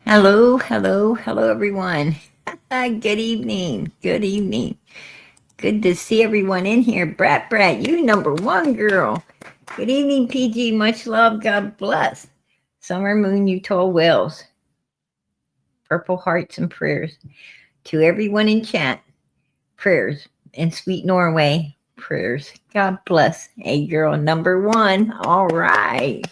Hello, hello, hello, everyone. Good evening. Good evening. Good to see everyone in here. Brat, you number one girl. Good evening, PG. Much love. God bless. Summer Moon, you tall whales. Purple hearts and prayers. To everyone in chat, prayers. In sweet Norway, prayers. God bless. Hey, girl, number one. All right.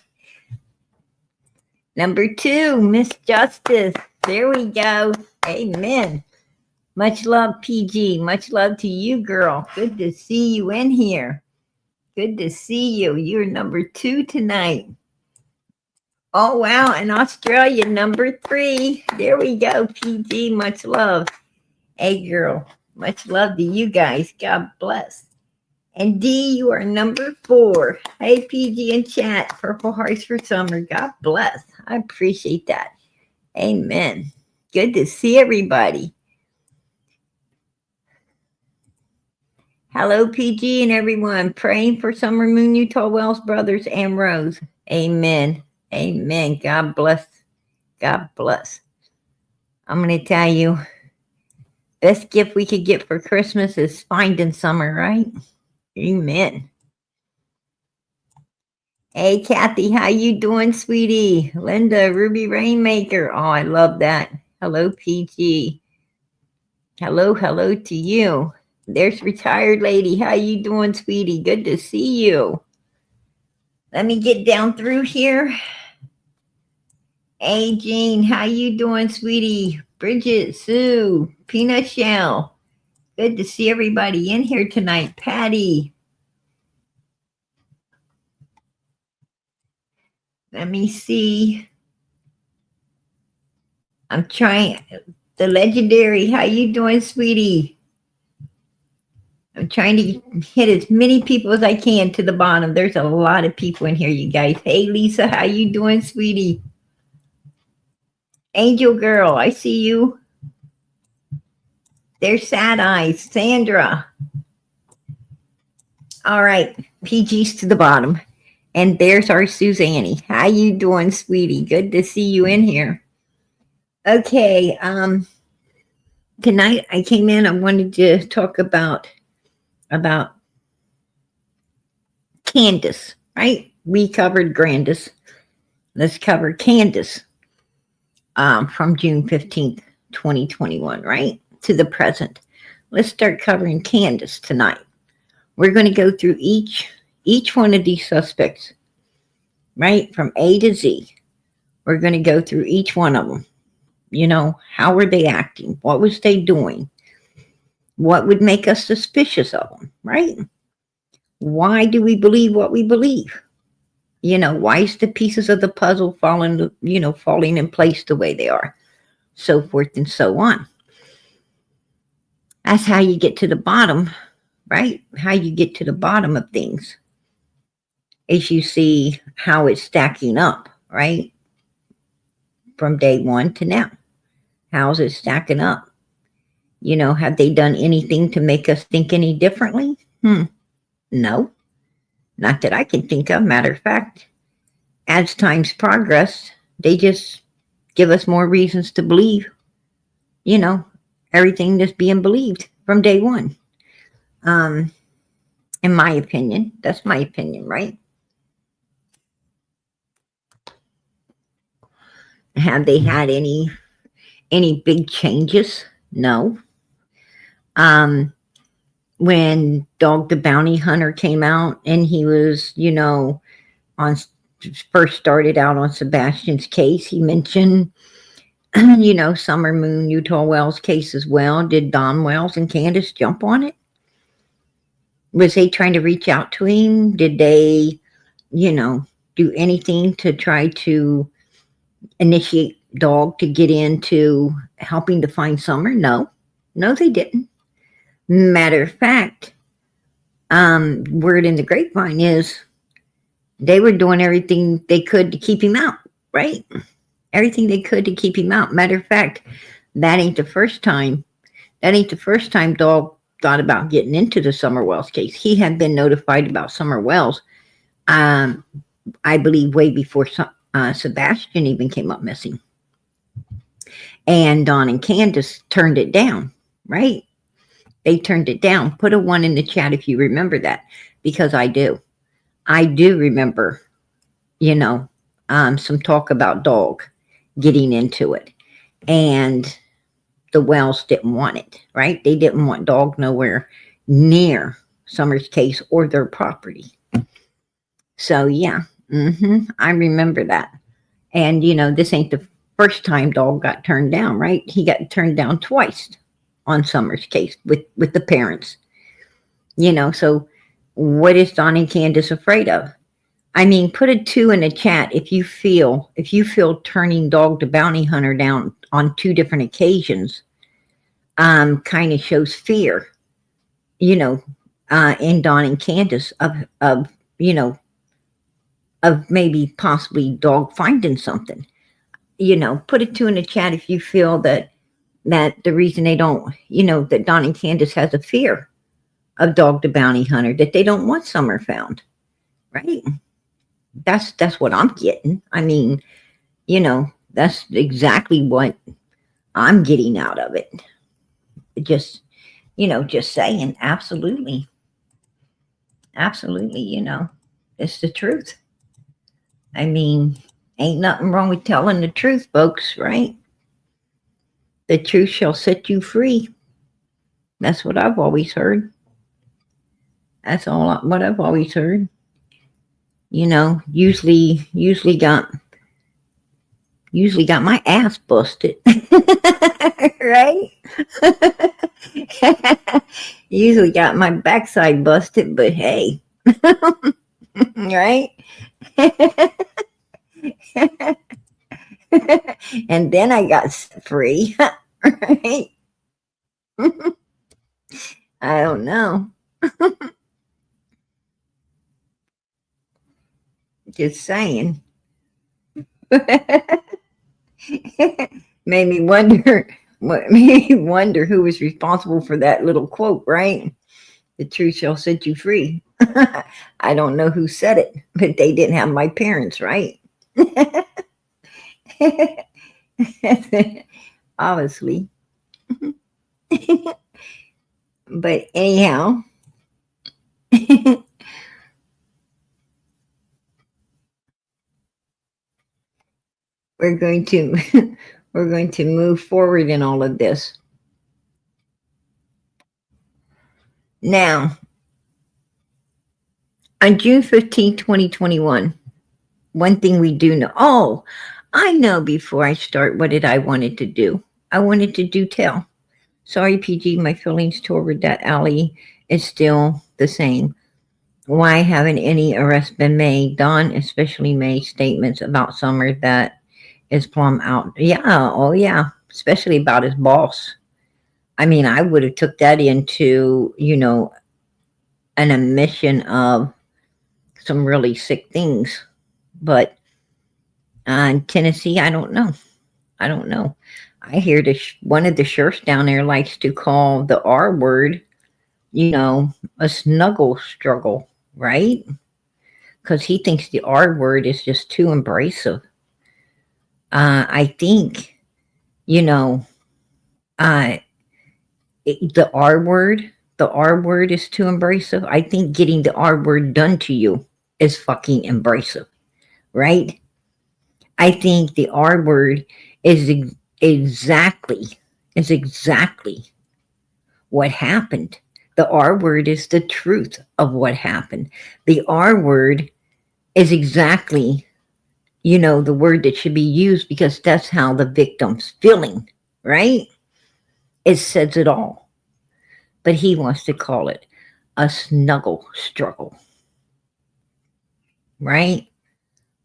Number two, Miss Justice. There we go. Amen. Much love, PG. Much love to you, girl. Good to see you in here. Good to see you. You're number two tonight. Oh, wow. And Australia, number three. There we go, PG. Much love. Hey, girl. Much love to you guys. God bless. And D, you are number four. Hey, PG in chat. Purple hearts for summer. God bless. I appreciate that. Amen. Good to see everybody. Hello, PG and everyone. Praying for Summer Moon, Utah Wells Brothers and Rose. Amen. Amen. God bless. God bless. I'm going to tell you, best gift we could get for Christmas is finding summer, right? Amen. Hey, Kathy, how you doing, sweetie? Linda, Ruby Rainmaker. Oh, I love that. Hello, PG. Hello to you. There's retired lady. How you doing, sweetie? Good to see you. Let me get down through here. Hey, Jean, how you doing, sweetie? Bridget, Sue, Peanut Shell. Good to see everybody in here tonight. Patty. Let me see. I'm trying. The legendary. How you doing, sweetie? I'm trying to hit as many people as I can to the bottom. There's a lot of people in here, you guys. Hey, Lisa, how you doing, sweetie? Angel Girl, I see you. There's Sad Eyes. Sandra. All right, PG's to the bottom. And there's our Suzanne. How you doing, sweetie? Good to see you in here. Okay, tonight I came in, I wanted to talk about Candus, right? We covered Grandis. Let's cover Candus from June 15th, 2021, right? To the present. Let's start covering Candus tonight. We're going to go through each one of these suspects, right? From A to Z. We're going to go through each one of them. You know, how were they acting? What was they doing? What would make us suspicious of them, right? Why do we believe what we believe? You know, why is the pieces of the puzzle falling in place the way they are? So forth and so on. That's how you get to the bottom, right? How you get to the bottom of things is you see how it's stacking up, right? From day one to now. How's it stacking up? You know, have they done anything to make us think any differently? No, not that I can think of. Matter of fact, as times progress, they just give us more reasons to believe, you know, everything that's being believed from day one. In my opinion, that's my opinion, right? Have they had any big changes? No. When Dog the Bounty Hunter came out and he was, you know, first started out on Sebastian's case, he mentioned, you know, Summer Moon, Utah Wells case as well. Did Don Wells and Candus jump on it? Was they trying to reach out to him? Did they, you know, do anything to try to initiate Dog to get into helping to find Summer? No, they didn't. Matter of fact, word in the grapevine is they were doing everything they could to keep him out, right? Everything they could to keep him out. Matter of fact, that ain't the first time Dog thought about getting into the Summer Wells case. He had been notified about Summer Wells, I believe, way before Sebastian even came up missing. And Don and Candus turned it down, right? They turned it down. Put a 1 in the chat if you remember that, because I do. I do remember, you know, some talk about dog getting into it. And the Wells didn't want it, right? They didn't want dog nowhere near Summer's case or their property. So, yeah, I remember that. And, this ain't the first time dog got turned down, right? He got turned down twice on Summer's case with the parents. So what is Don and Candus afraid of? I mean, put a 2 in the chat if you feel turning Dog the Bounty Hunter down on 2 different occasions kind of shows fear, in Don and Candus of maybe possibly dog finding something. Put a 2 in the chat if you feel that the reason they don't, that Don and Candus has a fear of Dog the Bounty Hunter, that they don't want Summer found, right? That's what I'm getting. I mean, that's exactly what I'm getting out of it. Just, just saying, absolutely. Absolutely, it's the truth. I mean, ain't nothing wrong with telling the truth, folks, right? The truth shall set you free. That's what I've always heard. That's what I've always heard. Usually got my ass busted. Right? Usually got my backside busted, but hey. Right? And then I got set free. Right? I don't know. Just saying. Made me wonder who was responsible for that little quote, right? The truth shall set you free. I don't know who said it, but they didn't have my parents, right? Obviously. But anyhow, we're going to move forward in all of this. Now, on June 15, 2021, one thing we do know. Oh, I know before I start, what did I wanted to do? I wanted to do tell. Sorry, PG, my feelings toward that alley is still the same. Why haven't any arrests been made? Don especially made statements about Summer that is plumb out. Yeah, oh yeah, especially about his boss. I mean, I would have took that into, an admission of some really sick things. But in Tennessee, I don't know. I hear one of the sheriffs down there likes to call the R word, a snuggle struggle, right? Because he thinks the R word is just too abrasive. I think, the R word is too abrasive. I think getting the R word done to you is fucking abrasive, right? I think the R word is exactly what happened. The R word is the truth of what happened. The R word is exactly, the word that should be used, because that's how the victim's feeling, right? It says it all. But he wants to call it a snuggle struggle, right?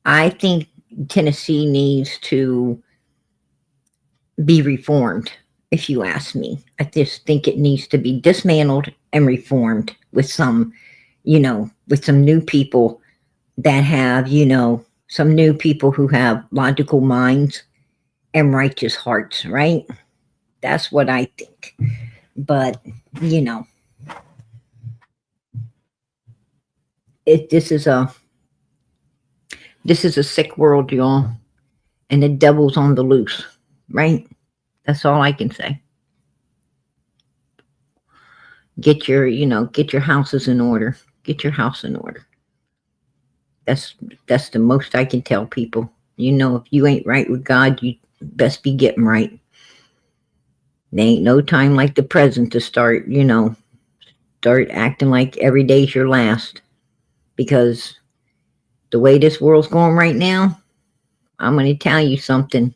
I think Tennessee needs to be reformed, if you ask me. I just think it needs to be dismantled and reformed with some new people that have, some new people who have logical minds and righteous hearts, right? That's what I think. But, this is a sick world, y'all. And the devil's on the loose, right? That's all I can say. Get your houses in order. Get your house in order. That's that's the most I can tell people. If you ain't right with God, you best be getting right. There ain't no time like the present to start acting like every day's your last. Because the way this world's going right now, I'm going to tell you something.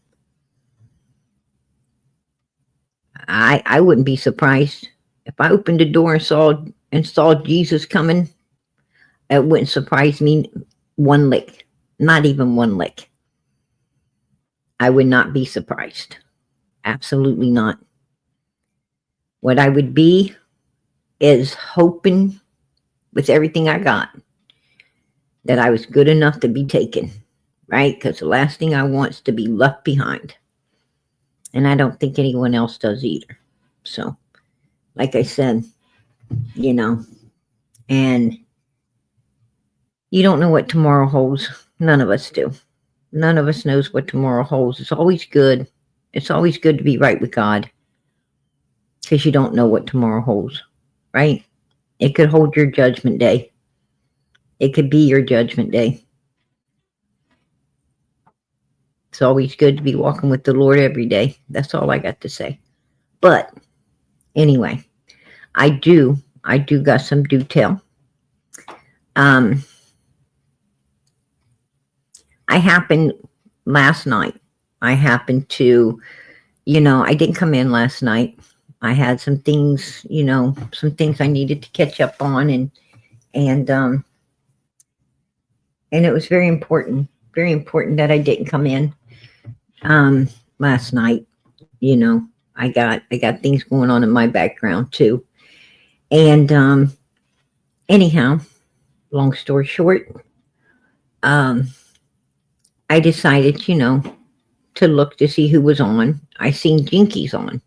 I wouldn't be surprised if I opened the door and saw Jesus coming. It wouldn't surprise me one lick, not even one lick. I would not be surprised. Absolutely not. What I would be is hoping with everything I got that I was good enough to be taken, right? Because the last thing I want is to be left behind. And I don't think anyone else does either. So, like I said, and you don't know what tomorrow holds. None of us do. None of us knows what tomorrow holds. It's always good. It's always good to be right with God because you don't know what tomorrow holds, right? It could hold your judgment day. It could be your judgment day. It's always good to be walking with the Lord every day. That's all I got to say. But anyway, I do got some detail. Last night, I happened to, I didn't come in last night. I had some things, I needed to catch up on and it was very important that I didn't come in, last night. I got things going on in my background too. And, anyhow, long story short, I decided, to look to see who was on. I seen Jinkies on,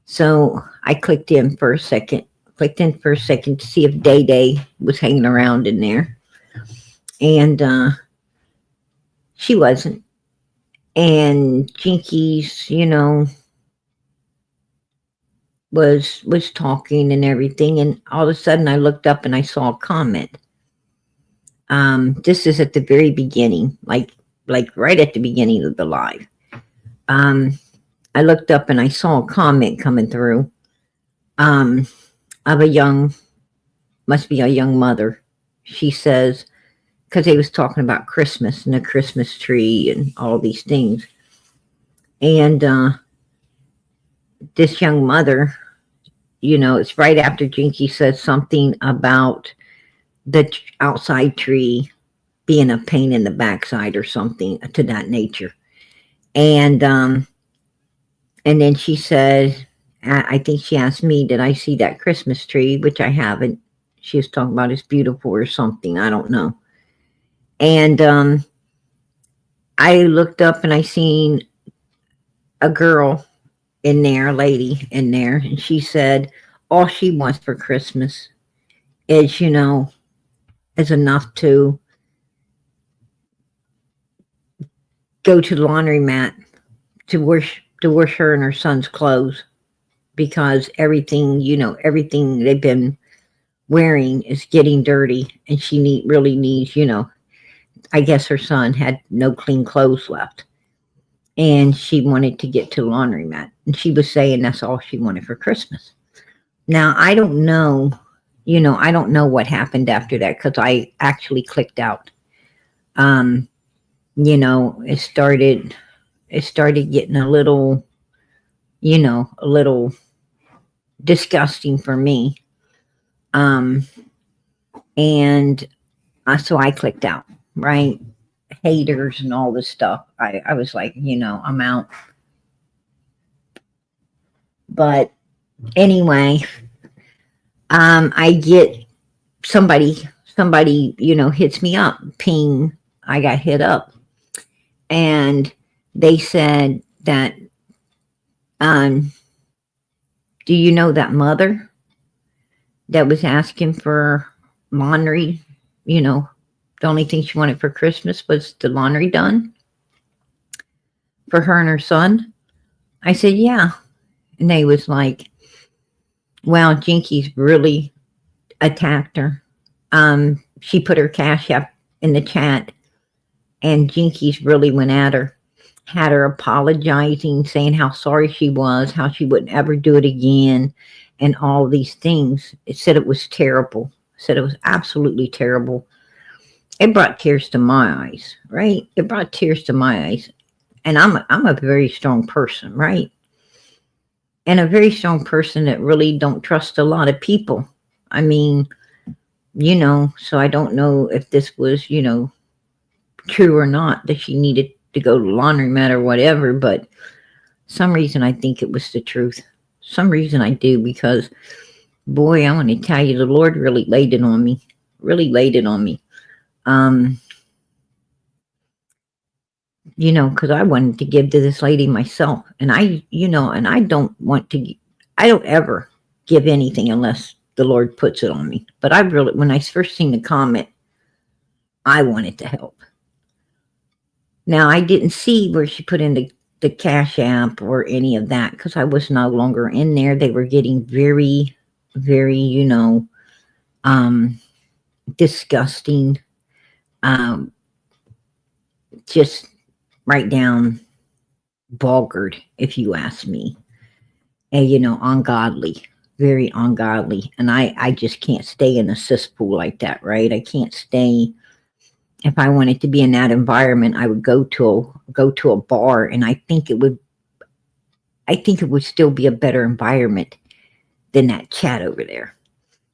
So I clicked in for a second to see if Day Day was hanging around in there. And she wasn't. And Jinkies, was talking and everything. And all of a sudden I looked up and I saw a comment. This is at the very beginning, like right at the beginning of the live. I looked up and I saw a comment coming through, of must be a young mother. She says, because they was talking about Christmas and the Christmas tree and all these things. And, this young mother, it's right after Jinky says something about the outside tree being a pain in the backside or something to that nature. And then she said, I think she asked me, did I see that Christmas tree? Which I haven't. She was talking about it's beautiful or something. I don't know. And I looked up and I seen a girl in there, a lady in there, and she said all she wants for Christmas is, is enough to go to the laundromat to wash her and her son's clothes, because everything they've been wearing is getting dirty, and she really needs, I guess her son had no clean clothes left, and she wanted to get to the laundromat, and she was saying that's all she wanted for Christmas. Now, I don't know, I don't know what happened after that, because I actually clicked out. It started getting a little, a little disgusting for me. And so I clicked out, right? Haters and all this stuff. I was like, I'm out. But anyway, I get somebody, hits me up, ping, I got hit up. And they said that, do you know that mother that was asking for laundry? The only thing she wanted for Christmas was the laundry done for her and her son. I said, yeah. And they was like, well, Jinky's really attacked her. She put her cash app in the chat, and Jinky's really went at her, had her apologizing, saying how sorry she was, how she wouldn't ever do it again, and all these things. It said it was terrible. Said it was absolutely terrible. It brought tears to my eyes, right? It brought tears to my eyes. And I'm a very strong person, right? And a very strong person that really don't trust a lot of people. I mean, so I don't know if this was, true or not, that she needed to go to laundromat or whatever, but some reason I think it was the truth. Some reason I do, because boy, I want to tell you, the Lord really laid it on me. Really laid it on me. Because I wanted to give to this lady myself. And I don't ever give anything unless the Lord puts it on me. But when I first seen the comment, I wanted to help. Now, I didn't see where she put in the Cash App or any of that, because I was no longer in there. They were getting very, very, disgusting. Just right down vulgar, if you ask me. And, ungodly, very ungodly. And I just can't stay in a cesspool like that, right? I can't stay. If I wanted to be in that environment, I would go to a bar, and I think it would still be a better environment than that chat over there,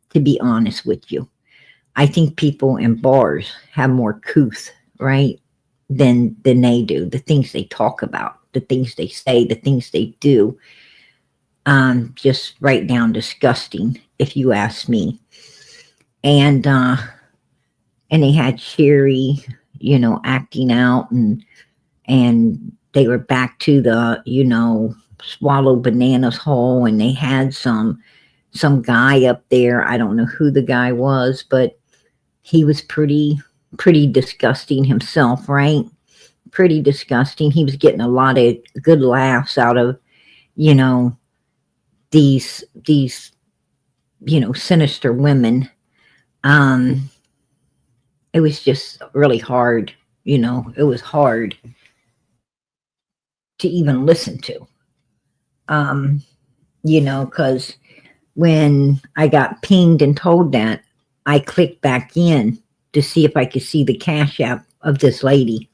to be honest with you. I think people in bars have more couth, right, than they do. The things they talk about, the things they say, the things they do, just right down disgusting, if you ask me. And they had Sherry, acting out, and they were back to the, swallow bananas hole, and they had some guy up there. I don't know who the guy was, but he was pretty disgusting himself, right? Pretty disgusting. He was getting a lot of good laughs out of, these sinister women. It was just really hard, it was hard to even listen to. Because when I got pinged and told that, I clicked back in to see if I could see the Cash App of this lady.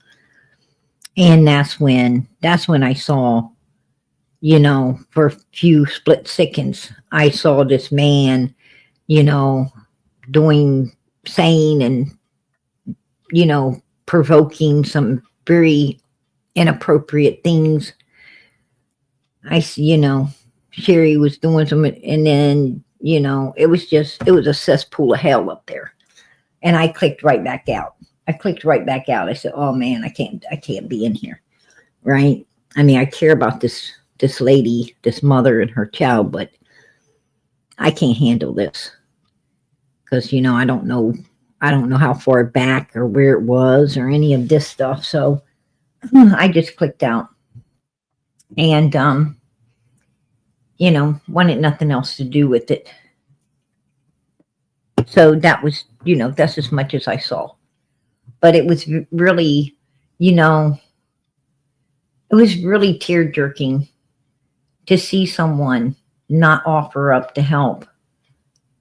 And that's when I saw, for a few split seconds, I saw this man, saying and, provoking some very inappropriate things. Sherry was doing some, and then, it was a cesspool of hell up there. And I clicked right back out. I said, oh man, I can't be in here. Right. I mean, I care about this lady, this mother and her child, but I can't handle this. Because, I don't know how far back or where it was or any of this stuff. So I just clicked out. And, wanted nothing else to do with it. So that was, that's as much as I saw. But it was really, it was really tear-jerking to see someone not offer up to help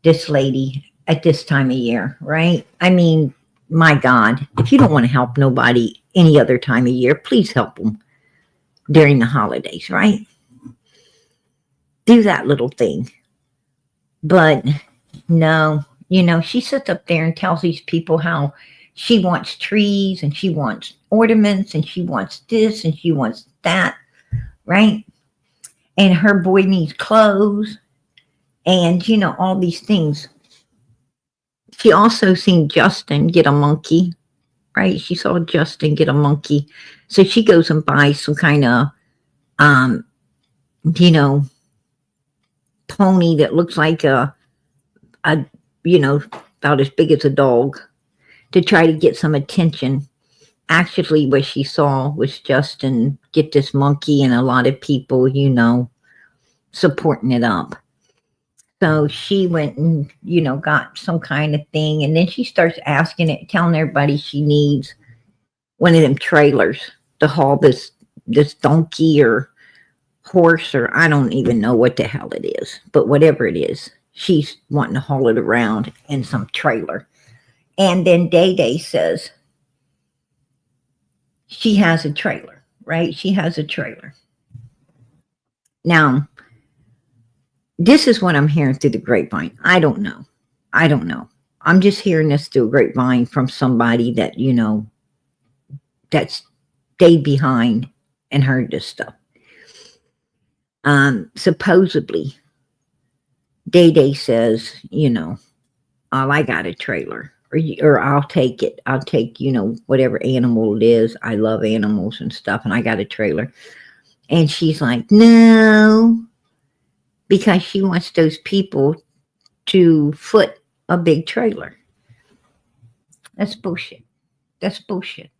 this lady at this time of year, right? I mean, my God, if you don't want to help nobody any other time of year, please help them during the holidays, right? Do that little thing. But no, she sits up there and tells these people how she wants trees and she wants ornaments and she wants this and she wants that, right? And her boy needs clothes and, all these things. She also seen Justin get a monkey, right? She saw Justin get a monkey. So she goes and buys some kind of, pony that looks like a about as big as a dog, to try to get some attention Actually, what she saw was Justin get this monkey and a lot of people, supporting it up. So she went and, got some kind of thing. And then she starts asking it, telling everybody she needs one of them trailers to haul this donkey or horse, or I don't even know what the hell it is, but whatever it is, she's wanting to haul it around in some trailer. And then Day Day says she has a trailer, right? She has a trailer. Now, this is what I'm hearing through the grapevine. I don't know. I'm just hearing this through a grapevine from somebody that, that stayed behind and heard this stuff. Supposedly, Day Day says, oh, I got a trailer, or I'll take it. I'll take, whatever animal it is. I love animals and stuff, and I got a trailer. And she's like, no, because she wants those people to foot a big trailer. That's bullshit. That's bullshit.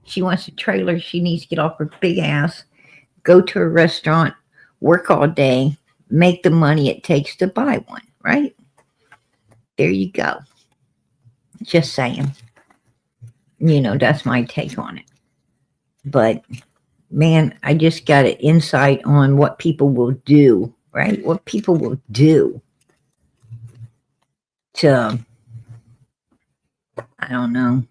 She wants a trailer. She needs to get off her big ass, go to a restaurant, work all day, make the money it takes to buy one, right? There you go. Just saying. That's my take on it. But man, I just got an insight on what people will do, right? What people will do to, I don't know.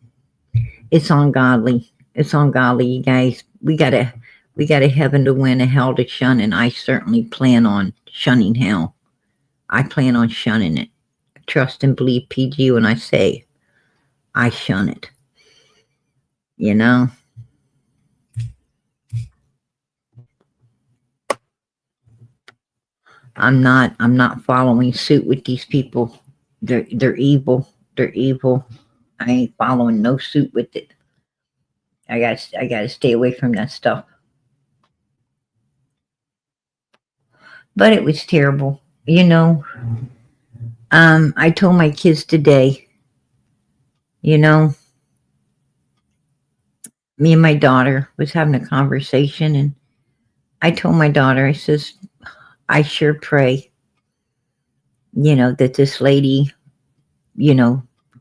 It's ungodly. It's ungodly, you guys. We got a heaven to win, a hell to shun, and I certainly plan on shunning hell. I plan on shunning it. Trust and believe PG when I say I shun it. I'm not following suit with these people. They're evil. They're evil. I ain't following no suit with it. I gotta stay away from that stuff. But it was terrible. I told my kids today, me and my daughter was having a conversation, and I told my daughter, I says, I sure pray, that this lady,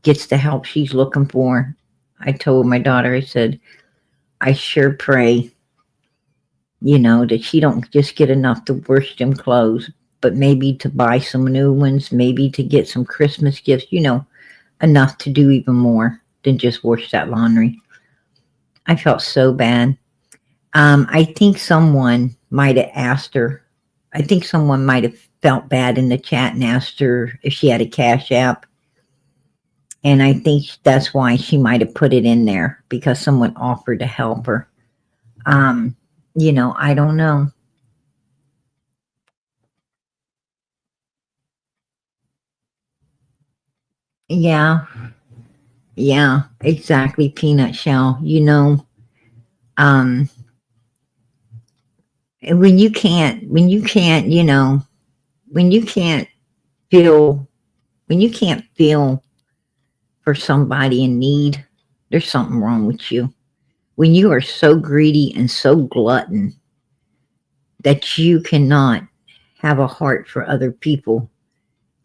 gets the help she's looking for. I told my daughter, I said, I sure pray, that she don't just get enough to wash them clothes, but maybe to buy some new ones, maybe to get some Christmas gifts, enough to do even more than just wash that laundry. I felt so bad. I think someone might have asked her, I think someone might have felt bad in the chat and asked her if she had a Cash App. And I think that's why she might have put it in there, because someone offered to help her. I don't know. Yeah, exactly, Peanut Shell. When you can't feel, when you can't feel for somebody in need, there's something wrong with you. When you are so greedy and so glutton that you cannot have a heart for other people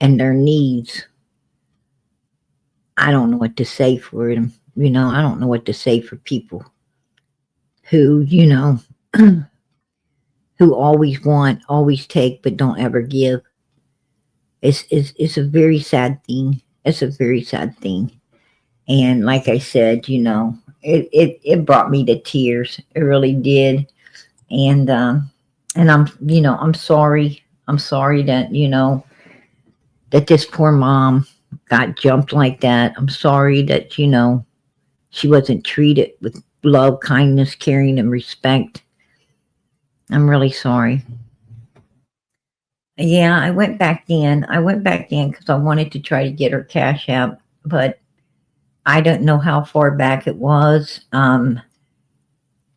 and their needs, I don't know what to say for them. I don't know what to say for people who, who always want, always take, but don't ever give. It's a very sad thing. It's a very sad thing. And like I said, it brought me to tears. It really did. And I'm sorry. I'm sorry that, that this poor mom got jumped like that. I'm sorry that, she wasn't treated with love, kindness, caring, and respect. I'm really sorry. Yeah, I went back in because I wanted to try to get her Cash App, but I don't know how far back it was. And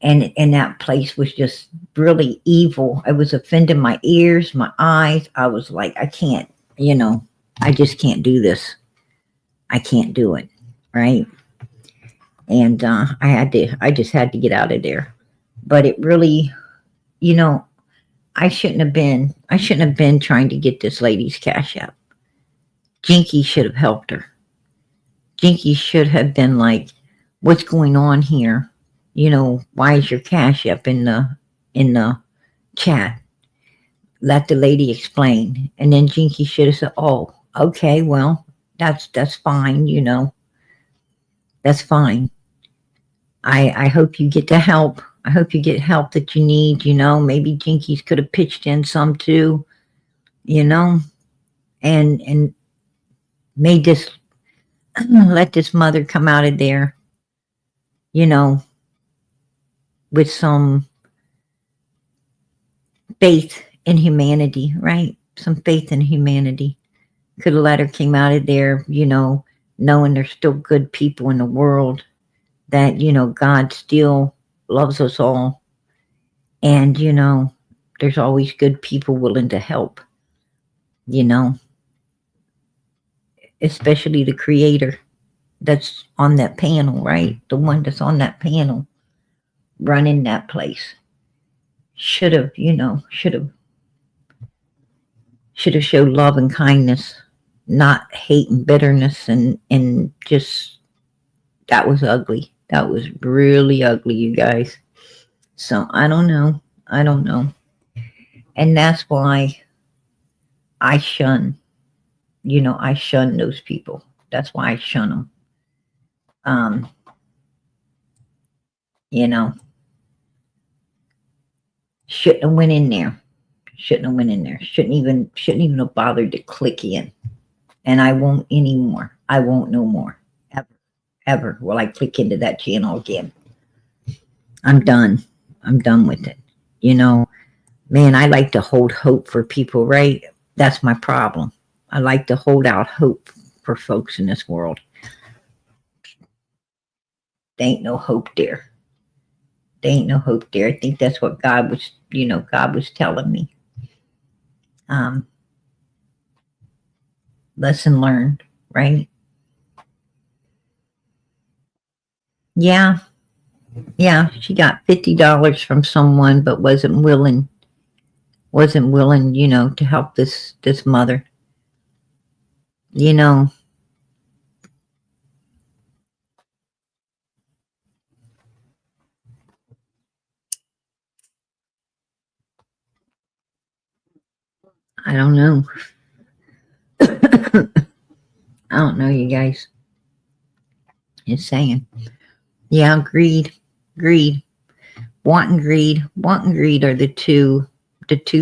that place was just really evil. It was offending my ears, my eyes. I was like, I can't, I just can't do this. I can't do it, right? And I just had to get out of there. But it really, you know, I shouldn't have been trying to get this lady's cash app. Jinky should have helped her. Jinky should have been like, what's going on here? Why is your cash app in the chat? Let the lady explain. And then Jinky should have said, oh, okay, well, that's fine, that's fine. I hope you get the help. I hope you get help that you need, maybe Jinkies could have pitched in some too, and made this let this mother come out of there, with some faith in humanity, right? Some faith in humanity. Could have let her came out of there, knowing there's still good people in the world, that, God still loves us all. And, there's always good people willing to help, especially the creator that's on that panel, right? The one that's on that panel running that place should have, should have showed love and kindness, not hate and bitterness, and just, that was ugly. That was really ugly, you guys. So I don't know. And that's why I shun, I shun those people. That's why I shun them. You know, shouldn't have went in there. Shouldn't even have bothered to click in. And I won't anymore. I won't no more. Ever will I click into that channel again. I'm done. I'm done with it. Man, I like to hold hope for people, right? That's my problem. I like to hold out hope for folks in this world. There ain't no hope there. There ain't no hope there. I think that's what God was, God was telling me. Lesson learned, right? Yeah, she got $50 from someone, but wasn't willing, to help this mother. I don't know. I don't know, you guys. Just saying. Yeah, greed. Want and greed are the two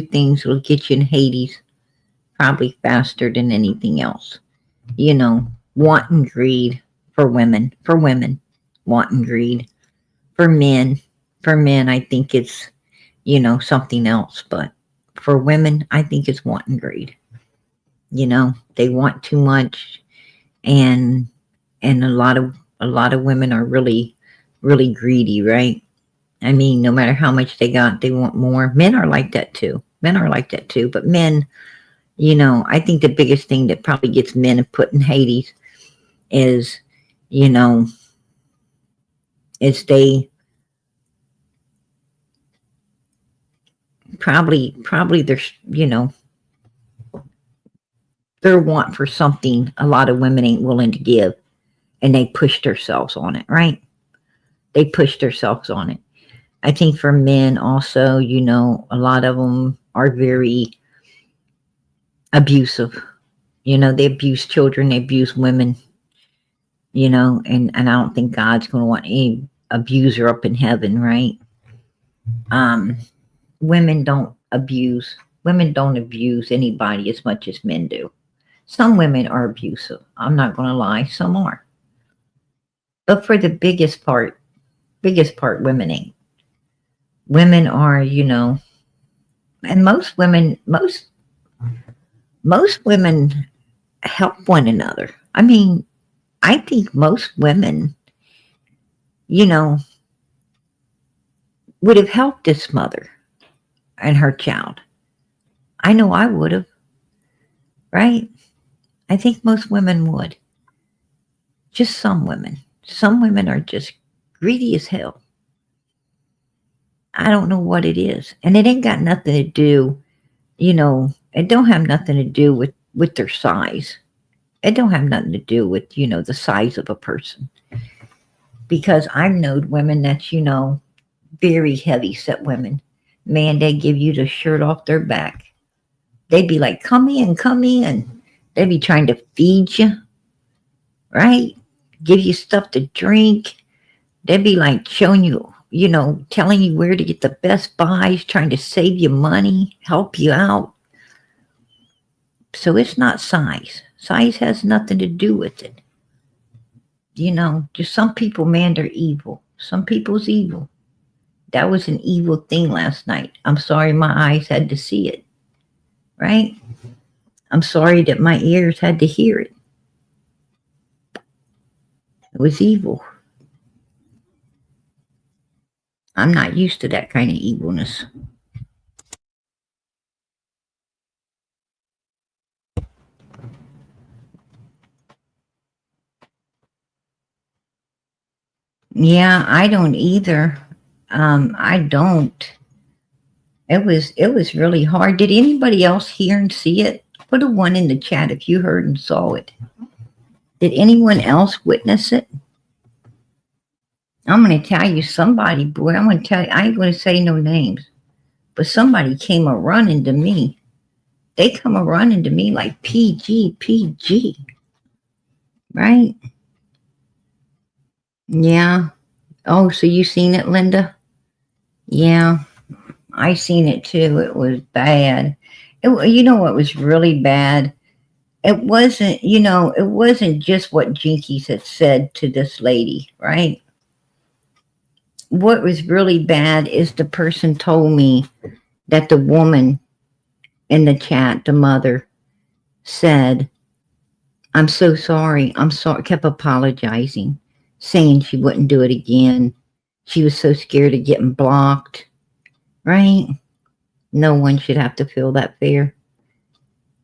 things that'll get you in Hades probably faster than anything else. Want and greed for women, want and greed for men. I think it's, something else, but for women, I think it's want and greed. They want too much, and a lot of women are really, really greedy, right? I mean, no matter how much they got, they want more. Men are like that too. But men, I think the biggest thing that probably gets men put in Hades is, is they probably there's, their want for something a lot of women ain't willing to give, and they push themselves on it, right? They push themselves on it. I think for men also, a lot of them are very abusive. They abuse children, they abuse women, and I don't think God's going to want any abuser up in heaven, right? Women don't abuse anybody as much as men do. Some women are abusive. I'm not going to lie, some are. But for the biggest part, women ain't. Women are, and most women help one another. I mean, I think most women, would have helped this mother and her child. I know I would have, right? I think most women would. Just some women. Some women are just greedy as hell. I don't know what it is. And it ain't got nothing to do, it don't have nothing to do with their size. It don't have nothing to do with, the size of a person. Because I've known women that's, very heavy set women. Man, they give you the shirt off their back. They'd be like, come in, come in. They'd be trying to feed you, right? Give you stuff to drink. They'd be like showing you, telling you where to get the best buys, trying to save you money, help you out. So it's not size. Size has nothing to do with it. Just some people, man, they're evil. Some people's evil. That was an evil thing last night. I'm sorry my eyes had to see it, right? I'm sorry that my ears had to hear it. It was evil. I'm not used to that kind of evilness. Yeah, I don't either. I don't. It was really hard. Did anybody else hear and see it? Put a 1 in the chat if you heard and saw it. Did anyone else witness it? I'm going to tell you somebody, boy, I'm going to tell you, I ain't going to say no names, but somebody came a running to me. They come a running to me like PG, PG, right? Yeah. Oh, so you seen it, Linda? Yeah, I seen it too. It was bad. You know what was really bad? It wasn't just what Jinkies had said to this lady, right? What was really bad is the person told me that the woman in the chat, the mother, said, I'm so sorry. I'm sorry, kept apologizing, saying she wouldn't do it again. She was so scared of getting blocked, right? No one should have to feel that fear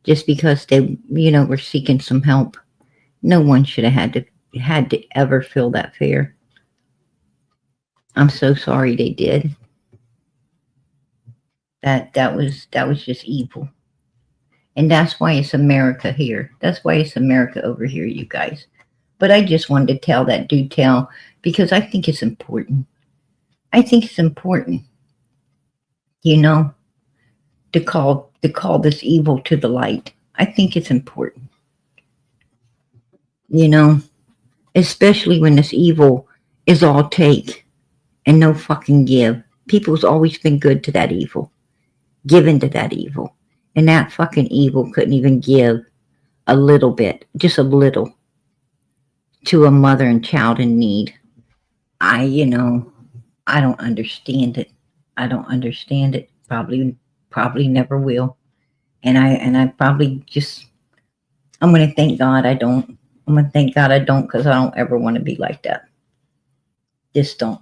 just because they, were seeking some help. No one should have had to ever feel that fear. I'm so sorry they did. That was just evil. And that's why it's America here. That's why it's America over here, you guys. But I just wanted to tell that detail because I think it's important. I think it's important, to call this evil to the light. I think it's important. Especially when this evil is all take and no fucking give. People's always been good to that evil, given to that evil. And that fucking evil couldn't even give a little bit, just a little, to a mother and child in need. I don't understand it. I don't understand it. Probably never will. And I probably just, I'm going to thank God I don't. I'm going to thank God I don't, because I don't ever want to be like that. Just don't.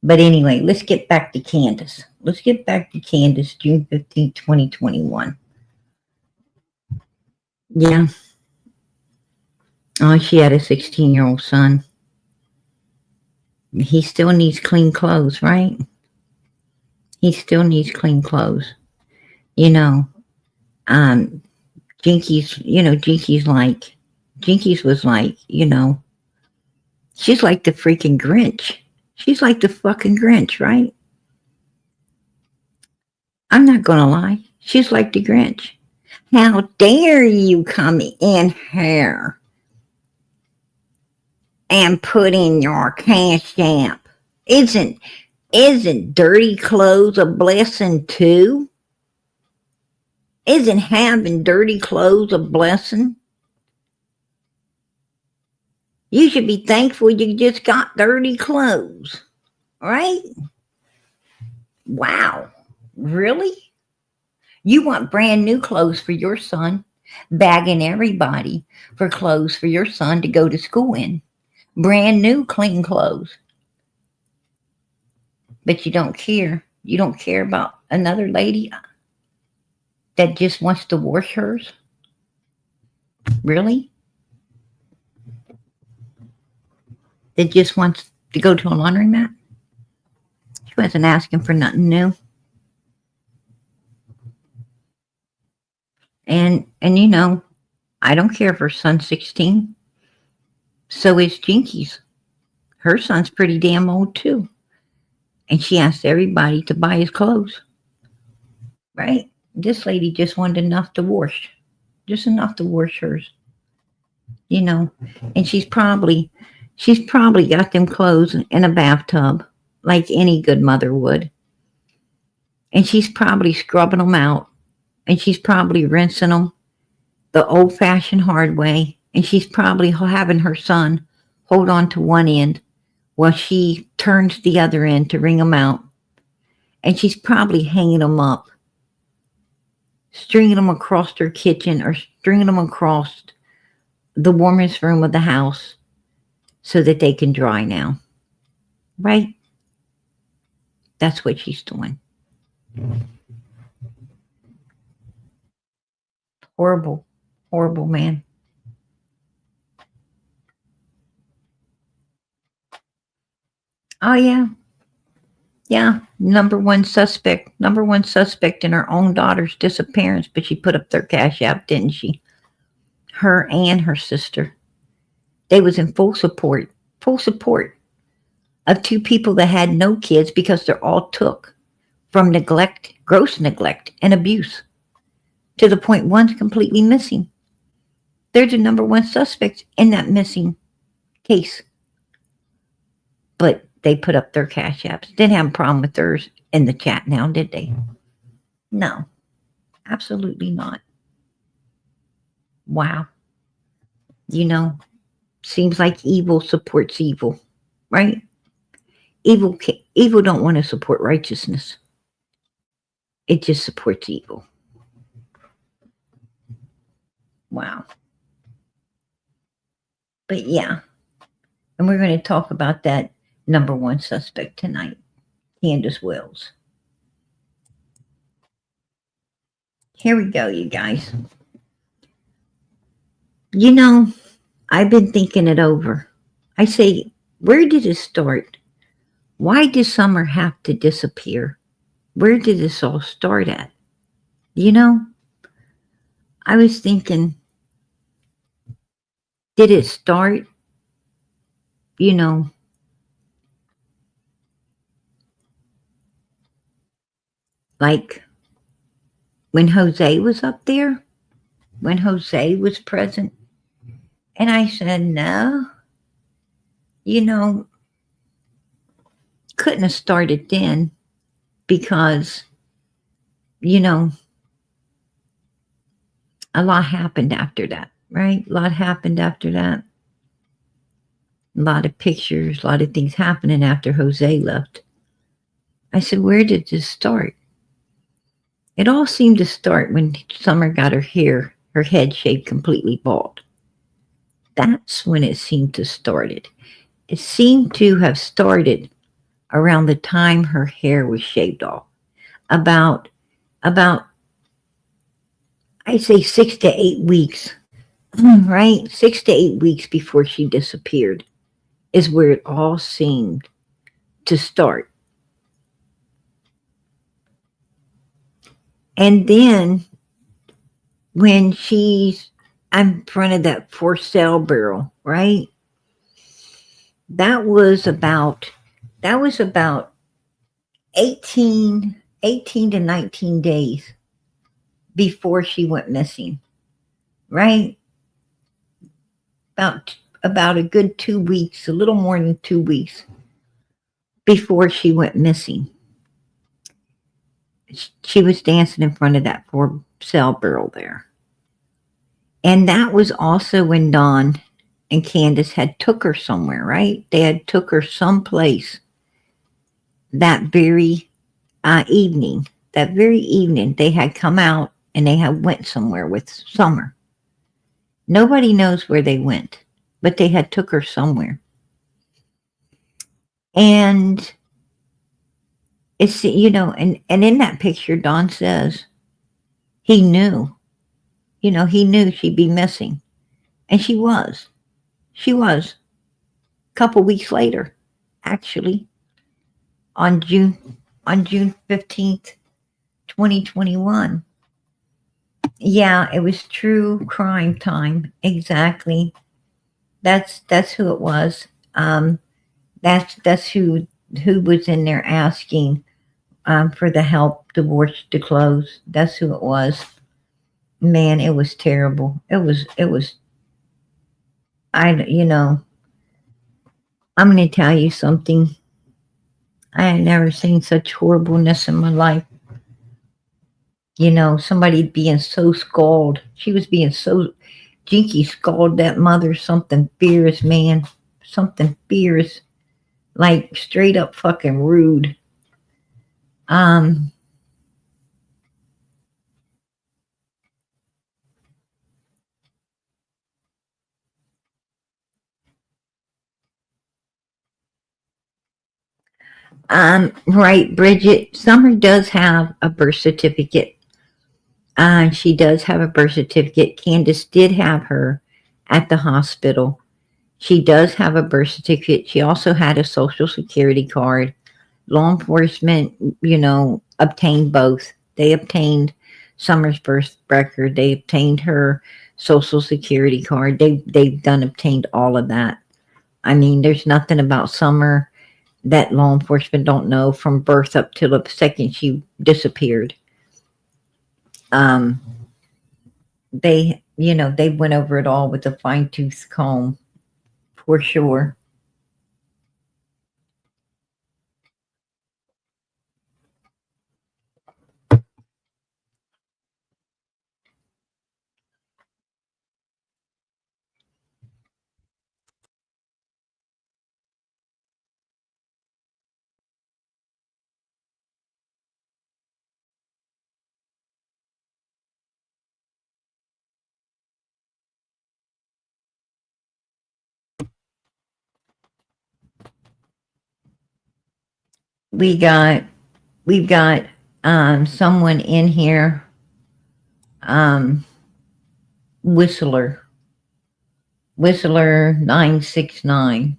But anyway, let's get back to Candus. Let's get back to Candus, June 15th, 2021. Yeah. Oh, she had a 16-year-old son. He still needs clean clothes, right? He still needs clean clothes. Jinkies, Jinkies was like, she's like the freaking Grinch. She's like the fucking Grinch, right? I'm not gonna lie. She's like the Grinch. How dare you come in here and put in your cash app? Isn't dirty clothes a blessing too? Isn't having dirty clothes a blessing? You should be thankful you just got dirty clothes, right? Wow. Really? You want brand new clothes for your son, bagging everybody for clothes for your son to go to school in. Brand new, clean clothes. But you don't care. You don't care about another lady that just wants to wash hers? Really? that just wants to go to a laundromat. She wasn't asking for nothing new. And you know, I don't care if her son's 16. So is Jinky's. Her son's pretty damn old too. And she asked everybody to buy his clothes. Right? This lady just wanted enough to wash. Just enough to wash hers. You know. And she's probably got them clothes in a bathtub like any good mother would. And she's probably scrubbing them out. And she's probably rinsing them the old-fashioned hard way. And she's probably having her son hold on to one end while she turns the other end to wring them out. And she's probably hanging them up, stringing them across her kitchen or stringing them across the warmest room of the house so that they can dry now. Right? That's what she's doing. Horrible, horrible, man. Oh, yeah. Yeah, number one suspect in her own daughter's disappearance, but she put up their cash app, didn't she? Her and her sister. They was in full support of two people that had no kids because they're all took from neglect, gross neglect, and abuse, to the point one's completely missing. They're the number one suspects in that missing case. But they put up their cash apps. Didn't have a problem with theirs in the chat now, did they? No, absolutely not. Wow. You know, seems like evil supports evil, right? Evil don't want to support righteousness. It just supports evil. Wow. But yeah, and we're going to talk about that number one suspect tonight, Candus Wells. Here we go, you guys. You know, I've been thinking it over. I say, where did it start? Why did Summer have to disappear? Where did this all start at? You know, I was thinking, did it start, you know, like when Jose was up there? When Jose was present? And I said, no, you know, couldn't have started then because, you know, a lot happened after that, right? A lot happened after that. A lot of pictures, a lot of things happening after Jose left. I said, where did this start? It all seemed to start when Summer got her head shaved completely bald. That's when it seemed to started. It seemed to have started around the time her hair was shaved off. About I'd say 6 to 8 weeks, right? 6 to 8 weeks before she disappeared is where it all seemed to start. And then when she's in front of that for sale barrel, right? That was about 18 to 19 days before she went missing, right? About a good 2 weeks, a little more than 2 weeks before she went missing. She was dancing in front of that for sale barrel there. And that was also when Dawn and Candus had took her somewhere, right? They had took her someplace that very evening. That very evening, they had come out and they had went somewhere with Summer. Nobody knows where they went, but they had took her somewhere. And it's, you know, and in that picture, Dawn says he knew, you know, he knew she'd be missing. And she was. She was. couple weeks later, actually, on June 15th, 2021. Yeah, it was true crime time. Exactly. That's who it was. That's who was in there asking for the help divorce to close. That's who it was. Man, it was terrible. It was I'm going to tell you something. I had never seen such horribleness in my life. Somebody being so scalded. She was being so Jinky scalded that mother something fierce, man. Something fierce. Like straight up fucking rude. Um right, Bridget. Summer does have a birth certificate. She does have a birth certificate. Candus did have her at the hospital. She does have a birth certificate. She also had a social security card. Law enforcement, obtained both. They obtained Summer's birth record. They obtained her social security card. They've obtained all of that. I mean, there's nothing about Summer that law enforcement don't know from birth up till the second she disappeared. Um, they went over it all with a fine tooth comb, for sure. We got we've got someone in here, um, Whistler 969.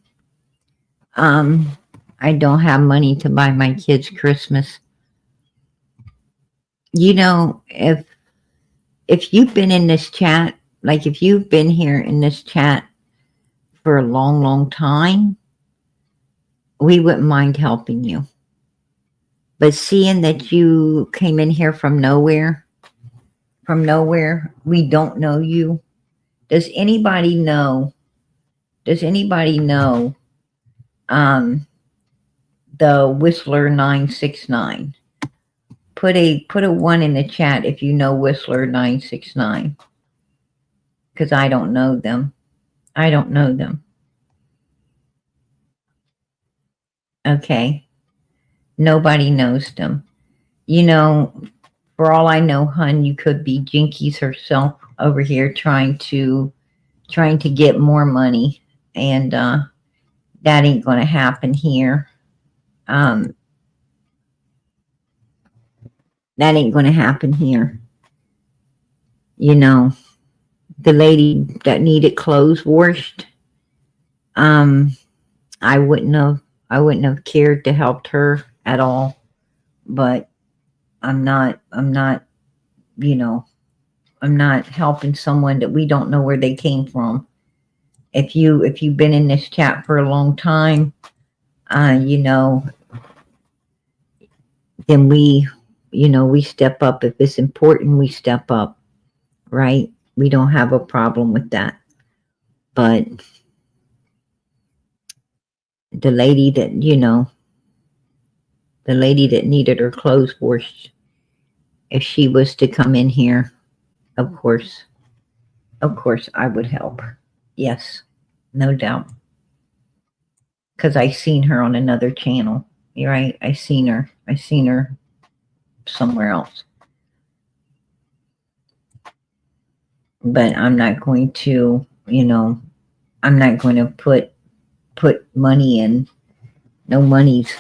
Um, I don't have money to buy my kids Christmas. If you've been in this chat, like if you've been here in this chat for a long, long time, we wouldn't mind helping you. But seeing that you came in here from nowhere, we don't know you. Does anybody know? Does anybody know the Whistler 969? Put a 1 in the chat if you know Whistler 969. Because I don't know them. I don't know them. Okay. Nobody knows them. For all I know, hun, you could be Jinkies herself over here trying to get more money, and that ain't going to happen here. That ain't going to happen here. The lady that needed clothes washed, I wouldn't have cared to help her at all, but I'm not helping someone that we don't know where they came from. If you've been in this chat for a long time, then we step up. If it's important, we step up, right? We don't have a problem with that. But the lady that needed her clothes washed, if she was to come in here, of course I would help her. Yes, no doubt. Because I seen her on another channel. You're right. I seen her somewhere else. But I'm not going to, I'm not going to put money in, no monies,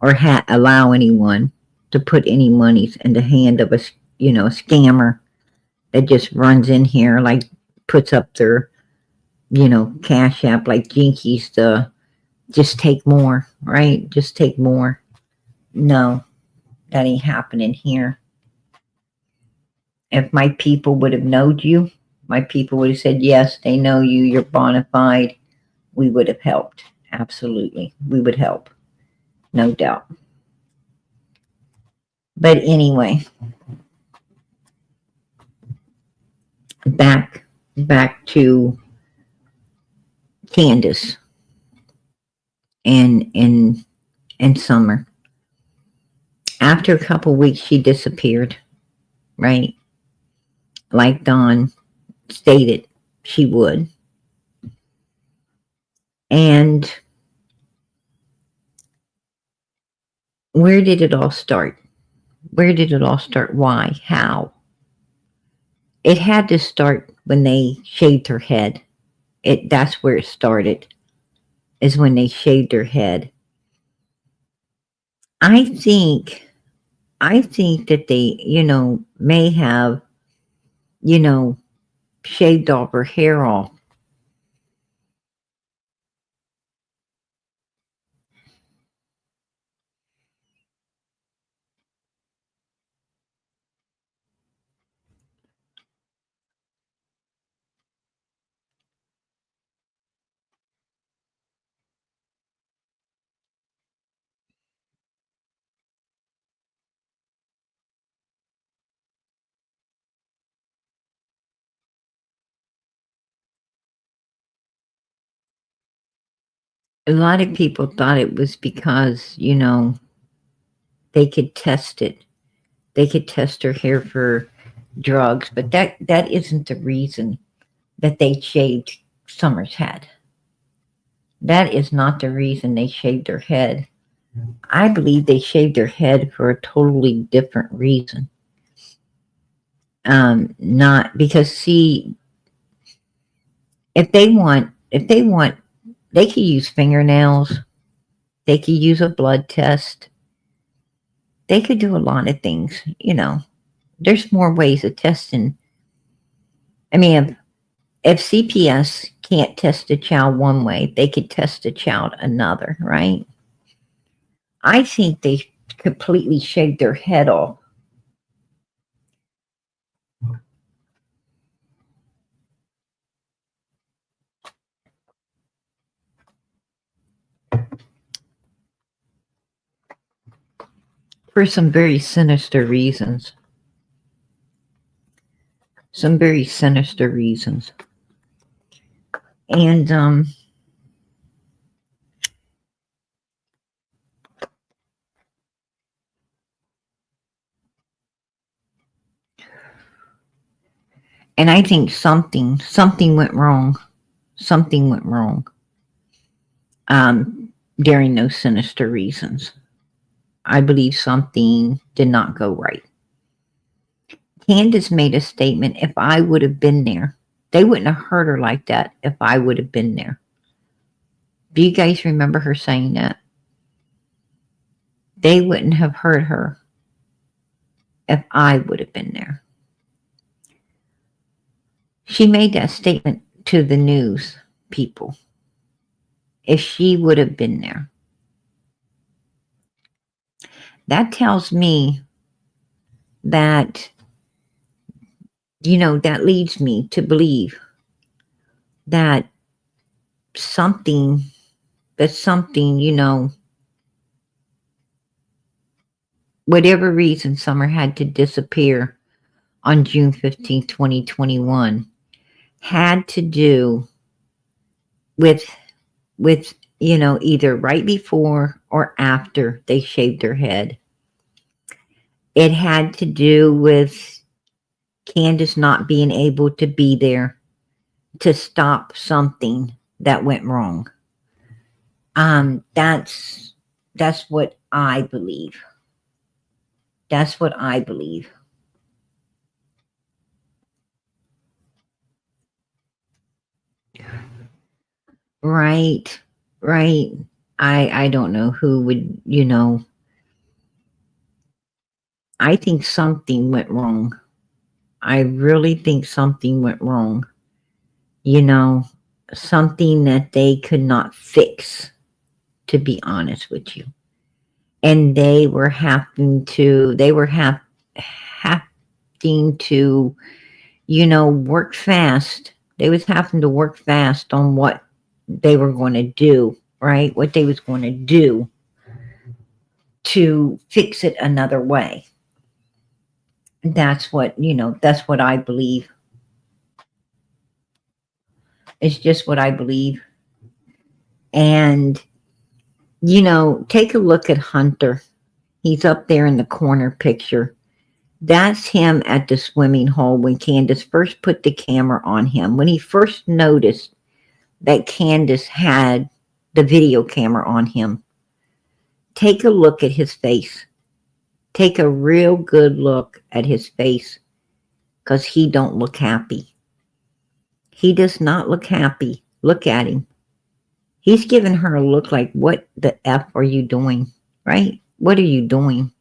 or allow anyone to put any monies in the hand of a scammer that just runs in here, like puts up their, Cash App, like Jinkies, the just take more, right? Just take more. No, that ain't happening here. If my people would have known you, my people would have said, yes, they know you, you're bona fide, we would have helped. Absolutely. We would help. No doubt. But anyway, back to Candus and Summer. After a couple weeks, she disappeared, right? Like Dawn stated she would. And where did it all start? Where did it all start? Why? How? It had to start when they shaved her head. That's where it started, is when they shaved her head. I think that they, may have, shaved off her hair off. A lot of people thought it was because, they could test it. They could test her hair for drugs, but that isn't the reason that they shaved Summer's head. That is not the reason they shaved her head. I believe they shaved her head for a totally different reason. Not because, see, if they want, they could use fingernails. They could use a blood test. They could do a lot of things. There's more ways of testing. I mean, if CPS can't test a child one way, they could test a child another, right? I think they completely shaved their head off. For some very sinister reasons. Some very sinister reasons. And I think something went wrong. Something went wrong during those sinister reasons. I believe something did not go right. Candus made a statement, if I would have been there, they wouldn't have hurt her like that if I would have been there. Do you guys remember her saying that? They wouldn't have hurt her if I would have been there. She made that statement to the news people. If she would have been there. That tells me that, that leads me to believe that something, whatever reason Summer had to disappear on June 15th, 2021, had to do with either right before or after they shaved her head. It had to do with Candus not being able to be there to stop something that went wrong. That's what I believe. That's what I believe. Right. I don't know who would, I think something went wrong. I really think something went wrong. Something that they could not fix. to be honest with you. And they were having to, having to, work fast. They was having to work fast on what they were going to do, right? What they was going to do to fix it another way. That's what, that's what I believe. It's just what I believe. And, take a look at Hunter. He's up there in the corner picture. That's him at the swimming hole when Candus first put the camera on him. When he first noticed that Candus had the video camera on him. Take a look at his face. Take a real good look at his face, because he don't look happy. He does not look happy. Look at him. He's giving her a look like, what the F are you doing? Right? What are you doing?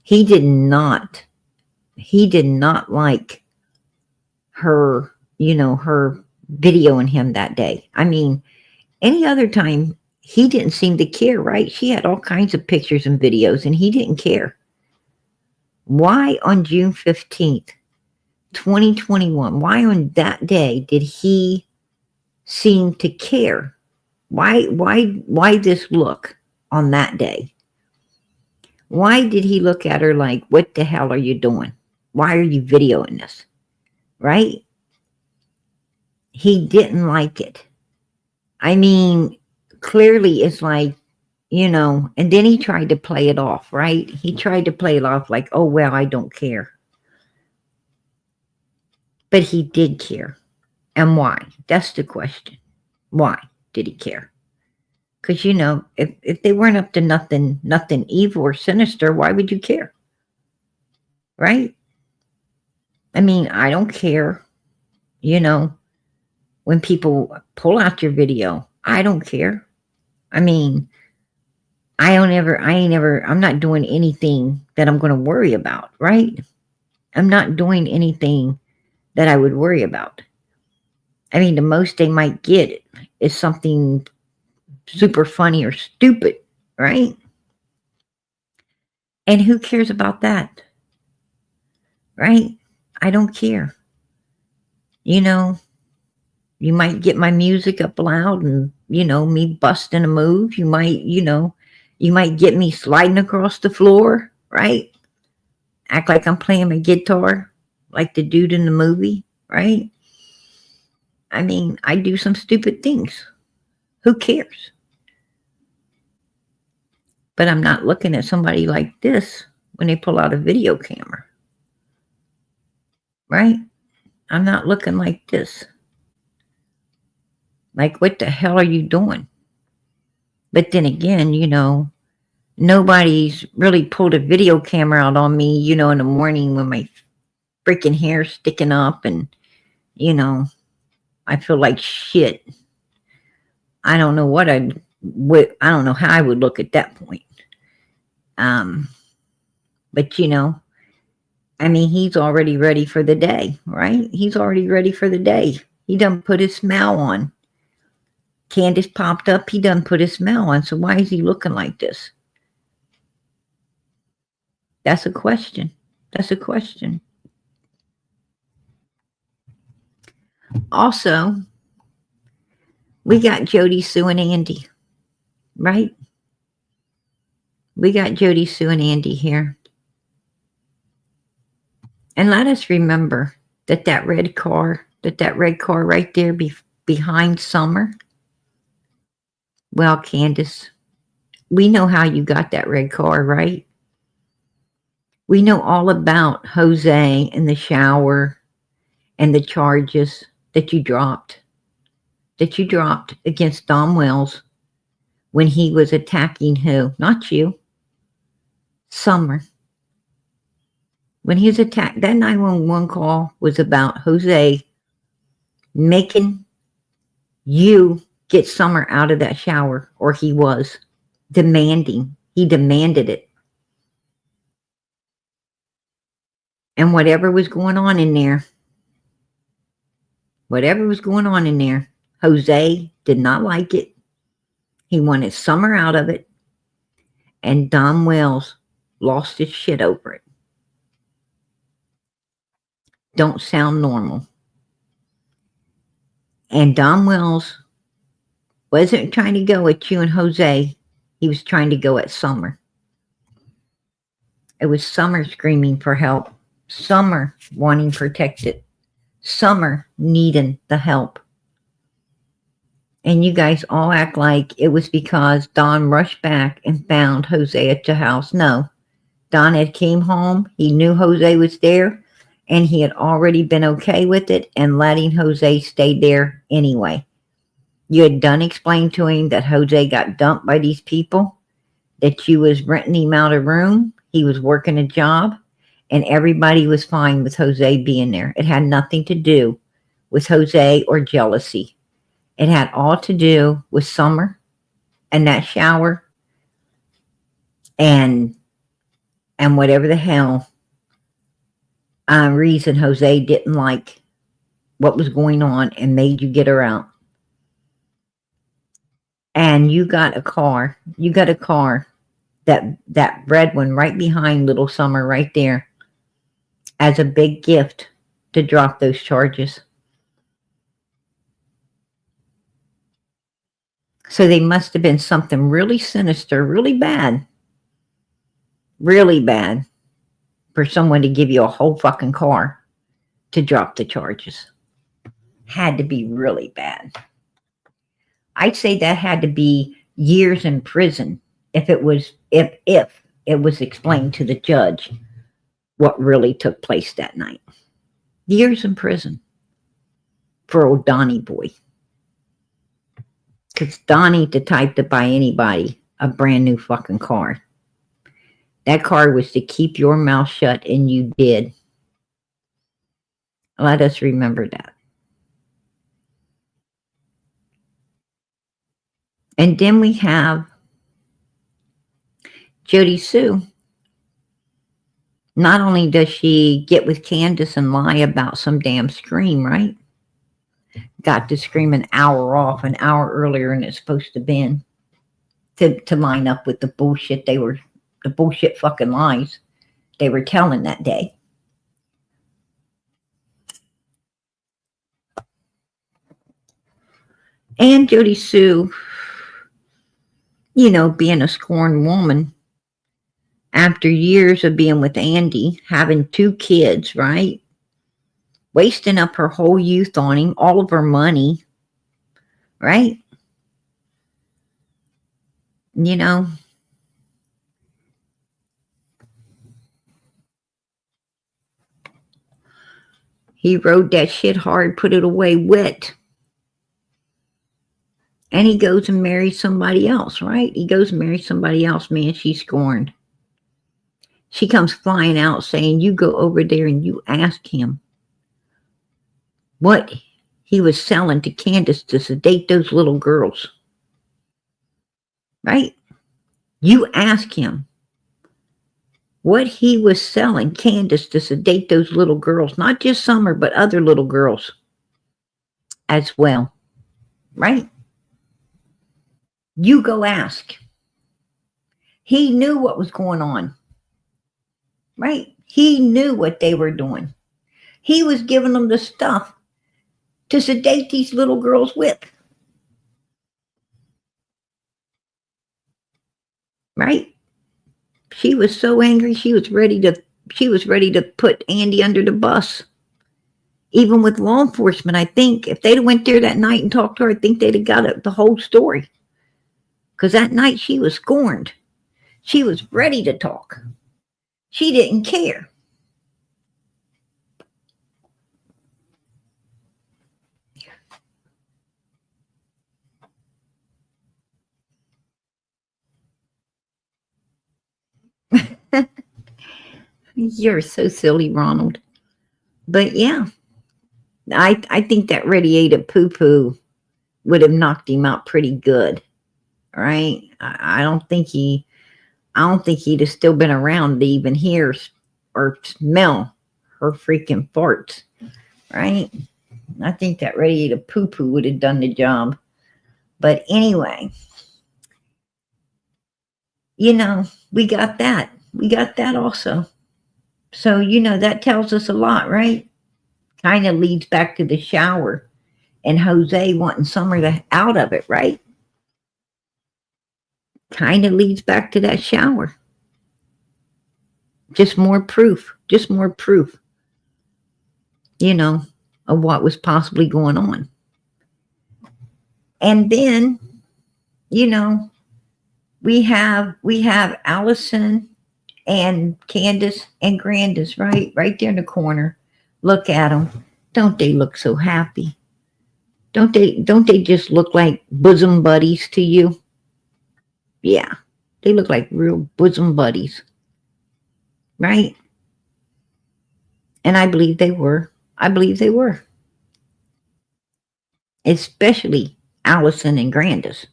He did not like her, her videoing him that day. I mean, any other time, he didn't seem to care, right? She had all kinds of pictures and videos, and he didn't care. Why on June 15th, 2021, why on that day did he seem to care? Why this look on that day? Why did he look at her like, what the hell are you doing? Why are you videoing this? Right? He didn't like it. I mean, clearly it's like, and then he tried to play it off, right? He tried to play it off like, oh, well, I don't care. But he did care. And why? That's the question. Why did he care? Because, if they weren't up to nothing evil or sinister, why would you care? Right? I mean, I don't care, when people pull out your video. I don't care. I mean, I'm not doing anything that I'm going to worry about, right? I'm not doing anything that I would worry about. I mean, the most they might get is something super funny or stupid, right? And who cares about that? Right? I don't care. You might get my music up loud and, me busting a move. You might get me sliding across the floor, right? Act like I'm playing my guitar, like the dude in the movie, right? I mean, I do some stupid things. Who cares? But I'm not looking at somebody like this when they pull out a video camera, right? I'm not looking like this. Like, what the hell are you doing? But then again, nobody's really pulled a video camera out on me, in the morning when my freaking hair's sticking up and, I feel like shit. I don't know I don't know how I would look at that point. But I mean, he's already ready for the day, right? He's already ready for the day. He done put his smile on. Candus popped up. He done put his smile on. So why is he looking like this? That's a question. That's a question. Also, we got Jody, Sue, and Andy, right? We got Jody, Sue, and Andy here. And let us remember that red car right there behind Summer. Well, Candus, we know how you got that red car, right? We know all about Jose in the shower and the charges that you dropped against Dom Wells when he was attacking who? Not you. Summer. When he was attacked, that 911 call was about Jose making you get Summer out of that shower, or he was demanding. He demanded it. And whatever was going on in there, Jose did not like it. He wanted Summer out of it, and Don Wells lost his shit over it. Don't sound normal. And Don Wells wasn't trying to go at you and Jose. He was trying to go at Summer. It was Summer screaming for help. Summer wanting protected. Summer needing the help. And you guys all act like it was because Don rushed back and found Jose at your house. No. Don had came home. He knew Jose was there. And he had already been okay with it and letting Jose stay there anyway. You had done explain to him that Jose got dumped by these people, that you was renting him out a room, he was working a job, and everybody was fine with Jose being there. It had nothing to do with Jose or jealousy. It had all to do with Summer and that shower and whatever the hell reason Jose didn't like what was going on and made you get her out. And you got a car. You got a car, that red one right behind little Summer right there, as a big gift to drop those charges. So they must have been something really sinister, really bad for someone to give you a whole fucking car to drop the charges. Had to be really bad. I'd say that had to be years in prison if it was explained to the judge what really took place that night. Years in prison for old Donnie boy. Because Donnie the type to buy anybody a brand new fucking car. That car was to keep your mouth shut, and you did. Let us remember that. And then we have Jody Sue. Not only does she get with Candus and lie about some damn scream, right? Got to scream an hour earlier than it's supposed to been to line up with the bullshit the bullshit fucking lies they were telling that day. And Jody Sue, being a scorned woman, after years of being with Andy, having 2 kids, right? Wasting up her whole youth on him, all of her money, right? He rode that shit hard, put it away wet. And he goes and marries somebody else, right? He goes and marries somebody else, man, she's scorned. She comes flying out saying, you go over there and you ask him what he was selling to Candus to sedate those little girls. Right? You ask him what he was selling Candus to sedate those little girls, not just Summer, but other little girls as well. Right? You go ask. He knew what was going on. Right? He knew what they were doing. He was giving them the stuff to sedate these little girls with. Right? She was so angry, she was ready to put Andy under the bus. Even with law enforcement, I think if they'd have went there that night and talked to her, I think they'd have got the whole story. Because that night she was scorned. She was ready to talk. She didn't care. You're so silly, Ronald. But yeah, I think that radiated poo-poo would have knocked him out pretty good. Right? I don't think he'd have still been around to even hear or smell her freaking farts. Right? I think that radiated poo-poo would have done the job. But anyway, You know, we got that. We got that also. So, that tells us a lot, right? Kind of leads back to the shower and Jose wanting Summer out of it, right? Kind of leads back to that shower. Just more proof. Just more proof, of what was possibly going on. And then, we have Allison and Candus and Grandis, right there in the corner. Look at them. Don't they look so happy? Don't they just look like bosom buddies to you? Yeah. They look like real bosom buddies. Right? And I believe they were. I believe they were. Especially Allison and Grandis.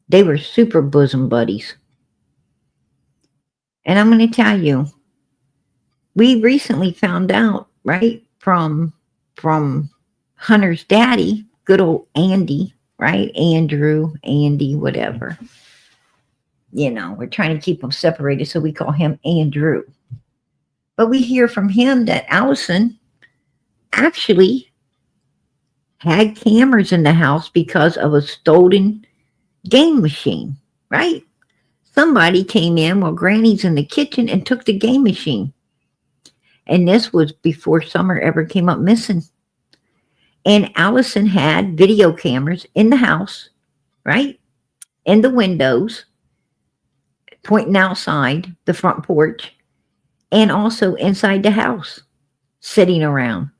They were super bosom buddies. And I'm going to tell you, we recently found out, right, from Hunter's daddy, good old Andy, right? Andrew, Andy, whatever. We're trying to keep them separated, so we call him Andrew. But we hear from him that Allison actually had cameras in the house because of a stolen game machine, right? Somebody came in while Granny's in the kitchen and took the game machine. And this was before Summer ever came up missing. And Allison had video cameras in the house, right? In the windows, pointing outside the front porch, and also inside the house, sitting around.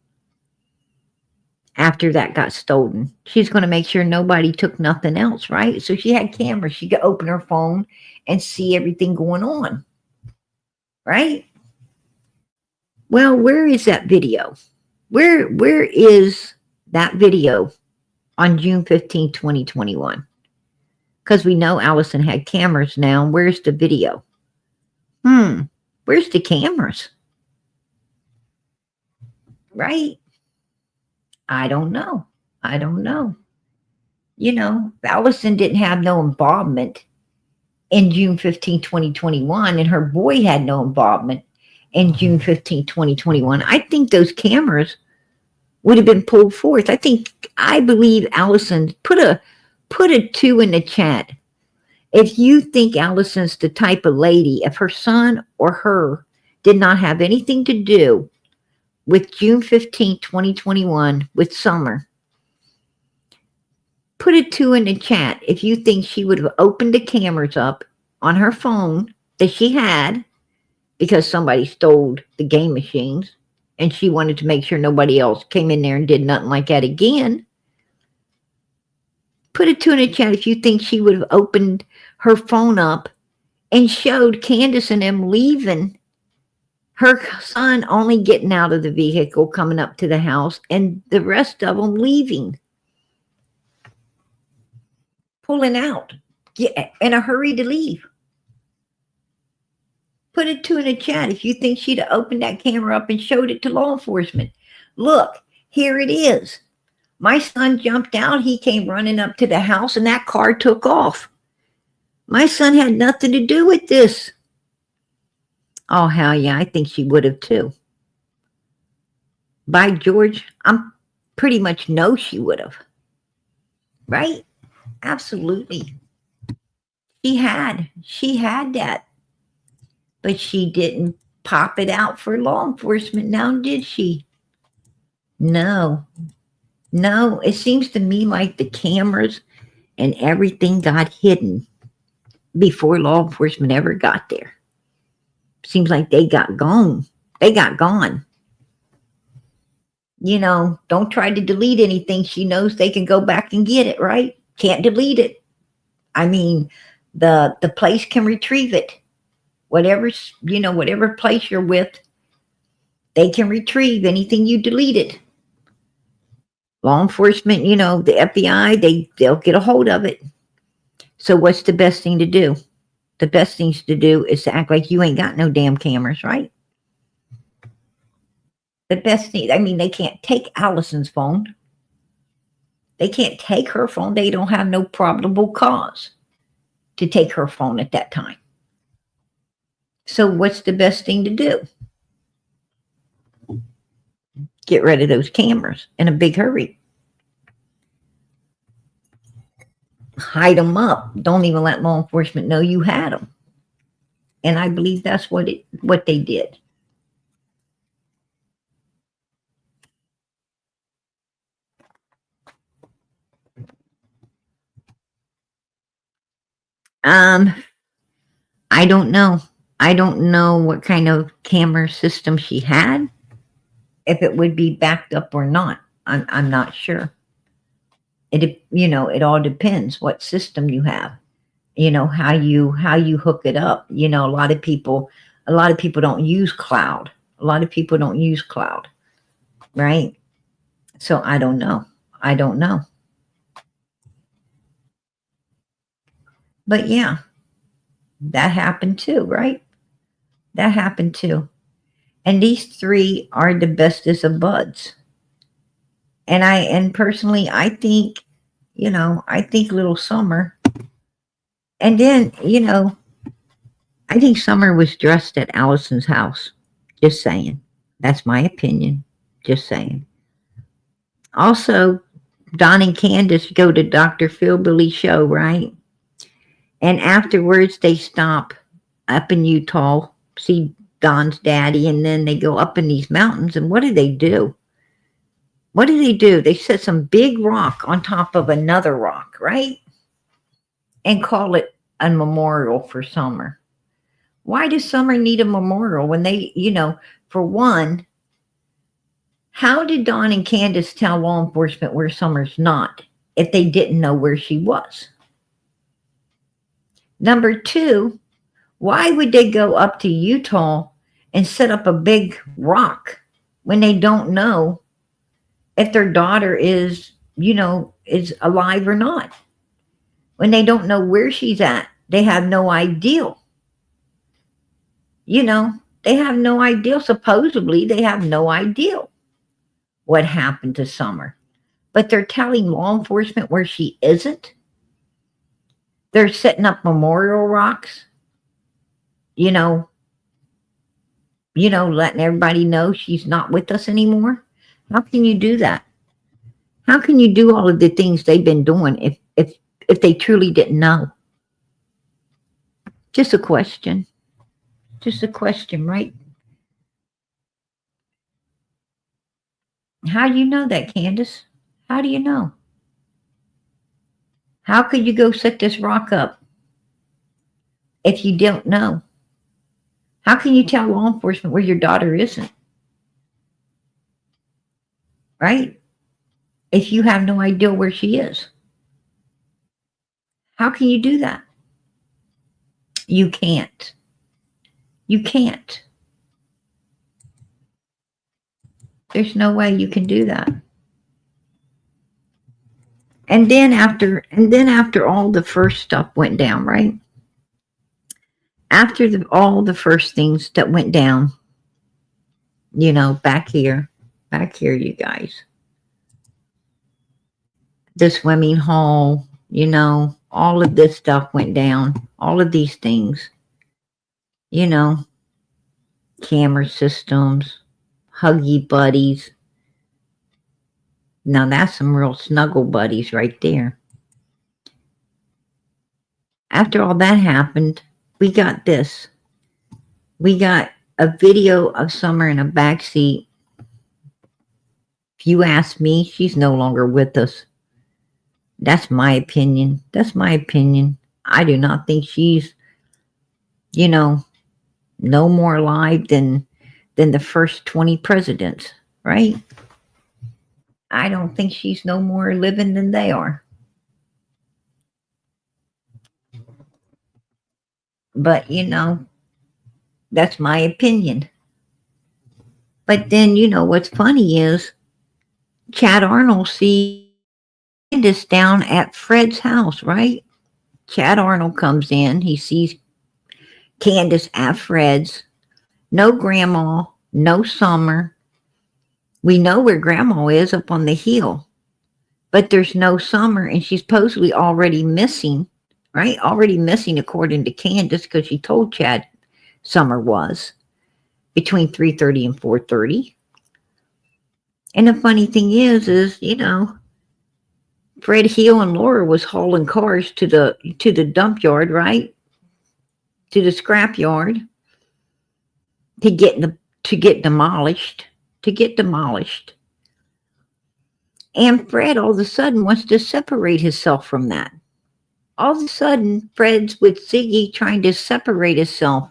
After that got stolen, she's going to make sure nobody took nothing else, right? So she had cameras. She could open her phone and see everything going on, right? Well, where is that video? Where is that video on June 15, 2021? Because we know Allison had cameras now. Where's the video? Where's the cameras? Right? I don't know. Allison didn't have no involvement in June 15, 2021, and her boy had no involvement in June 15, 2021. I think those cameras would have been pulled forth. I believe Allison, put a 2 in the chat. If you think Allison's the type of lady, if her son or her did not have anything to do with June 15, 2021, with Summer, put a 2 in the chat if you think she would have opened the cameras up on her phone that she had because somebody stole the game machines and she wanted to make sure nobody else came in there and did nothing like that again. Put a 2 in the chat if you think she would have opened her phone up and showed Candus and them leaving, her son only getting out of the vehicle, coming up to the house, and the rest of them leaving. Pulling out in a hurry to leave. Put a 2 in the chat if you think she'd have opened that camera up and showed it to law enforcement. Look, here it is. My son jumped out. He came running up to the house and that car took off. My son had nothing to do with this. Oh, hell yeah, I think she would have too. By George, I'm pretty much know she would have. Right? Absolutely. She had that. But she didn't pop it out for law enforcement now, did she? No, it seems to me like the cameras and everything got hidden before law enforcement ever got there. Seems like they got gone. Don't try to delete anything. She knows they can go back and get it, right? Can't delete it. I mean, the place can retrieve it. Whatever place you're with, they can retrieve anything you deleted. Law enforcement, the FBI, they'll get a hold of it. So what's the best thing to do? The best things to do is to act like you ain't got no damn cameras, right? The best thing, they can't take Allison's phone. They can't take her phone. They don't have no probable cause. to take her phone at that time. So what's the best thing to do? Get rid of those cameras in a big hurry. Hide them up. Don't even let law enforcement know you had them. And I believe that's what they did. I don't know. I don't know what kind of camera system she had, if it would be backed up or not. I'm not sure. It all depends what system you have. How you hook it up. A lot of people don't use cloud. A lot of people don't use cloud, right? So I don't know. But yeah, that happened too, right? That happened too. And these three are the bestest of buds. And personally, I think, little Summer. And then, I think Summer was dressed at Allison's house. Just saying. That's my opinion. Just saying. Also, Don and Candus go to Dr. Philbilly's show, right? And afterwards, they stop up in Utah, see Don's daddy, and then they go up in these mountains. And what do they do? They set some big rock on top of another rock, right? And call it a memorial for Summer. Why does Summer need a memorial when they, for one, how did Don and Candus tell law enforcement where Summer's not if they didn't know where she was? Number two, why would they go up to Utah and set up a big rock when they don't know if their daughter is alive or not? When they don't know where she's at, they have no idea. They have no idea. Supposedly, they have no idea what happened to Summer. But they're telling law enforcement where she isn't. They're setting up memorial rocks. Letting everybody know she's not with us anymore. How can you do that? How can you do all of the things they've been doing if they truly didn't know? Just a question. Just a question, right? How do you know that, Candus? How do you know? How could you go set this rock up if you don't know? How can you tell law enforcement where your daughter isn't? Right? If you have no idea where she is. How can you do that? You can't. You can't. There's no way you can do that. And then after all the first stuff went down, right? After all the first things that went down, back here, you guys. The swimming hole, all of this stuff went down. All of these things, camera systems, huggy buddies. Now that's some real snuggle buddies right there. After all that happened, we got this. We got a video of Summer in a backseat. If you ask me, she's no longer with us. That's my opinion. I do not think she's, no more alive than the first 20 presidents, right? I don't think she's no more living than they are. But, that's my opinion. But then, what's funny is Chad Arnold sees Candus down at Fred's house, right? Chad Arnold comes in. He sees Candus at Fred's. No grandma, no Summer. We know where grandma is, up on the hill. But there's no Summer, and she's supposedly already missing right? Already missing according to Candus because she told Chad Summer was between 3:30 and 4:30. And the funny thing is, Fred Hill and Laura was hauling cars to the dump yard, right? To the scrap yard to get to get demolished, to get demolished. And Fred all of a sudden wants to separate himself from that. All of a sudden, Fred's with Ziggy trying to separate himself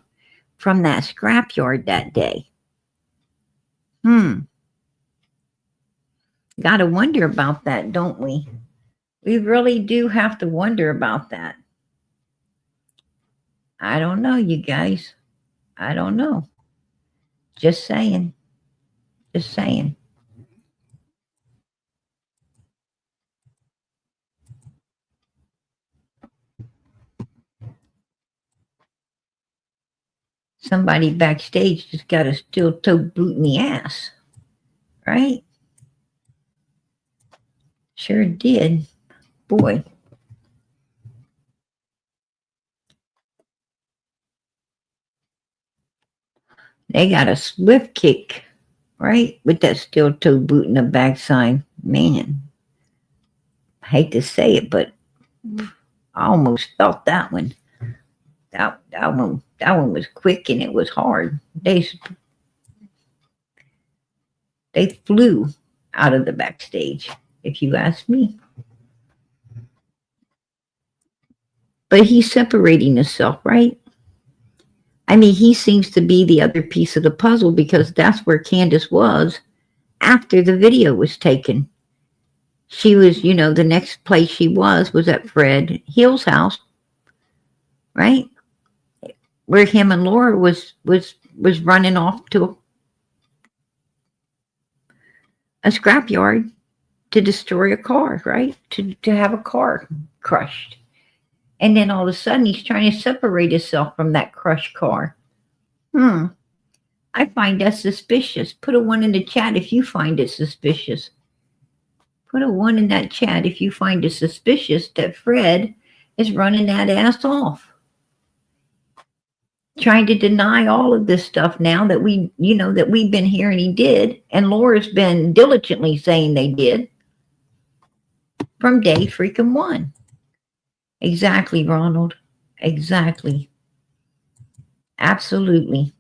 from that scrapyard that day. Got to wonder about that, don't we? We really do have to wonder about that. I don't know, you guys. I don't know. Just saying. Just saying. Somebody backstage just got a steel toe boot in the ass. Right? Sure did. Boy. They got a swift kick, right? With that steel toe boot in the backside. Man. I hate to say it, but I almost felt that one. That one was quick and it was hard. They flew out of the backstage, if you ask me. But he's separating himself, right? I mean, he seems to be the other piece of the puzzle because that's where Candus was after the video was taken. She was, the next place she was at Fred Hill's house, right? Where him and Laura was running off to a scrapyard to destroy a car, right? To have a car crushed. And then all of a sudden he's trying to separate himself from that crushed car. I find that suspicious. Put a 1 in the chat if you find it suspicious. Put a 1 in that chat if you find it suspicious that Fred is running that ass off. Trying to deny all of this stuff now that that we've been hearing he did. And Laura's been diligently saying they did. From day freaking 1. Exactly, Ronald. Exactly. Absolutely.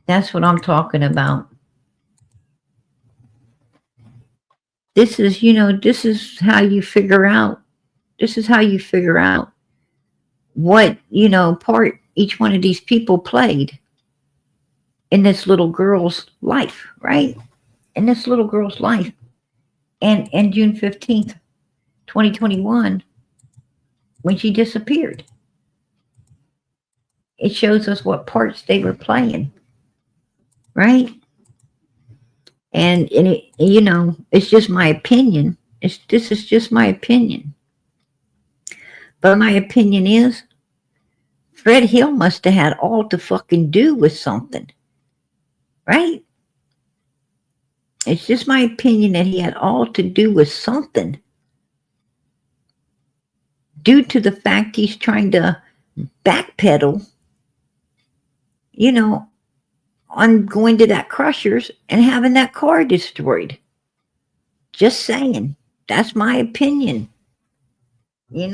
That's what I'm talking about. This is, this is how you figure out. This is how you figure out what, part each one of these people played in this little girl's life, right? In this little girl's life. And June 15th, 2021, when she disappeared. It shows us what parts they were playing, right? And it, it's just my opinion. This is just my opinion. But my opinion is Fred Hill must have had all to fucking do with something, right? It's just my opinion that he had all to do with something due to the fact he's trying to backpedal, on going to that Crushers and having that car destroyed. Just saying. That's my opinion. It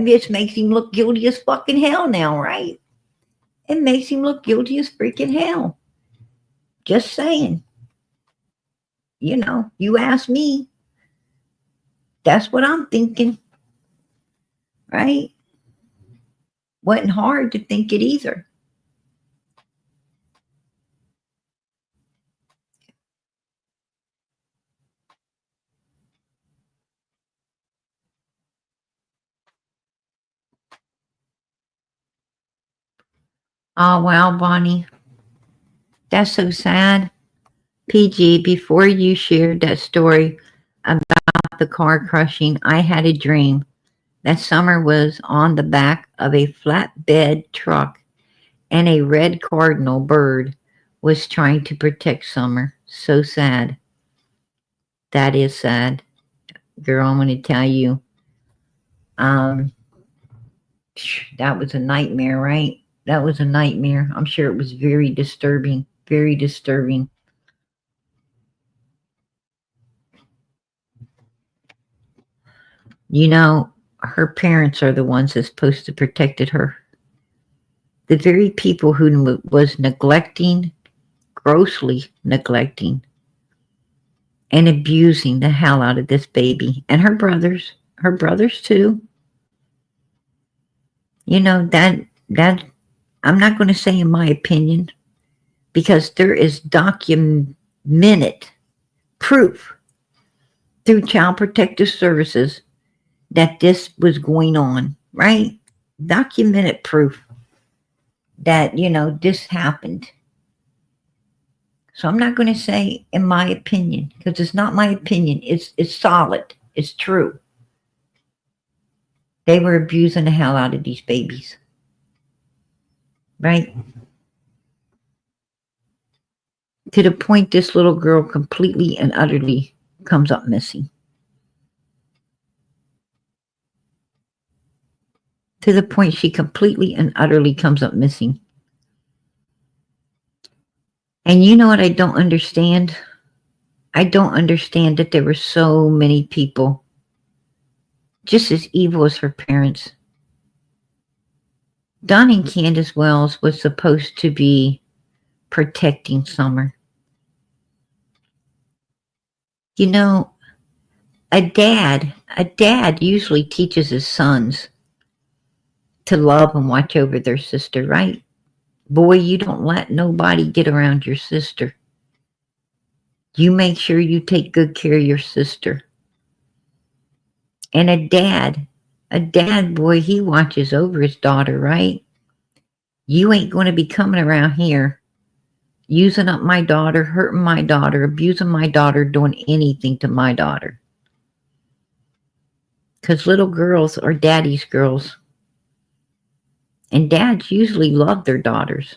just makes him look guilty as fucking hell now, right? It makes him look guilty as freaking hell. Just saying. You ask me. That's what I'm thinking. Right? Wasn't hard to think it either. Oh, wow, Bonnie. That's so sad. PG, before you shared that story about the car crushing, I had a dream that Summer was on the back of a flatbed truck and a red cardinal bird was trying to protect Summer. So sad. That is sad. Girl, I'm going to tell you. Um, that was a nightmare, right? That was a nightmare. I'm sure it was very disturbing, very disturbing. You know, her parents are the ones that's supposed to protected her. The very people who was neglecting, grossly neglecting, and abusing the hell out of this baby and her brothers too. You know, that I'm not going to say in my opinion, because there is documented proof through Child Protective Services that this was going on, right? Documented proof that, this happened. So I'm not going to say in my opinion, because it's not my opinion. It's solid. It's true. They were abusing the hell out of these babies. Right? To the point this little girl completely and utterly comes up missing. To the point she completely and utterly comes up missing. And you know what I don't understand? I don't understand that there were so many people just as evil as her parents. Don and Candus Wells was supposed to be protecting Summer. You know, a dad usually teaches his sons to love and watch over their sister, right? Boy, you don't let nobody get around your sister. You make sure you take good care of your sister. And a dad, boy, he watches over his daughter, right? You ain't going to be coming around here using up my daughter, hurting my daughter, abusing my daughter, doing anything to my daughter. Because little girls are daddy's girls. And dads usually love their daughters,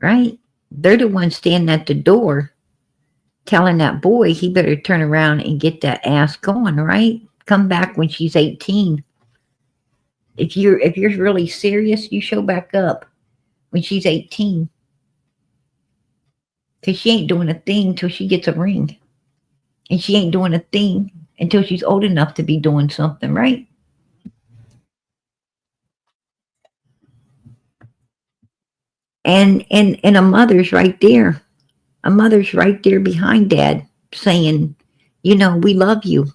right? They're the ones standing at the door telling that boy he better turn around and get that ass going, right? Come back when she's 18. If you're really serious, you show back up when she's 18. Because she ain't doing a thing till she gets a ring. And she ain't doing a thing until she's old enough to be doing something, right? And a mother's right there. A mother's right there behind dad saying, we love you.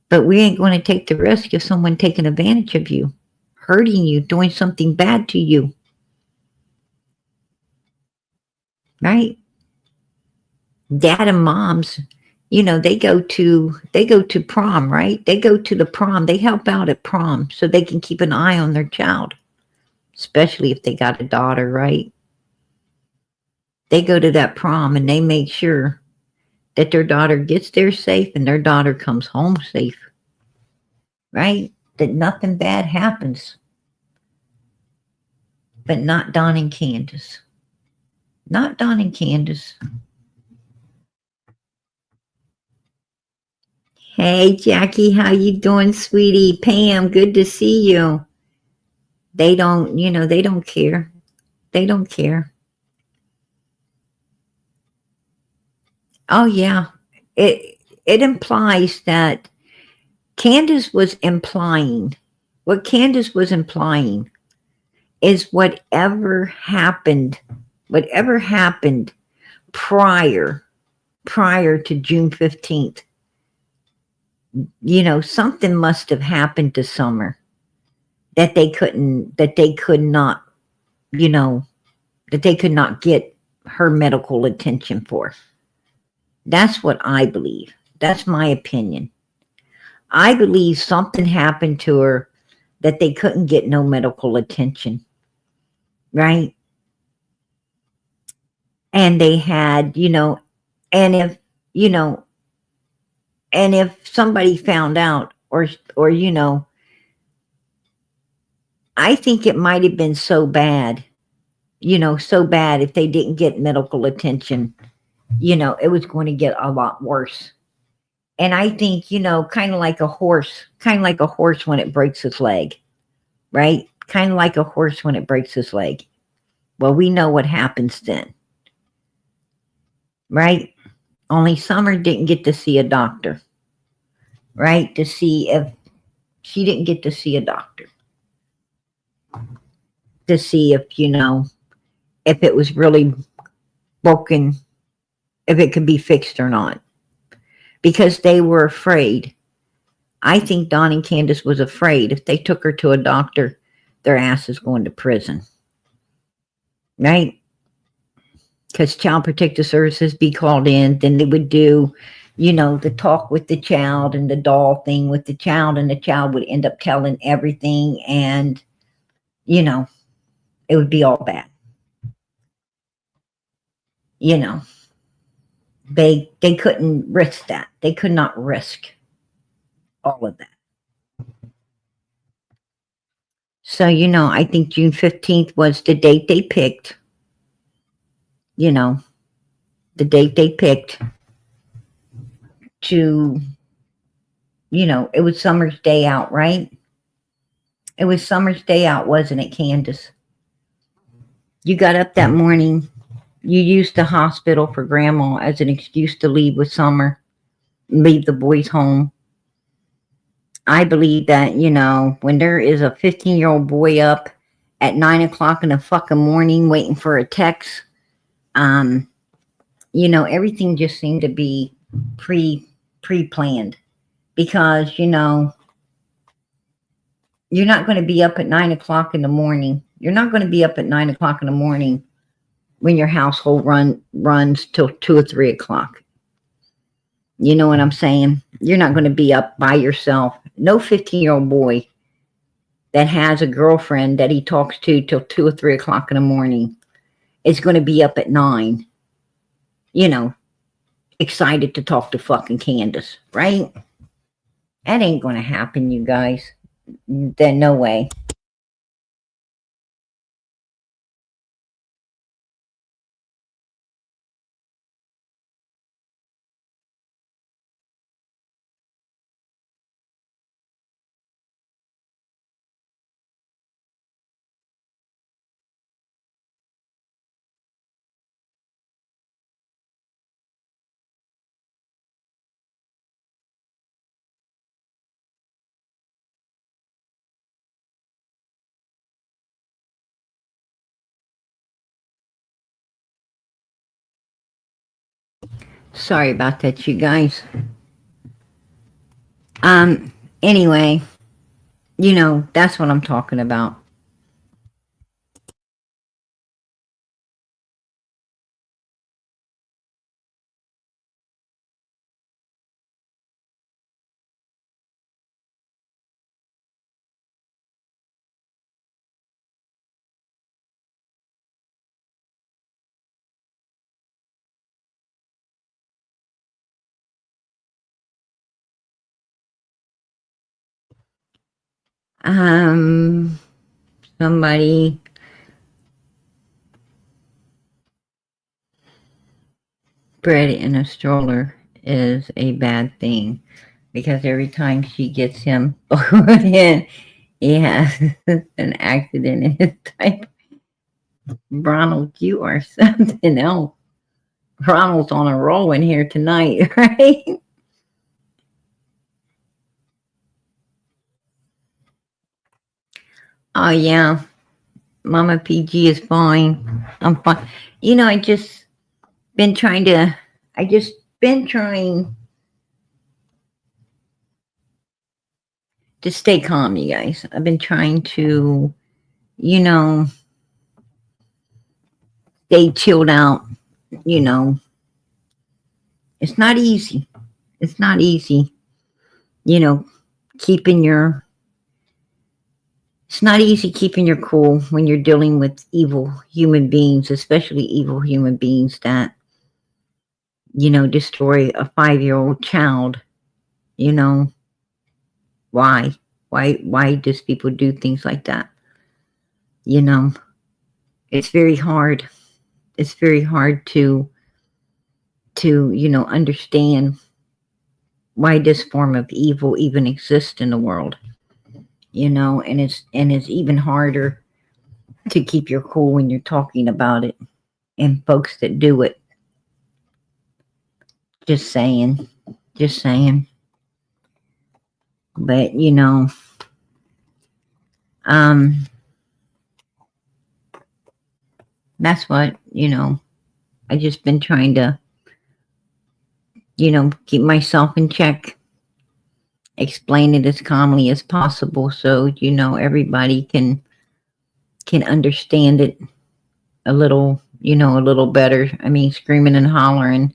But we ain't going to take the risk of someone taking advantage of you, hurting you, doing something bad to you. Right? Dad and moms, they go to prom, right? They go to the prom. They help out at prom so they can keep an eye on their child, especially if they got a daughter, right? They go to that prom and they make sure that their daughter gets there safe and their daughter comes home safe, right? That nothing bad happens. But not Don and Candus. Not Don and Candus. Hey, Jackie, how you doing, sweetie? Pam, good to see you. They don't, they don't care. They don't care. Oh, yeah. It implies that Candus was implying, what Candus was implying is whatever happened prior to June 15th, something must have happened to Summer that they could not get her medical attention for. That's what I believe. That's my opinion. I believe something happened to her that they couldn't get no medical attention. Right? And they had, and if somebody found out or I think it might have been so bad if they didn't get medical attention, it was going to get a lot worse. And I think, you know, kind of like a horse, when it breaks its leg, right? Kind of like a horse when it breaks its leg. Well, we know what happens then, right? Only Summer didn't get to see a doctor, right? To see if she didn't get to see a doctor to see if, you know, if it was really broken, if it could be fixed or not, because they were afraid. I think Don and Candus was afraid if they took her to a doctor, their ass is going to prison, right? Because Child Protective Services be called in, then they would do, you know, the talk with the child and the doll thing with the child, and the child would end up telling everything, and, you know, it would be all bad. You know, they couldn't risk that. They could not risk all of that. So, you know, I think June 15th was the date they picked. You know, the date they picked to, you know, it was Summer's day out, right? It was Summer's day out, wasn't it, Candus? You got up that morning. You used the hospital for Grandma as an excuse to leave with Summer, leave the boys home. I believe that, you know, when there is a 15-year-old boy up at 9 o'clock in the fucking morning waiting for a text, you know, everything just seemed to be pre-planned, because, you know, you're not going to be up at 9 o'clock in the morning. You're not going to be up at 9 o'clock in the morning when your household runs till 2 or 3 o'clock. You know what I'm saying? You're not going to be up by yourself. No 15-year-old boy that has a girlfriend that he talks to till 2 or 3 o'clock in the morning is going to be up at 9, you know, excited to talk to fucking Candus, right? That ain't going to happen, you guys. Then no way. Sorry about that, you guys. Anyway, you know, that's what I'm talking about. Somebody, bread in a stroller is a bad thing, because every time she gets him in, he has an accident in his diaper. Ronald, you are something else. Ronald's on a roll in here tonight, right? Oh yeah, Mama PG is fine. I'm fine. You know, been trying to. I just been trying to stay calm, you guys. I've been trying to, you know, stay chilled out. You know, it's not easy. It's not easy. You know, keeping your. It's not easy keeping your cool when you're dealing with evil human beings, especially evil human beings that, you know, destroy a 5-year-old child. You know, why? Why does people do things like that? You know, it's very hard. It's very hard to, you know, understand why this form of evil even exists in the world. And it's even harder to keep your cool when you're talking about it, and folks that do it. Just saying. But that's what I just been trying to keep myself in check, explain it as calmly as possible, so everybody can understand it a little better. I mean, screaming and hollering,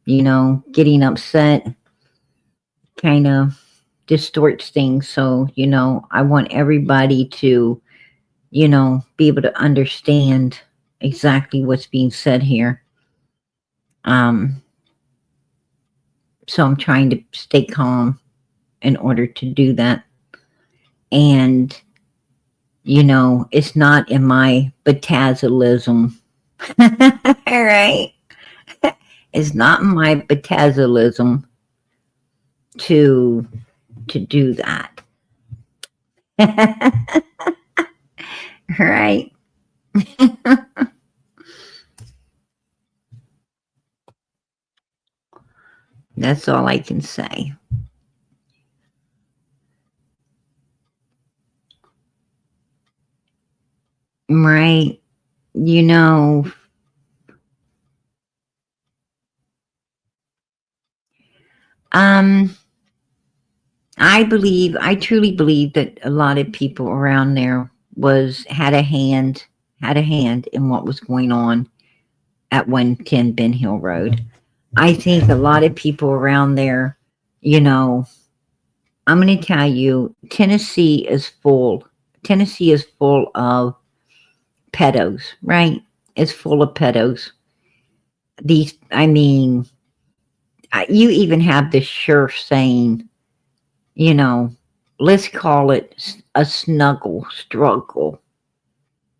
getting upset kind of distorts things. So I want everybody to be able to understand exactly what's being said here. So I'm trying to stay calm in order to do that. And it's not in my betazolism. All right. It's not in my betazolism to do that. Right. That's all I can say. Right. I truly believe that a lot of people around there had a hand in what was going on at 110 Ben Hill Road. I think a lot of people around there, I'm going to tell you, Tennessee is full of pedos, right? It's full of pedos. You even have this sheriff saying, let's call it a snuggle struggle.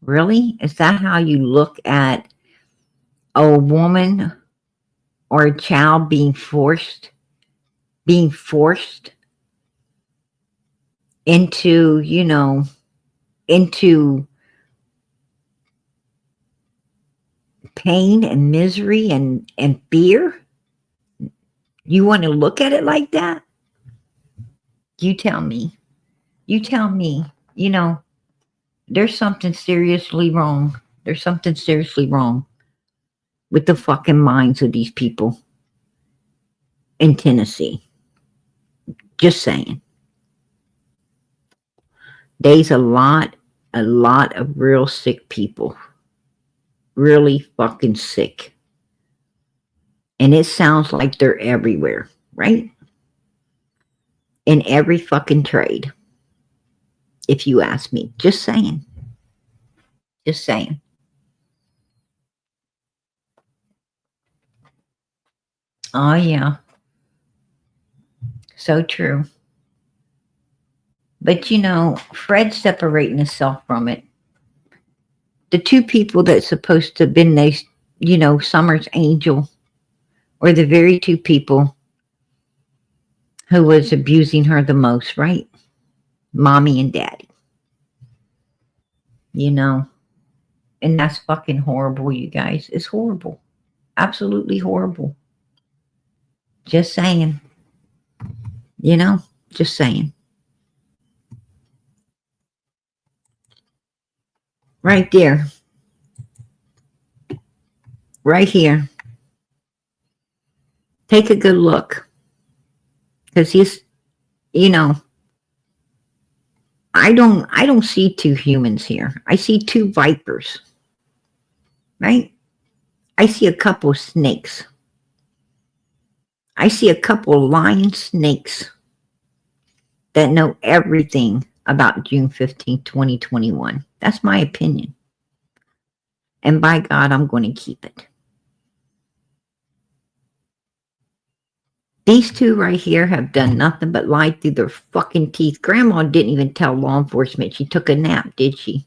Really? Is that how you look at a woman or a child being forced into, into pain and misery and fear? You want to look at it like that? You tell me. There's something seriously wrong. There's something seriously wrong with the fucking minds of these people in Tennessee. Just saying. There's a lot of real sick people. Really fucking sick. And it sounds like they're everywhere, right? In every fucking trade. If you ask me. Just saying. Just saying. Oh, yeah. So true. But Fred's separating himself from it. The two people that's supposed to have been those, Summer's angel, were the very two people who was abusing her the most, right? Mommy and daddy. And that's fucking horrible, you guys. It's horrible. Absolutely horrible. Just saying. Just saying. Right there. Right here. Take a good look. Because he's, I don't see two humans here. I see two vipers. Right? I see a couple of snakes. I see a couple of lion snakes that know everything about June 15, 2021. That's my opinion. And by God, I'm going to keep it. These two right here have done nothing but lie through their fucking teeth. Grandma didn't even tell law enforcement she took a nap, did she?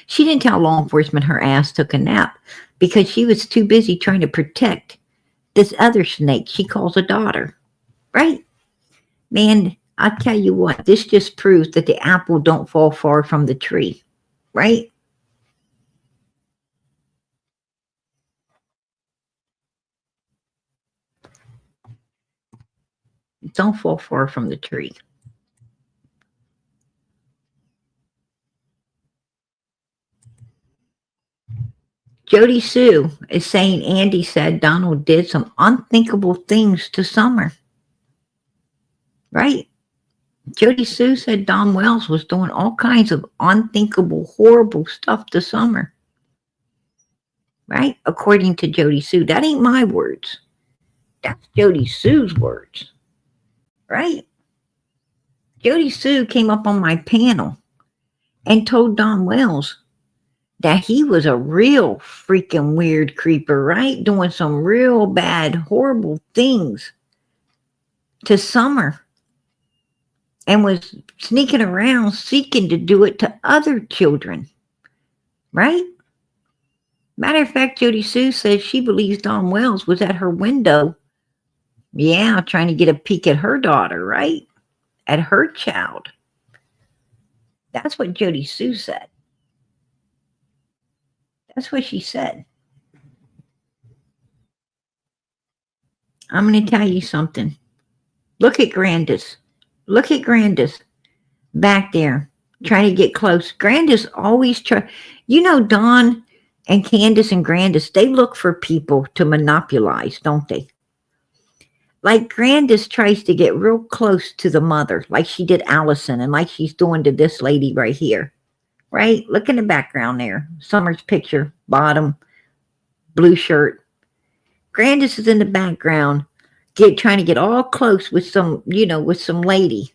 She didn't tell law enforcement her ass took a nap because she was too busy trying to protect this other snake she calls a daughter. right? Man, I tell you what, this just proves that the apple don't fall far from the tree, right? It don't fall far from the tree. Jody Sue is saying Andy said Donald did some unthinkable things to Summer, right? Jody Sue said Don Wells was doing all kinds of unthinkable, horrible stuff to Summer, right? According to Jody Sue. That ain't my words. That's Jody Sue's words, right? Jody Sue came up on my panel and told Don Wells that he was a real freaking weird creeper, right? Doing some real bad, horrible things to Summer and was sneaking around seeking to do it to other children, right? Matter of fact, Jody Sue says she believes Don Wells was at her window, yeah, trying to get a peek at her daughter, right? At her child. That's what Jody Sue said. That's what she said. I'm going to tell you something. Look at Grandis. Look at Grandis back there trying to get close. Grandis always try. You know, Don and Candus and Grandis, they look for people to monopolize, don't they? Like Grandis tries to get real close to the mother, like she did Allison and like she's doing to this lady right here. Right? Look in the background there. Summer's picture, bottom, blue shirt. Grandis is in the background, trying to get all close with some, with some lady.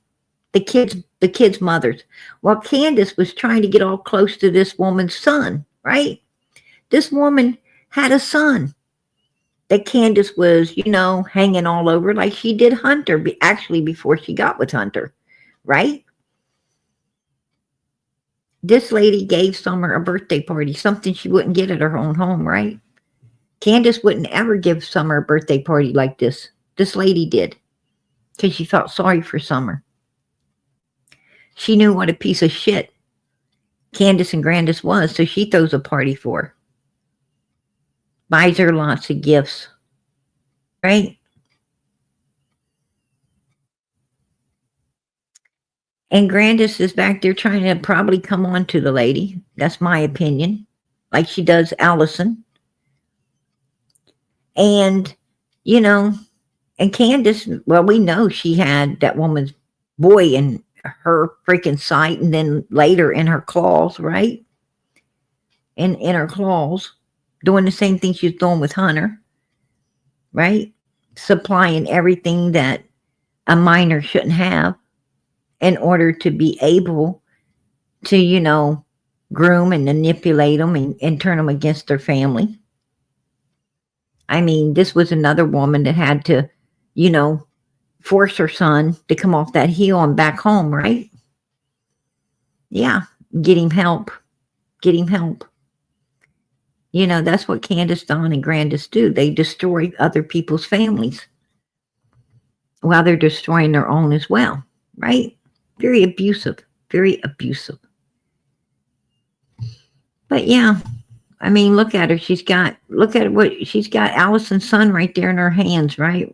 The kids' mothers. While Candus was trying to get all close to this woman's son, right? This woman had a son that Candus was, hanging all over like she did Hunter, actually before she got with Hunter, right? This lady gave Summer a birthday party, something she wouldn't get at her own home, right? Candus wouldn't ever give Summer a birthday party like this. This lady did, because she felt sorry for Summer. She knew what a piece of shit Candus and Grandis was, so she throws a party for her. Buys her lots of gifts, right? And Grandis is back there trying to probably come on to the lady. That's my opinion. Like she does Allison. And, and Candus, well, we know she had that woman's boy in her freaking sight and then later in her claws, right? In her claws, doing the same thing she's doing with Hunter, right? Supplying everything that a minor shouldn't have in order to be able to, groom and manipulate them and turn them against their family. I mean, this was another woman that had to, force her son to come off that hill and back home, right? Yeah, get him help. Get him help. That's what Candus, Don, and Grandis do. They destroy other people's families while they're destroying their own as well, right? Very abusive. Very abusive. But yeah, I mean, look at her. Look at what she's got. Allison's son right there in her hands, right?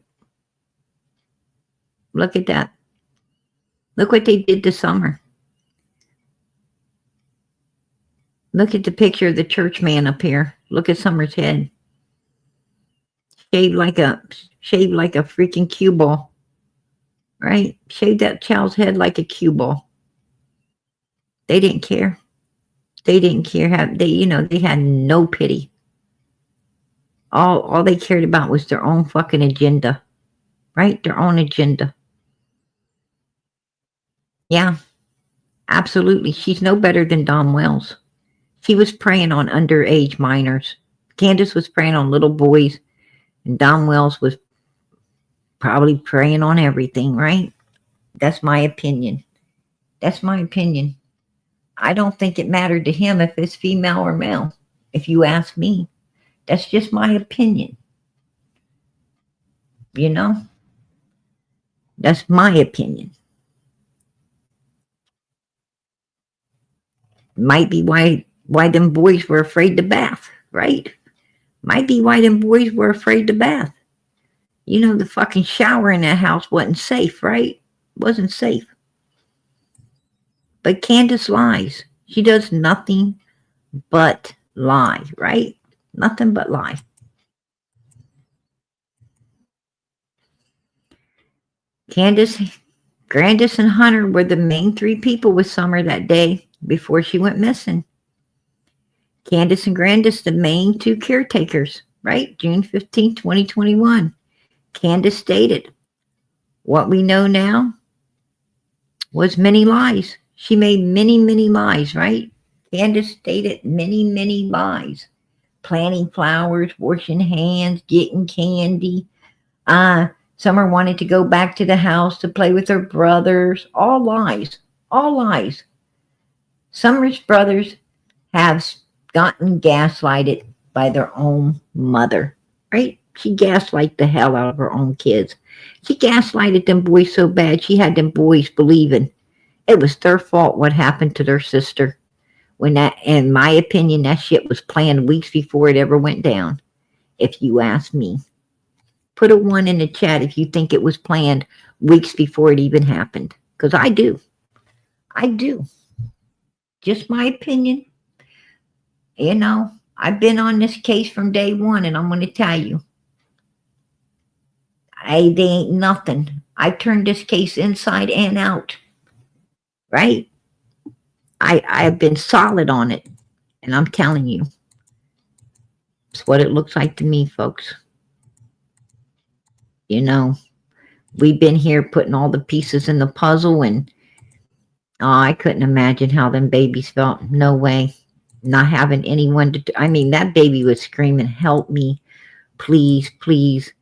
Look at that. Look what they did to Summer. Look at the picture of the church man up here. Look at Summer's head. Shaved like a freaking cue ball. Right? Shaved that child's head like a cue ball. They didn't care. They didn't care. They had no pity. All they cared about was their own fucking agenda. Right? Their own agenda. Yeah. Absolutely. She's no better than Don Wells. She was preying on underage minors. Candus was preying on little boys, and Don Wells was probably preying on everything, right? That's my opinion. That's my opinion. I don't think it mattered to him if it's female or male, if you ask me. That's just my opinion. That's my opinion. Might be why them boys were afraid to bath, right? Might be why them boys were afraid to bath. You know, the fucking shower in that house wasn't safe, right? Wasn't safe. But Candus lies. She does nothing but lie, right? Nothing but lie. Candus, Grandis, and Hunter were the main three people with Summer that day before she went missing. Candus and Grandis, the main two caretakers, right? June 15, 2021. Candus stated, what we know now was many lies. She made many, many lies, right? Candus stated many, many lies. Planting flowers, washing hands, getting candy. Summer wanted to go back to the house to play with her brothers. All lies. All lies. Summer's brothers have gotten gaslighted by their own mother, right? She gaslighted the hell out of her own kids. She gaslighted them boys so bad she had them boys believing it was their fault what happened to their sister. When that, in my opinion, that shit was planned weeks before it ever went down. If you ask me, put a 1 in the chat if you think it was planned weeks before it even happened. Because I do. I do. Just my opinion. You know, I've been on this case from day one, and I'm going to tell you, they ain't nothing. I turned this case inside and out, right? I've been solid on it, and I'm telling you, it's what it looks like to me, folks. You know, we've been here putting all the pieces in the puzzle, and I couldn't imagine how them babies felt. No way. Not having anyone to, I mean, that baby was screaming, help me, please, please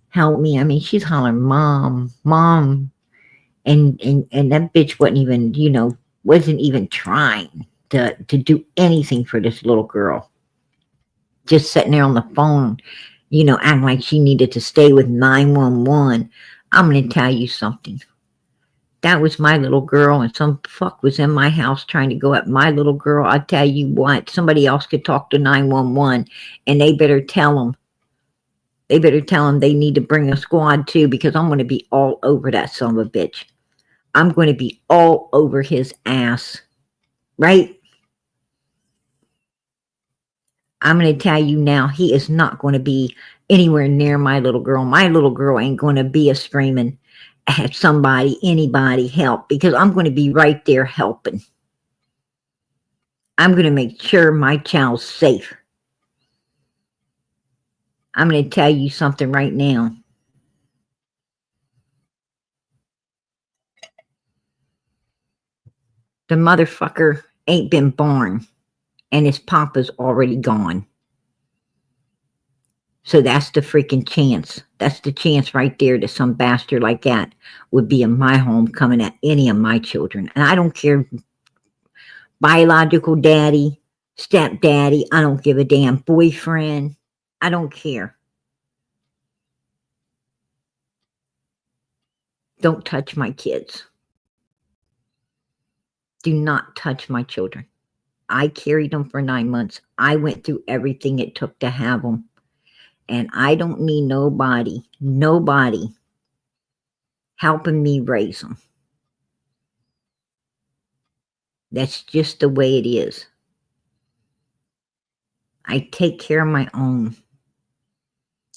help me. I mean, she's hollering, mom, mom. And that bitch wasn't even, wasn't even trying to do anything for this little girl. Just sitting there on the phone, acting like she needed to stay with 911. I'm going to tell you something. That was my little girl, and some fuck was in my house trying to go at my little girl. I tell you what, somebody else could talk to 911, and they better tell them. They better tell them they need to bring a squad too, because I'm going to be all over that son of a bitch. I'm going to be all over his ass, right? I'm going to tell you now, he is not going to be anywhere near my little girl. My little girl ain't going to be a screaming at somebody, anybody help, because I'm going to be right there helping. I'm going to make sure my child's safe. I'm going to tell you something right now. The motherfucker ain't been born, and his papa's already gone. So that's the freaking chance. That's the chance right there that some bastard like that would be in my home coming at any of my children. And I don't care, biological daddy, stepdaddy, I don't give a damn, boyfriend, I don't care. Don't touch my kids. Do not touch my children. I carried them for 9 months. I went through everything it took to have them. And I don't need nobody helping me raise them. That's just the way it is. I take care of my own.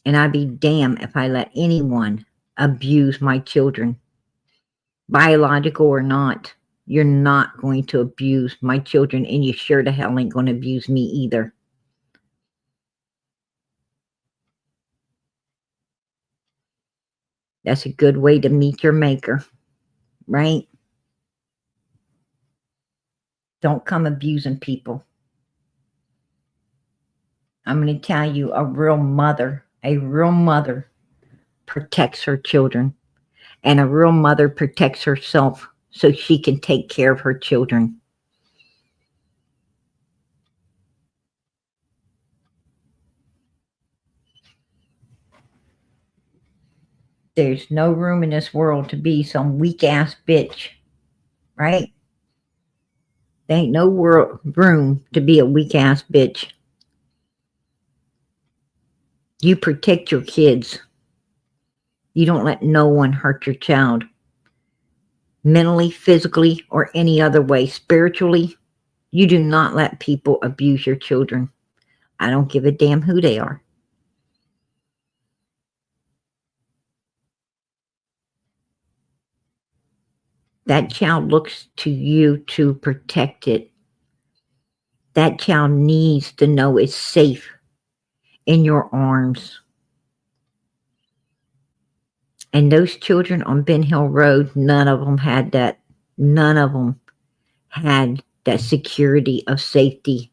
And I'd be damned if I let anyone abuse my children. Biological or not, you're not going to abuse my children, and you sure the hell ain't going to abuse me either. That's a good way to meet your maker, right? Don't come abusing people. I'm going to tell you, a real mother protects her children, and a real mother protects herself so she can take care of her children. There's no room in this world to be some weak ass bitch, right? There ain't no room to be a weak ass bitch. You protect your kids. You don't let no one hurt your child. Mentally, physically, or any other way. Spiritually, you do not let people abuse your children. I don't give a damn who they are. That child looks to you to protect it. That child needs to know it's safe in your arms. And those children on Ben Hill Road, none of them had that. None of them had that security of safety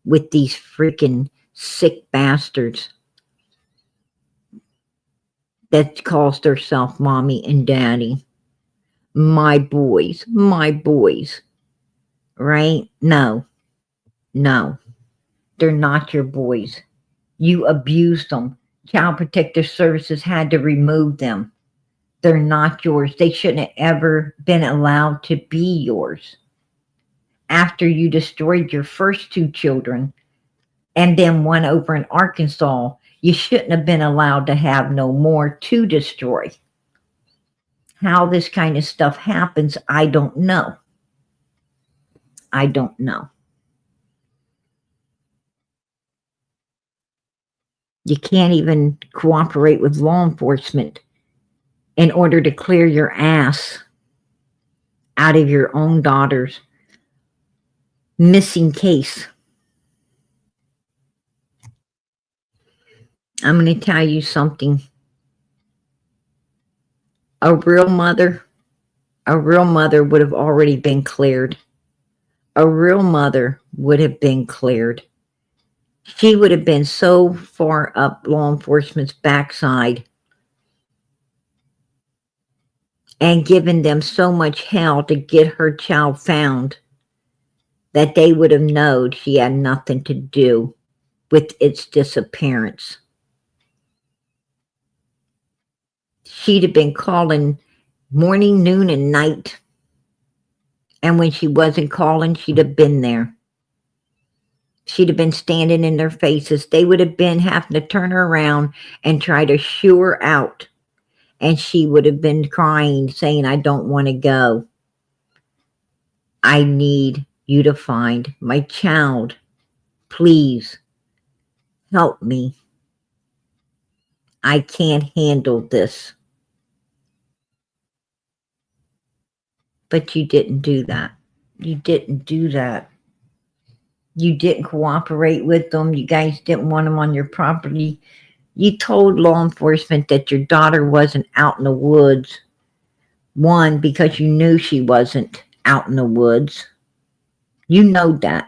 with these freaking sick bastards that calls themselves mommy and daddy. My boys, right? No, they're not your boys. You abused them. Child Protective Services had to remove them. They're not yours. They shouldn't have ever been allowed to be yours. After you destroyed your first two children and then one over in Arkansas, you shouldn't have been allowed to have no more to destroy. How this kind of stuff happens, I don't know. I don't know. You can't even cooperate with law enforcement in order to clear your ass out of your own daughter's missing case. I'm going to tell you something. A real mother would have already been cleared. A real mother would have been cleared. She would have been so far up law enforcement's backside and given them so much hell to get her child found that they would have known she had nothing to do with its disappearance. She'd have been calling morning, noon, and night. And when she wasn't calling, she'd have been there. She'd have been standing in their faces. They would have been having to turn her around and try to shoo her out. And she would have been crying, saying, I don't want to go. I need you to find my child. Please help me. I can't handle this. But you didn't do that. You didn't do that. You didn't cooperate with them. You guys didn't want them on your property. You told law enforcement that your daughter wasn't out in the woods. One, because you knew she wasn't out in the woods. You know that.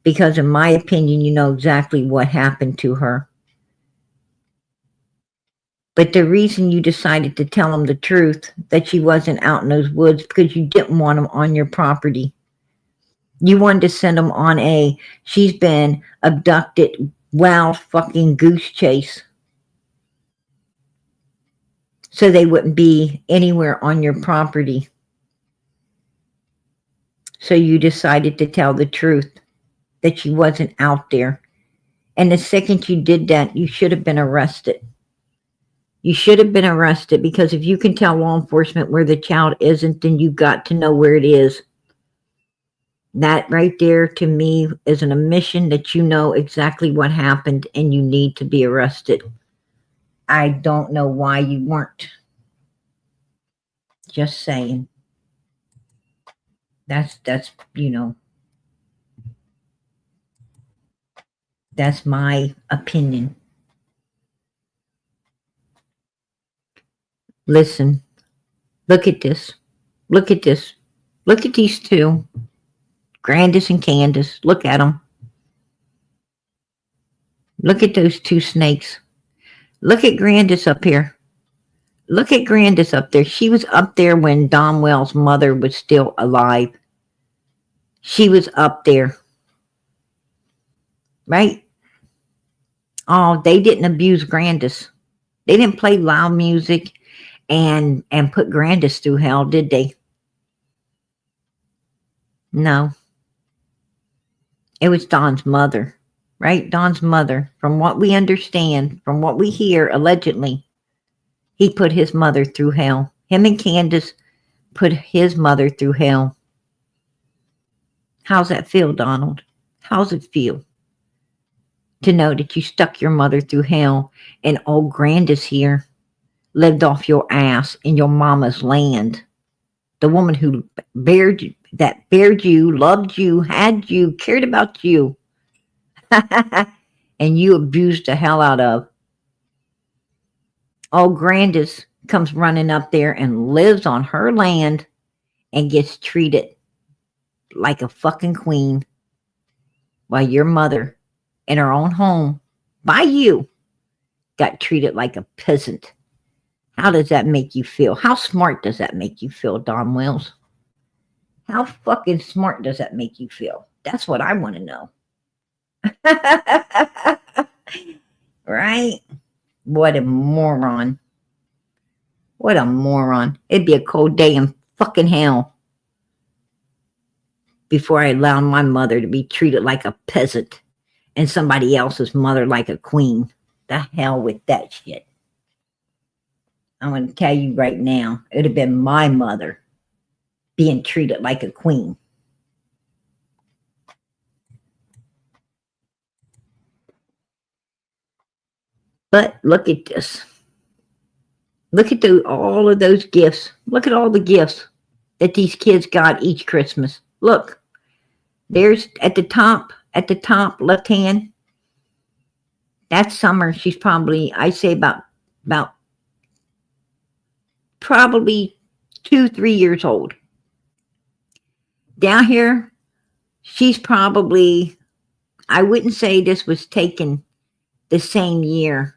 Because in my opinion, you know exactly what happened to her. But the reason you decided to tell them the truth, that she wasn't out in those woods, because you didn't want them on your property. You wanted to send them on she's been abducted, wild fucking goose chase. So they wouldn't be anywhere on your property. So you decided to tell the truth, that she wasn't out there. And the second you did that, you should have been arrested. You should have been arrested, because if you can tell law enforcement where the child isn't, then you've got to know where it is. That right there, to me, is an admission that you know exactly what happened and you need to be arrested. I don't know why you weren't. Just saying. That's that's my opinion. Listen, look at this. Look at this. Look at these two. Candus and Candus. Look at them. Look at those two snakes. Look at Candus up here. Look at Candus up there. She was up there when Domwell's mother was still alive. She was up there. Right? Oh, they didn't abuse Candus. They didn't play loud music and put Grandis through hell, did they? No. It was Don's mother, right? Don's mother. From what we understand, from what we hear, allegedly, he put his mother through hell. Him and Candus put his mother through hell. How's that feel, Donald? How's it feel to know that you stuck your mother through hell and old Grandis here lived off your ass in your mama's land? The woman who bared you, loved you, had you, cared about you, and you abused the hell out of. Old Grandis comes running up there and lives on her land and gets treated like a fucking queen, while your mother in her own home by you got treated like a peasant. How does that make you feel? How smart does that make you feel, Don Wells? How fucking smart does that make you feel? That's what I want to know. Right? What a moron. What a moron. It'd be a cold day in fucking hell before I allowed my mother to be treated like a peasant and somebody else's mother like a queen. The hell with that shit. I'm going to tell you right now, it would have been my mother being treated like a queen. But look at this. Look at all of those gifts. Look at all the gifts that these kids got each Christmas. Look, there's at the top left hand. That's Summer. She's probably, I say about probably 2-3 years old. Down here, she's probably, I wouldn't say this was taken the same year.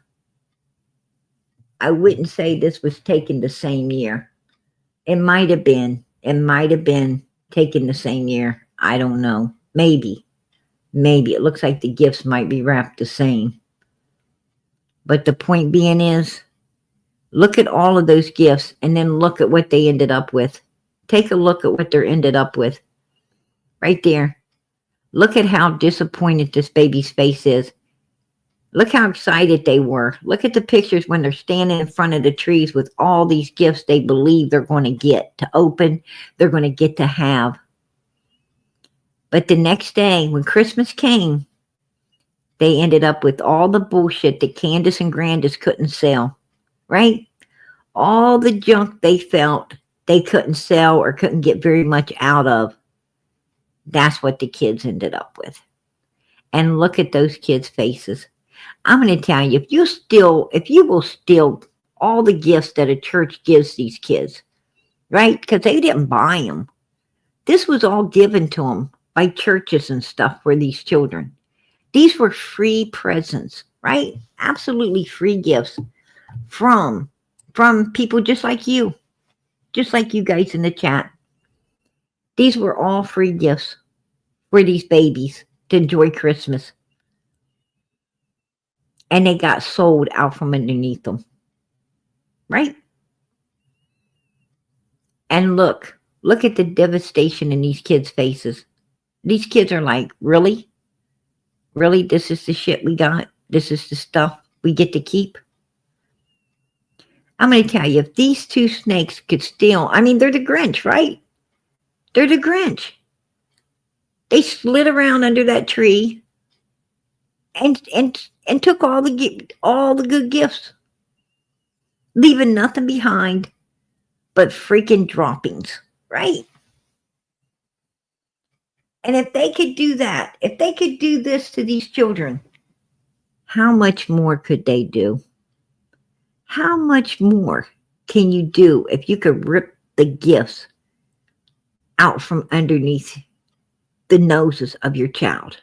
I wouldn't say this was taken the same year. It might have been. It might have been taken the same year. I don't know. Maybe. Maybe. It looks like the gifts might be wrapped the same. But the point being is, look at all of those gifts and then look at what they ended up with. Take a look at what they're ended up with. Right there. Look at how disappointed this baby's face is. Look how excited they were. Look at the pictures when they're standing in front of the trees with all these gifts they believe they're going to get to open, they're going to get to have. But the next day, when Christmas came, they ended up with all the bullshit that Candus and Grandis couldn't sell, right? All the junk they felt they couldn't sell or couldn't get very much out of. That's what the kids ended up with. And look at those kids' faces. I'm going to tell you, if you will steal all the gifts that a church gives these kids, right? Because they didn't buy them. This was all given to them by churches and stuff for these children. These were free presents, right? Absolutely free gifts from people just like you guys in the chat. These were all free gifts for these babies to enjoy Christmas. And they got sold out from underneath them. Right? And look at the devastation in these kids' faces. These kids are like, really? Really? This is the shit we got? This is the stuff we get to keep? I'm going to tell you, if these two snakes could steal, I mean, they're the Grinch, right? They're the Grinch. They slid around under that tree and took all the good gifts, leaving nothing behind but freaking droppings, right? And if they could do that, if they could do this to these children, how much more could they do? How much more can you do if you could rip the gifts out from underneath the noses of your child?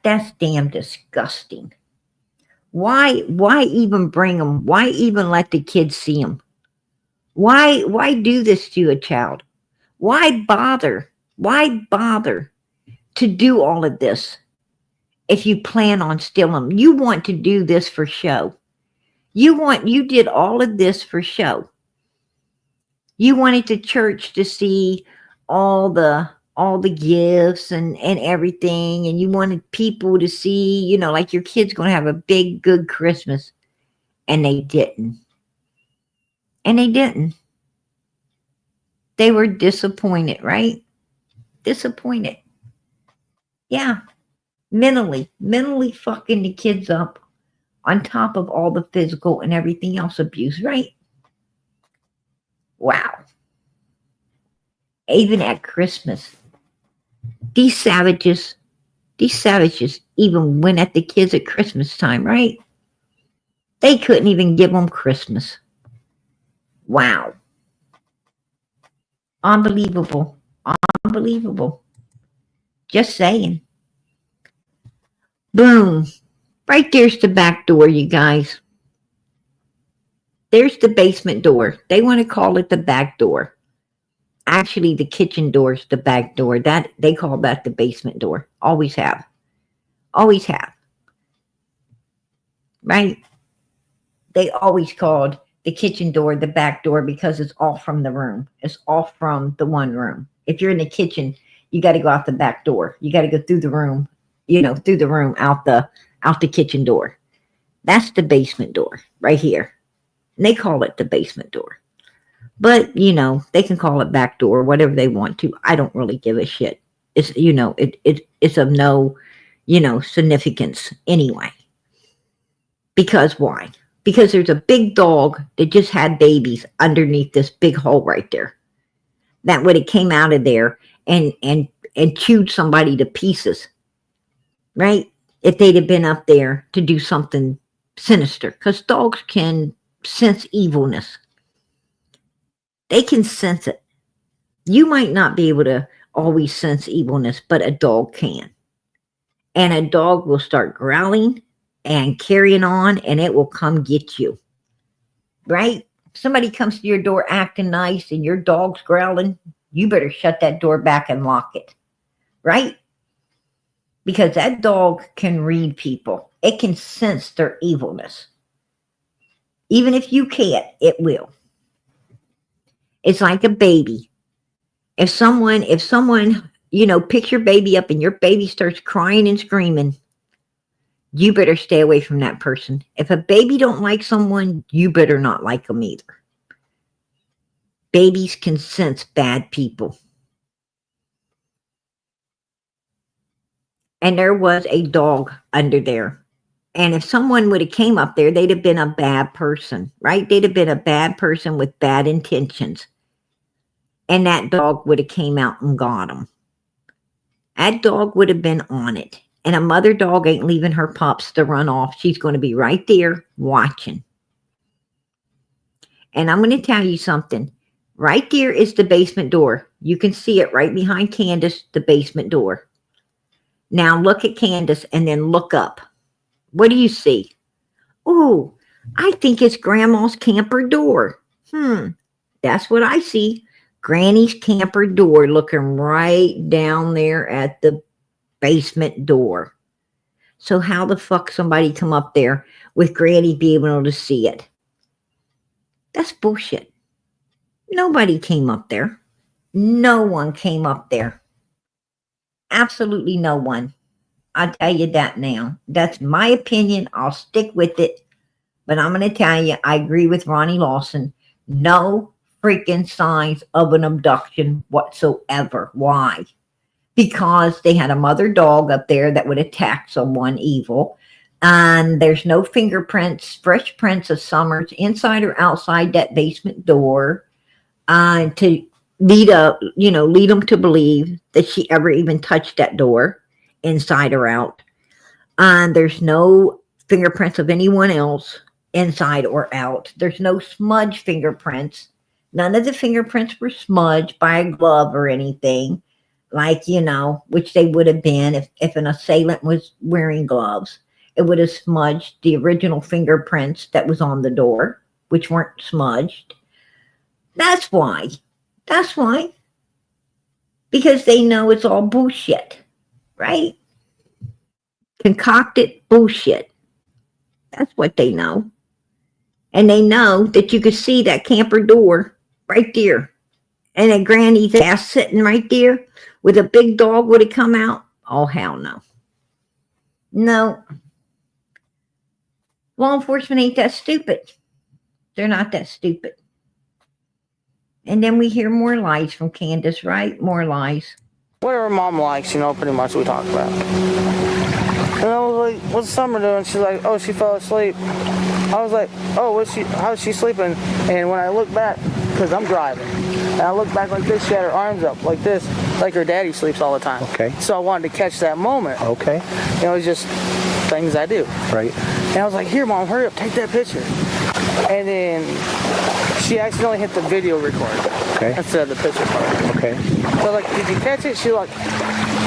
That's damn disgusting. Why even bring them? Why even let the kids see them? Why do this to a child? Why bother? Why bother to do all of this if you plan on stealing them? You want to do this for show. You did all of this for show. You wanted the church to see all the gifts and everything, and you wanted people to see, like your kid's going to have a big good Christmas, and they didn't. And they didn't. They were disappointed, right? Disappointed. Yeah. Mentally fucking the kids up on top of all the physical and everything else abuse, right? Wow. Even at Christmas, these savages even went at the kids at Christmas time, right? They couldn't even give them Christmas. Wow. Unbelievable. Unbelievable. Just saying. Boom. Right there's the back door, you guys. There's the basement door. They want to call it the back door. Actually, the kitchen door's the back door. That they call that the basement door. Always have. Always have. Right? They always called the kitchen door the back door because it's off from the room. It's off from the one room. If you're in the kitchen, you got to go out the back door. You got to go through the room, through the room, out the kitchen door. That's the basement door right here. And they call it the basement door. But, they can call it back door, whatever they want to. I don't really give a shit. It's, it's of no, significance anyway. Because why? Because there's a big dog that just had babies underneath this big hole right there. That would have came out of there and chewed somebody to pieces. Right? If they'd have been up there to do something sinister. Because dogs can sense evilness. They can sense it. You might not be able to always sense evilness, but a dog can. And a dog will start growling and carrying on, and it will come get you. Right? If somebody comes to your door acting nice and your dog's growling, you better shut that door back and lock it. Right? Because that dog can read people. It can sense their evilness. Even if you can't, it will. It's like a baby. If someone, picks your baby up and your baby starts crying and screaming, you better stay away from that person. If a baby don't like someone, you better not like them either. Babies can sense bad people. And there was a dog under there. And if someone would have came up there, they'd have been a bad person, right? They'd have been a bad person with bad intentions. And that dog would have came out and got them. That dog would have been on it. And a mother dog ain't leaving her pups to run off. She's going to be right there watching. And I'm going to tell you something. Right there is the basement door. You can see it right behind Candus, the basement door. Now look at Candus and then look up. What do you see? Oh, I think it's Grandma's camper door. That's what I see. Granny's camper door looking right down there at the basement door. So how the fuck somebody come up there with Granny being able to see it? That's bullshit. Nobody came up there. No one came up there. Absolutely no one. I'll tell you that now. That's my opinion. I'll stick with it. But I'm going to tell you, I agree with Ronnie Lawson. No freaking signs of an abduction whatsoever. Why? Because they had a mother dog up there that would attack someone evil. And there's no fingerprints, fresh prints of Summers inside or outside that basement door to lead them to believe that she ever even touched that door, inside or out. And there's no fingerprints of anyone else inside or out. There's no smudge fingerprints. None of the fingerprints were smudged by a glove or anything, like, which they would have been if an assailant was wearing gloves. It would have smudged the original fingerprints that was on the door, which weren't smudged. That's why. That's why. Because they know it's all bullshit, right? Concocted bullshit. That's what they know. And they know that you could see that camper door right there. And a granny's ass sitting right there with a big dog would have come out. Oh, hell no. No. Law enforcement ain't that stupid. They're not that stupid. And then we hear more lies from Candus, right? More lies. Whatever mom likes, you know, pretty much we talk about. And I was like, what's Summer doing? She's like, oh, she fell asleep. I was like, oh, how's she sleeping? And when I look back, because I'm driving, and I look back like this, she had her arms up like this, like her daddy sleeps all the time. Okay. So I wanted to catch that moment. Okay. You know, it's just things I do. Right. And I was like, here, Mom, hurry up, take that picture. And then she accidentally hit the video record. Okay. Instead of the picture part. Okay. So like, did you catch it? She like,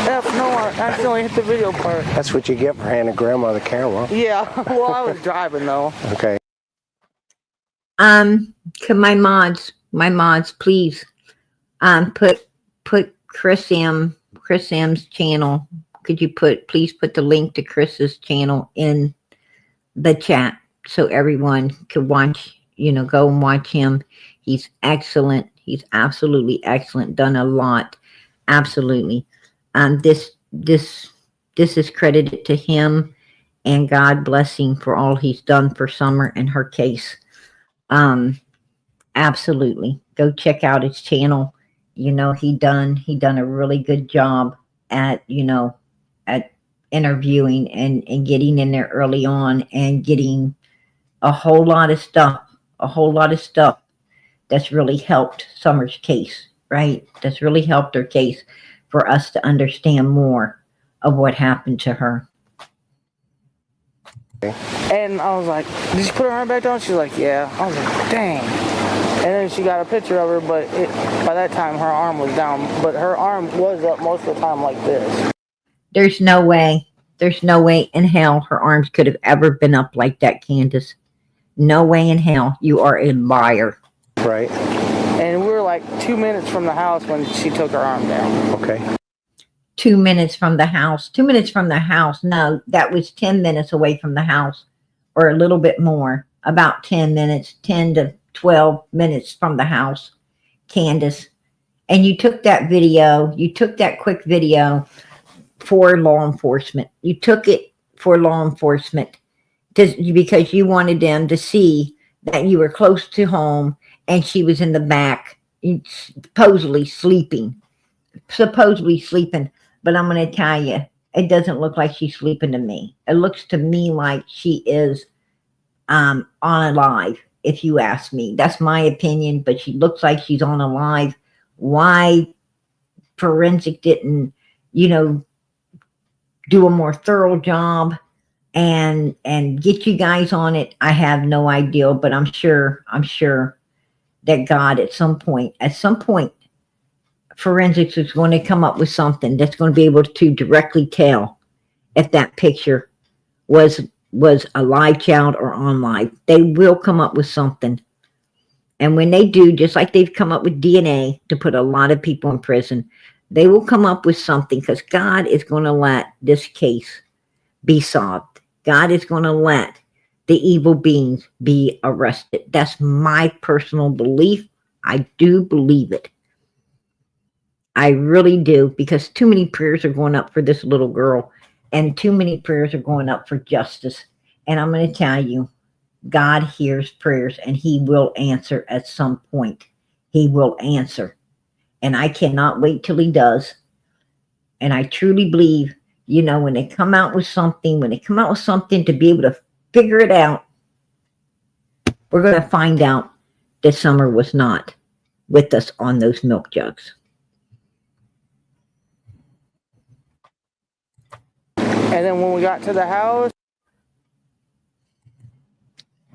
F, no, I accidentally hit the video part. That's what you get for handing Grandma the camera. Yeah, well, I was driving though. Okay. Could my mods, please, put Chris M's channel. Could you please put the link to Chris's channel in the chat so everyone could watch, go and watch him. He's excellent. He's absolutely excellent. Done a lot. Absolutely. This is credited to him, and God bless him for all he's done for Summer and her case. Absolutely. Go check out his channel. He done a really good job at interviewing and getting in there early on and getting a whole lot of stuff that's really helped Summer's case, right? That's really helped her case for us to understand more of what happened to her. And I was like, did she put her arm back down? She's like, yeah. I was like, dang. And then she got a picture of her, but by that time her arm was down, but her arm was up most of the time like this. There's no way in hell her arms could have ever been up like that, Candus. No way in hell. You are a liar. Right. And we were like 2 minutes from the house when she took her arm down. Okay. 2 minutes from the house. 2 minutes from the house. No, that was 10 minutes away from the house, or a little bit more. About 10 minutes, 10 to 12 minutes from the house, Candus. And you took that quick video for law enforcement. You took it for law enforcement because you wanted them to see that you were close to home and she was in the back, supposedly sleeping. But I'm going to tell you, it doesn't look like she's sleeping to me. It looks to me like she is on alive, if you ask me. That's my opinion, but she looks like she's on alive. Why forensic didn't, do a more thorough job and get you guys on it, I have no idea, but I'm sure that God at some point, forensics is going to come up with something that's going to be able to directly tell if that picture was a live child or on live. They will come up with something. And when they do, just like they've come up with DNA to put a lot of people in prison, they will come up with something, because God is going to let this case be solved. God is going to let the evil beings be arrested. That's my personal belief. I do believe it. I really do, because too many prayers are going up for this little girl, and too many prayers are going up for justice. And I'm going to tell you, God hears prayers, and he will answer at some point. He will answer. And I cannot wait till he does. And I truly believe, when they come out with something, to be able to figure it out, we're going to find out that Summer was not with us on those milk jugs. And then when we got to the house,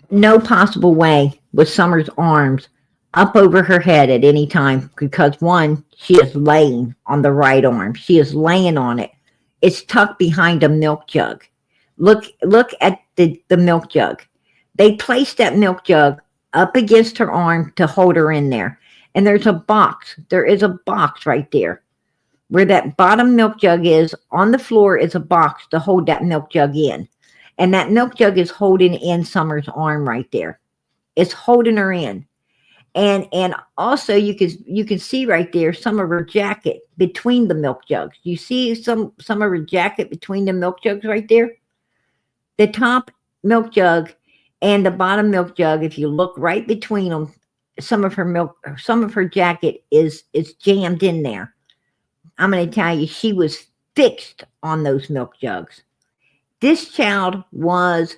no possible way was Summer's arms up over her head at any time, because one, she is laying on the right arm. She is laying on it. It's tucked behind a milk jug. Look at the milk jug. They placed that milk jug up against her arm to hold her in there. And there's a box. There is a box right there. Where that bottom milk jug is, on the floor is a box to hold that milk jug in. And that milk jug is holding in Summer's arm right there. is holding her in. And also you can see right there some of her jacket between the milk jugs. You see some of her jacket between the milk jugs right there? The top milk jug and the bottom milk jug, if you look right between them, some of her jacket is jammed in there. I'm going to tell you, she was fixed on those milk jugs. This child was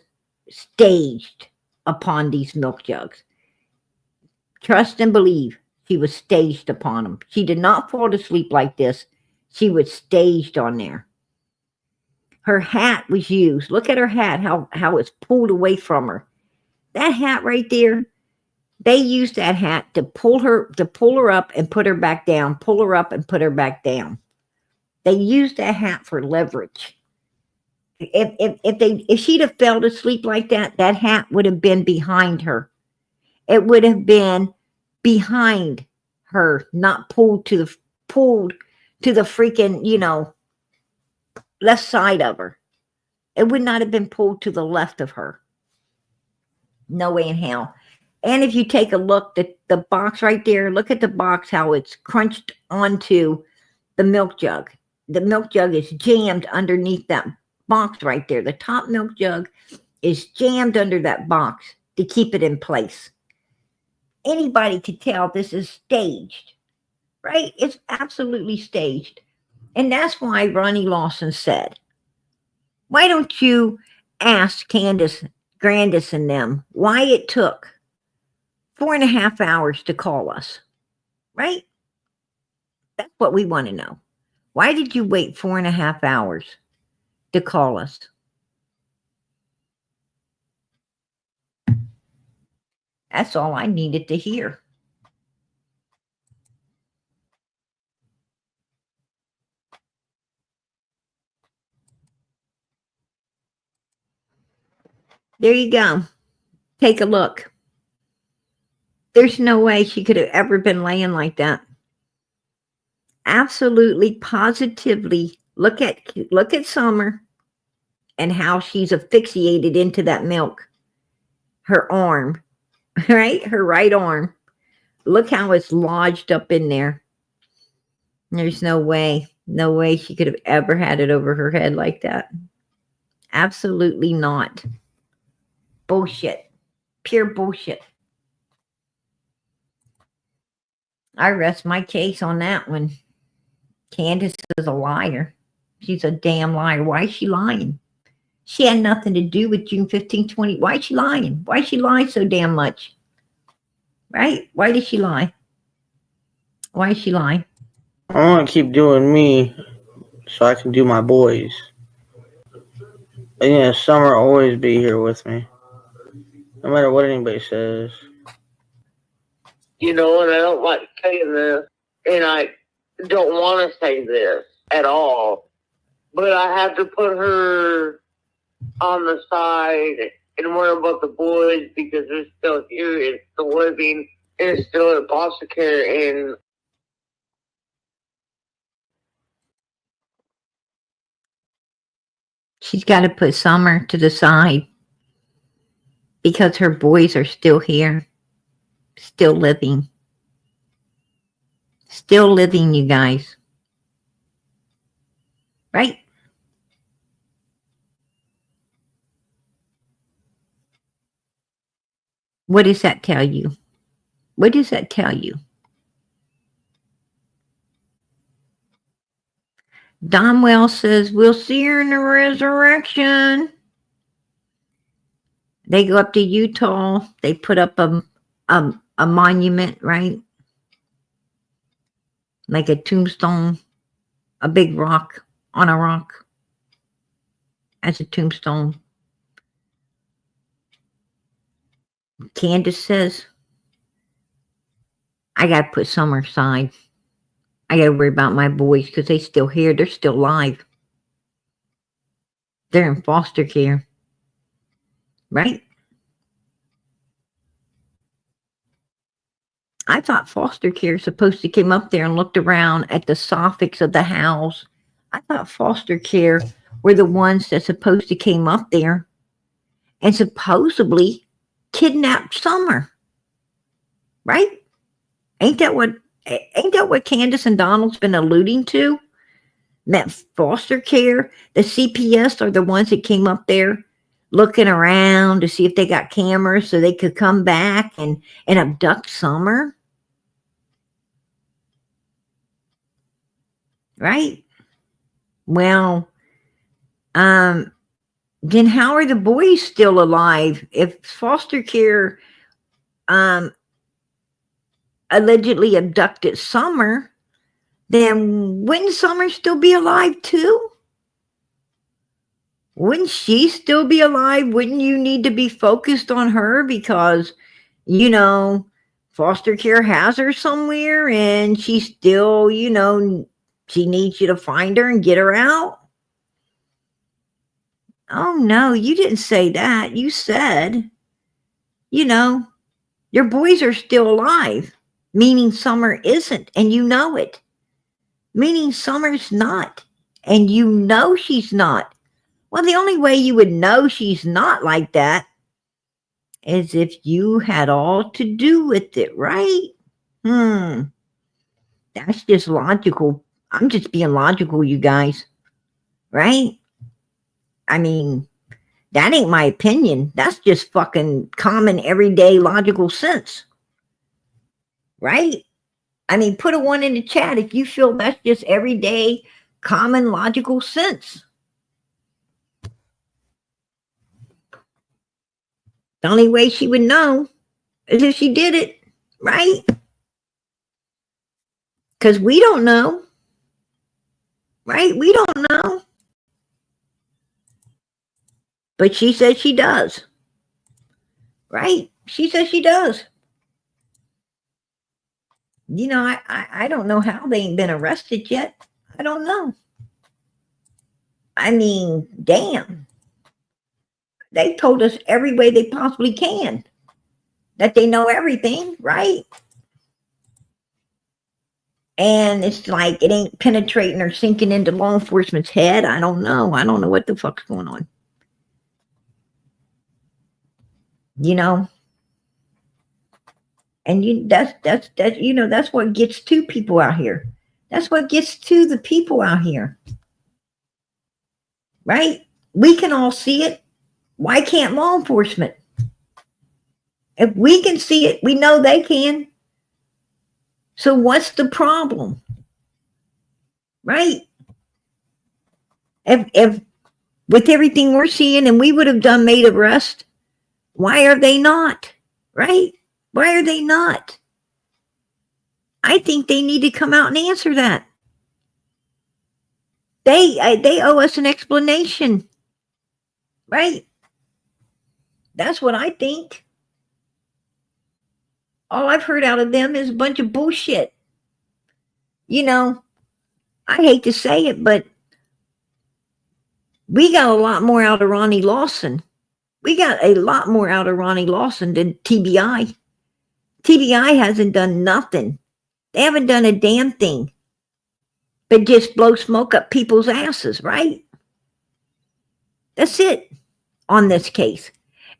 staged upon these milk jugs. Trust and believe, she was staged upon them. She did not fall to sleep like this. She was staged on there. Her hat was used. Look at her hat, how it's pulled away from her. That hat right there, they used that hat to pull her up and put her back down, pull her up and put her back down. They used that hat for leverage. If she'd have fell to sleep like that, that hat would have been behind her. It would have been behind her, not pulled to the freaking, left side of her. It would not have been pulled to the left of her. No way in hell. And if you take a look at the box right there, look at the box, how it's crunched onto the milk jug. The milk jug is jammed underneath that box right there. The top milk jug is jammed under that box to keep it in place. Anybody could tell this is staged, right? It's absolutely staged. And that's why Ronnie Lawson said, why don't you ask Candus, Grandis and them why it took 4.5 hours to call us, right? That's what we want to know. Why did you wait 4.5 hours to call us? That's all I needed to hear. There you go. Take a look. There's no way she could have ever been laying like that. Absolutely, positively. Look at Summer and how she's asphyxiated into that milk. Her arm, right? Her right arm. Look how it's lodged up in there. There's no way she could have ever had it over her head like that. Absolutely not. Bullshit. Pure bullshit. I rest my case on that one. Candus is a liar. She's a damn liar. Why is she lying? She had nothing to do with June 15, 20. Why is she lying? Why is she lying so damn much? Right? Why did she lie? Why is she lying? I want to keep doing me so I can do my boys. And yeah, Summer will always be here with me. No matter what anybody says. And I don't like saying this, and I don't want to say this at all, but I have to put her on the side and worry about the boys because they're still here, it's still living, and it's still in foster care, and She's got to put Summer to the side because her boys are still here, still living. Still living, you guys. Right? What does that tell you? What does that tell you? Domwell says, we'll see her in the resurrection. They go up to Utah. They put up a monument, right? Like a tombstone, a big rock on a rock as a tombstone. Candus says, I got to put Summer aside. I got to worry about my boys because they're still here. They're still alive. They're in foster care. Right? I thought foster care is supposed to come up there and looked around at the soffits of the house. I thought foster care were the ones that supposed to came up there and supposedly kidnapped Summer, right? Ain't that what Candus and Donald's been alluding to? That foster care, the CPS are the ones that came up there looking around to see if they got cameras so they could come back and abduct Summer. Right? Well, then how are the boys still alive if foster care allegedly abducted Summer? Then wouldn't Summer still be alive too? Wouldn't she still be alive? Wouldn't you need to be focused on her because, you know, foster care has her somewhere and she still, you know, she needs you to find her and get her out? Oh, no, you didn't say that. You said, you know, your boys are still alive, meaning Summer isn't, and you know it. Meaning Summer's not, and you know she's not. Well, the only way you would know she's not like that is if you had all to do with it, right? That's just logical. I'm just being logical, you guys. Right? I mean, that ain't my opinion. That's just fucking common, everyday, logical sense. Right? I mean, put a 1 in the chat if you feel that's just everyday, common, logical sense. The only way she would know is if she did it, right? Because we don't know. Right? We don't know. But she says she does. Right? She says she does. You know, I don't know how they ain't been arrested yet. I don't know. I mean, damn. They told us every way they possibly can that they know everything, right? And it's like it ain't penetrating or sinking into law enforcement's head. I don't know. I don't know what the fuck's going on. You know? And that's you know, that's what gets to people out here. That's what gets to the people out here. Right? We can all see it. Why can't law enforcement? If we can see it, we know they can. So what's the problem? Right? If with everything we're seeing and we would have done made arrest, why are they not? Right? Why are they not? I think they need to come out and answer that. They owe us an explanation. Right? That's what I think. All I've heard out of them is a bunch of bullshit. You know, I hate to say it, but we got a lot more out of Ronnie Lawson. We got a lot more out of Ronnie Lawson than TBI. TBI hasn't done nothing. They haven't done a damn thing but just blow smoke up people's asses, right? That's it on this case.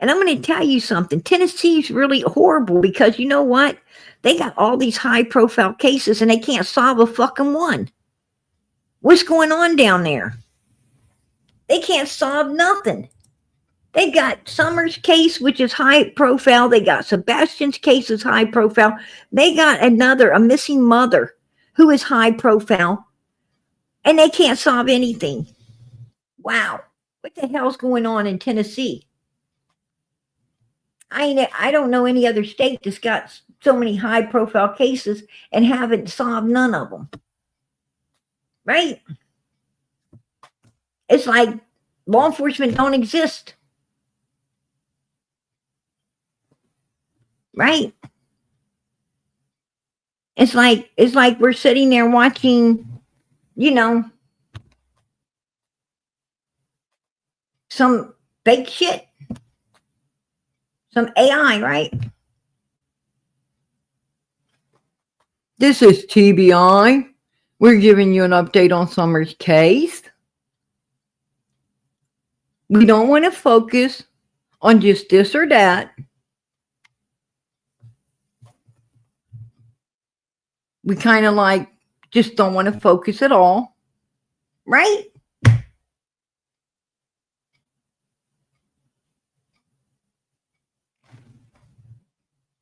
And I'm going to tell you something. Tennessee's really horrible because you know what? They got all these high-profile cases and they can't solve a fucking one. What's going on down there? They can't solve nothing. They got Summer's case, which is high-profile. They got Sebastian's case is high-profile. They got a missing mother who is high-profile. And they can't solve anything. Wow. What the hell's going on in Tennessee? I don't know any other state that's got so many high-profile cases and haven't solved none of them. Right? It's like law enforcement don't exist. Right? It's like we're sitting there watching, you know, some fake shit. Some AI, right? This is TBI. We're giving you an update on Summer's case. We don't want to focus on just this or that. We kind of like just don't want to focus at all, right?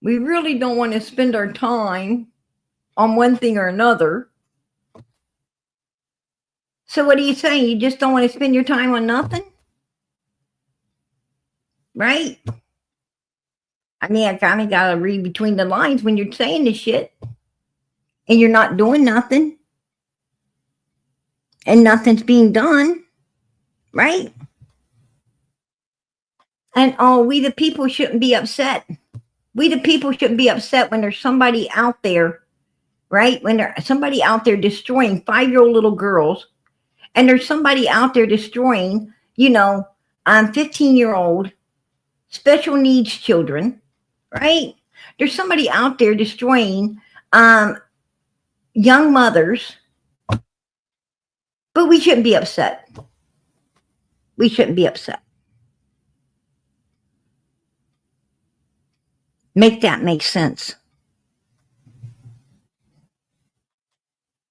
We really don't want to spend our time on one thing or another. So what are you saying? You just don't want to spend your time on nothing? Right? I mean, I kind of got to read between the lines when you're saying this shit and you're not doing nothing and nothing's being done, right? And oh, we the people shouldn't be upset. We the people shouldn't be upset when there's somebody out there, right? When there's somebody out there destroying 5-year-old little girls, and there's somebody out there destroying, 15-year-old special needs children, right? There's somebody out there destroying young mothers, but we shouldn't be upset. We shouldn't be upset. Make that make sense.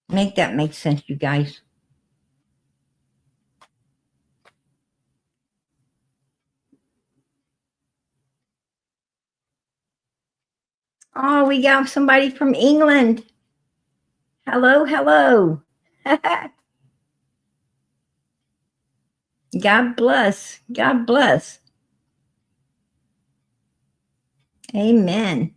Make that make sense, you guys. Oh, we got somebody from England. Hello, hello. God bless. God bless. Amen.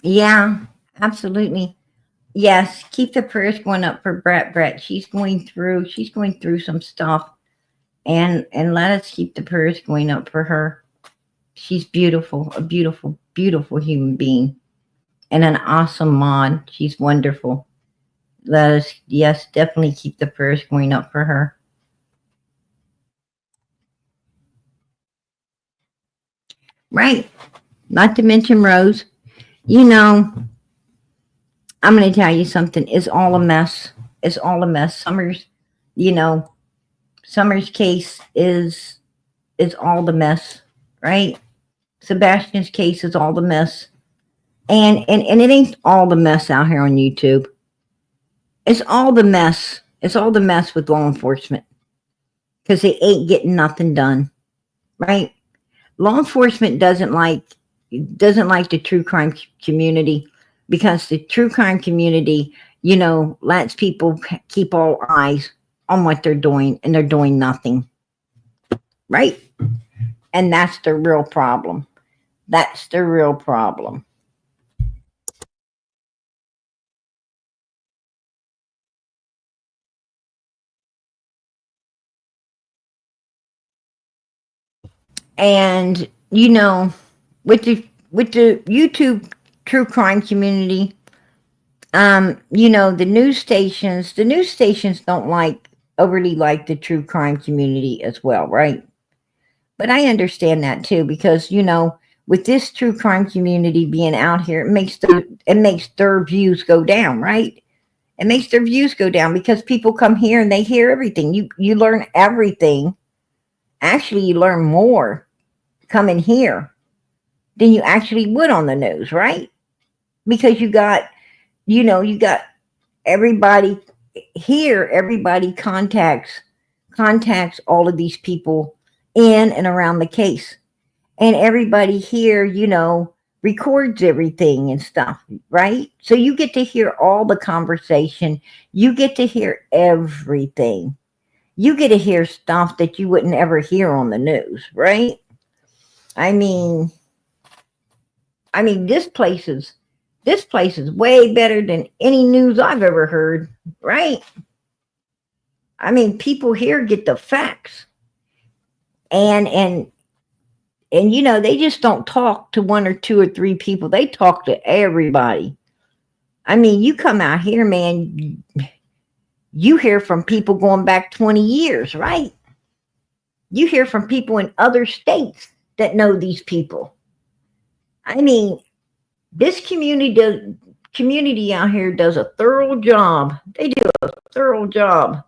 Yeah, absolutely. Yes, keep the prayers going up for Brett. She's going through some stuff, and let us keep the prayers going up for her. She's beautiful, a beautiful, beautiful human being, and an awesome mod. She's wonderful. Let us, yes, definitely keep the prayers going up for her. Right. Not to mention Rose. I'm going to tell you something. It's all a mess. It's all a mess. Summer's case is all the mess, right? Sebastian's case is all the mess. And it ain't all the mess out here on YouTube. It's all the mess. It's all the mess with law enforcement. Because they ain't getting nothing done. Right? Law enforcement doesn't like the true crime community, because the true crime community, lets people keep all eyes on what they're doing, and they're doing nothing. Right? And that's the real problem. That's the real problem. And with the YouTube true crime community, the news stations don't overly like the true crime community as well, right? But I understand that too, because with this true crime community being out here, it makes their views go down, right? It makes their views go down because people come here and they hear everything. You learn everything. Actually, you learn more coming here than you actually would on the news, right? Because you got everybody here. Everybody contacts all of these people in and around the case, and everybody here, records everything and stuff, right? So you get to hear all the conversation. You get to hear everything. You get to hear stuff that you wouldn't ever hear on the news, right? I mean, this place is way better than any news I've ever heard, right? I mean, people here get the facts, and they just don't talk to one or two or three people. They talk to everybody. I mean, you come out here, man, you hear from people going back 20 years, right? You hear from people in other states that know these people. I mean, this community out here does a thorough job. They do a thorough job,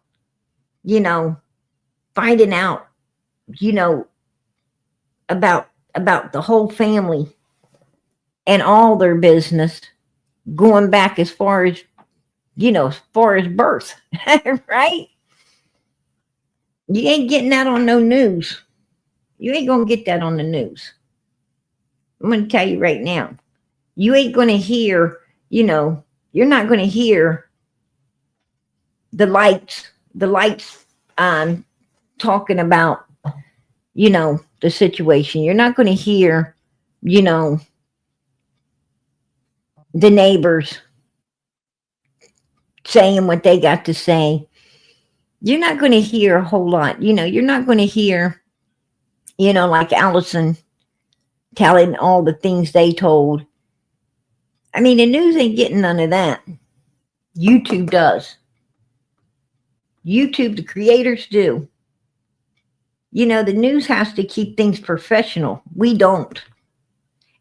finding out, about the whole family, and all their business going back as far as, as far as birth, right? You ain't getting that on no news. You ain't going to get that on the news. I'm going to tell you right now. You ain't going to hear, you're not going to hear the lights talking about, the situation. You're not going to hear, you know, the neighbors saying what they got to say. You're not going to hear a whole lot. You're not going to hear, like Allison telling all the things they told. I mean, the news ain't getting none of that. YouTube does. YouTube, the creators do. The news has to keep things professional. We don't.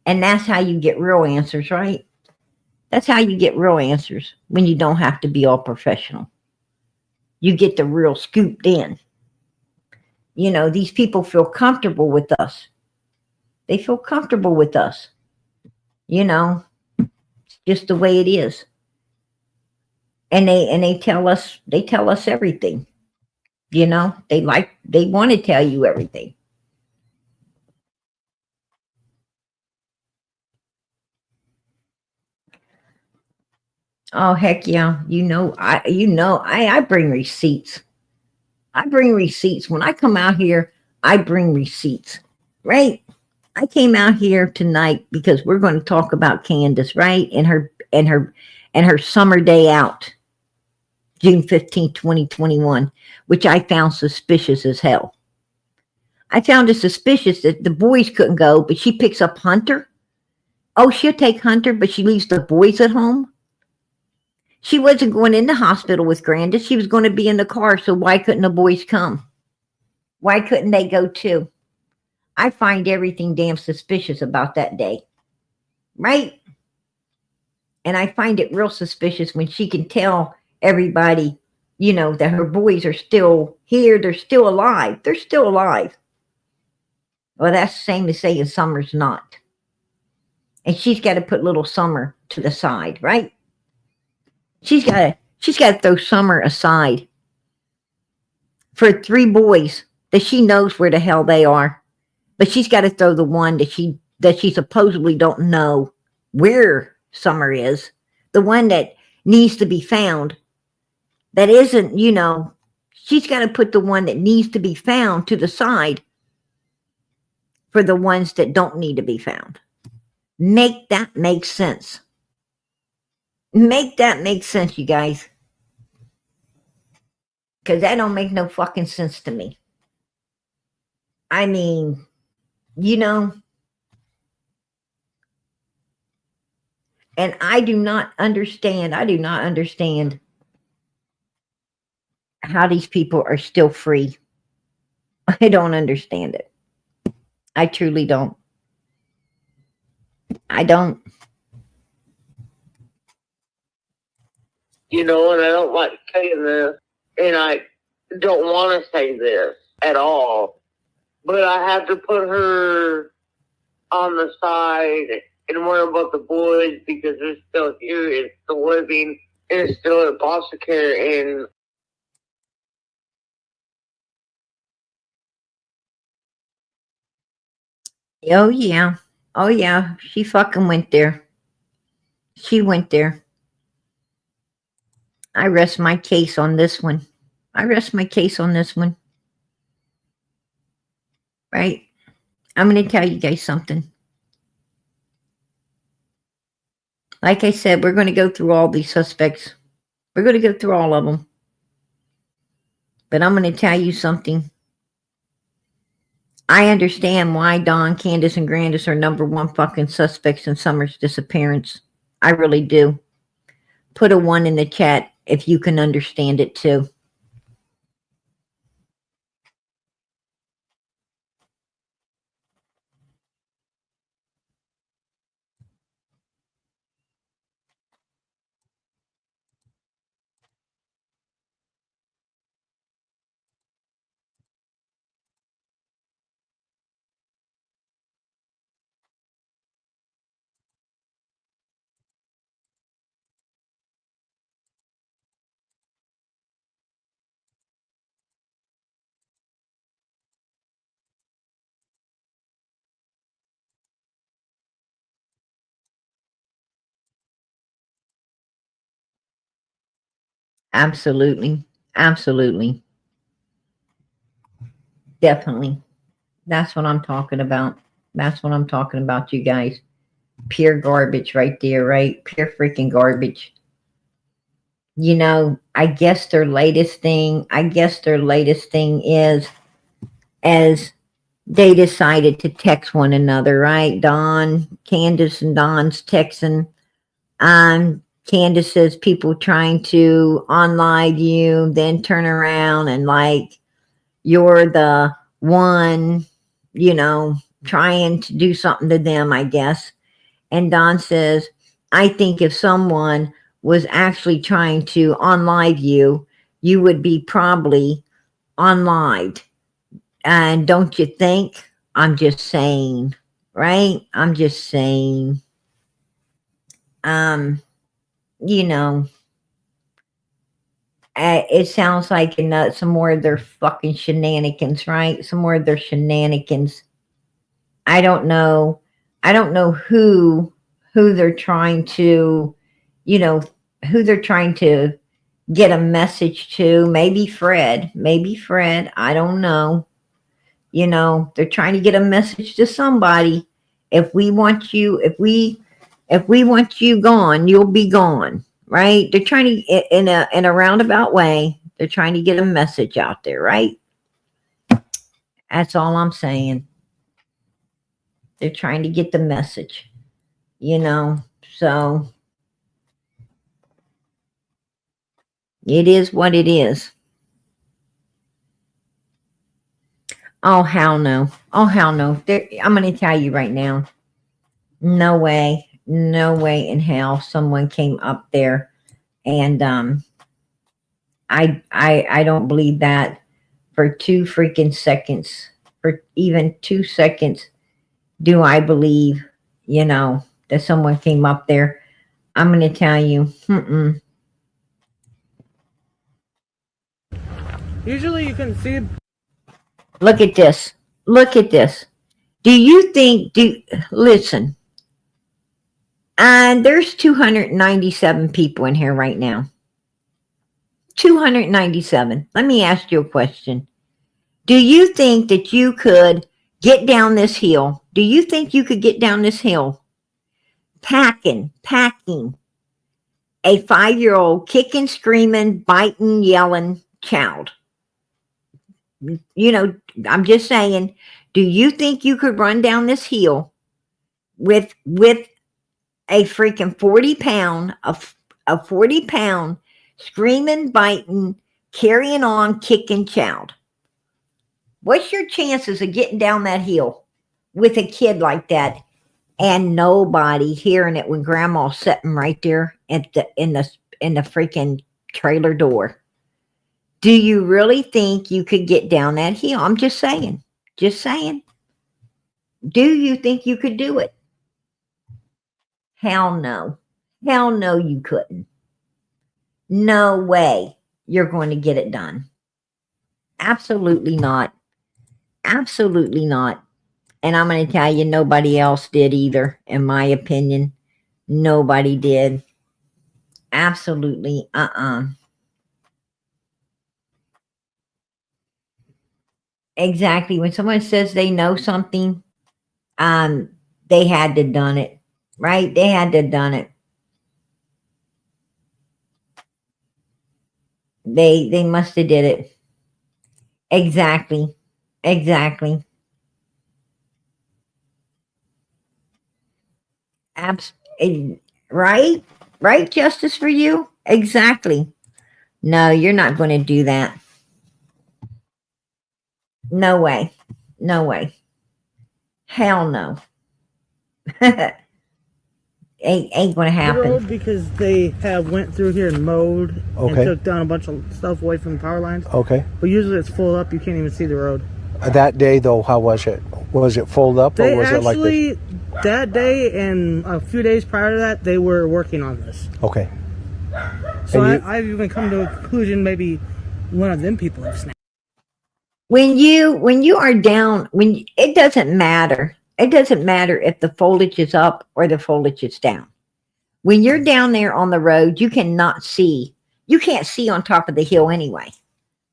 And that's how you get real answers, right? That's how you get real answers, when you don't have to be all professional. You get the real scooped in. These people feel comfortable with us. They feel comfortable with us. It's just the way it is. And they tell us everything. They want to tell you everything. Oh heck yeah. I bring receipts. I bring receipts. When I come out here, I bring receipts. Right? I came out here tonight because we're going to talk about Candus, right? And her summer day out, June 15th, 2021, which I found suspicious as hell. I found it suspicious that the boys couldn't go, but she picks up Hunter. Oh, she'll take Hunter, but she leaves the boys at home. She wasn't going in the hospital with Grandis. She was going to be in the car, so why couldn't the boys come? Why couldn't they go too? I find everything damn suspicious about that day. Right? And I find it real suspicious when she can tell everybody, that her boys are still here. They're still alive. They're still alive. Well, that's the same as saying Summer's not. And she's got to put little Summer to the side, right? She's got to throw Summer aside for 3 boys that she knows where the hell they are. But she's got to throw the one that she supposedly don't know where Summer is. The one that needs to be found. That isn't, she's got to put the one that needs to be found to the side for the ones that don't need to be found. Make that make sense. Make that make sense, you guys. Because that don't make no fucking sense to me. I mean, and I do not understand how these people are still free. I don't understand it. I truly don't. I don't. And I don't like saying this, and I don't want to say this at all, but I have to put her on the side and worry about the boys because they're still here, it's still living, and it's still in foster care, and Oh yeah. Oh yeah. She fucking went there. She went there. I rest my case on this one. I rest my case on this one. Right? I'm going to tell you guys something. Like I said, we're going to go through all these suspects. We're going to go through all of them. But I'm going to tell you something. I understand why Don, Candus, and Grandis are number 1 fucking suspects in Summer's disappearance. I really do. Put a 1 in the chat if you can understand it too. Absolutely. Absolutely. Definitely. That's what I'm talking about. That's what I'm talking about, you guys. Pure garbage right there, right? Pure freaking garbage. I guess their latest thing is as they decided to text one another, right? Candus and Don's texting. Candus says people trying to unlive you, then turn around and like you're the one, you know, trying to do something to them, I guess. And Don says, I think if someone was actually trying to unlive you, you would be probably unlived. And don't you think? I'm just saying, right? I'm just saying. Um, you know, it sounds like some more of their fucking shenanigans, right? Some more of their shenanigans. I don't know. I don't know who they're trying to, you know, who they're trying to get a message to. Maybe Fred. Maybe Fred. I don't know. They're trying to get a message to somebody. If we want you, if we want you gone, you'll be gone. Right? They're trying to in a roundabout way. They're trying to get a message out there, right? That's all I'm saying. They're trying to get the message, So it is what it is. Oh, hell no. Oh, hell no. I'm going to tell you right now. No way. No way in hell someone came up there and I don't believe that for 2 freaking seconds. For even 2 seconds do I believe, that someone came up there. I'm going to tell you. Usually you can see. Look at this. Look at this. Do you think, listen, and there's 297 people in here right now. 297. Let me ask you a question. Do you think that you could get down this hill? Do you think you could get down this hill packing a 5-year-old kicking, screaming, biting, yelling child? I'm just saying, do you think you could run down this hill with a freaking 40-pound, a 40-pound screaming, biting, carrying on, kicking child? What's your chances of getting down that hill with a kid like that and nobody hearing it when grandma's sitting right there in the freaking trailer door? Do you really think you could get down that hill? I'm just saying. Just saying. Do you think you could do it? Hell no. Hell no, you couldn't. No way you're going to get it done. Absolutely not. Absolutely not. And I'm going to tell you, nobody else did either, in my opinion. Nobody did. Absolutely. Exactly. When someone says they know something, they had to done it, right? They had to done it. They must have did it. Exactly. Exactly. Right? Right? Justice for you? Exactly. No, you're not going to do that. No way. No way. Hell no. ain't going to happen. Because they have went through here and mowed Okay. and took down a bunch of stuff away from the power lines. Okay. But usually it's full up. You can't even see the road. That day, though, how was it? Was it full up, or was it like this? That day and a few days prior to that, they were working on this. Okay. So I've even come to a conclusion maybe one of them people have snapped. When you are down, it doesn't matter. It doesn't matter if the foliage is up or the foliage is down. When you're down there on the road, you cannot see You can't see on top of the hill anyway.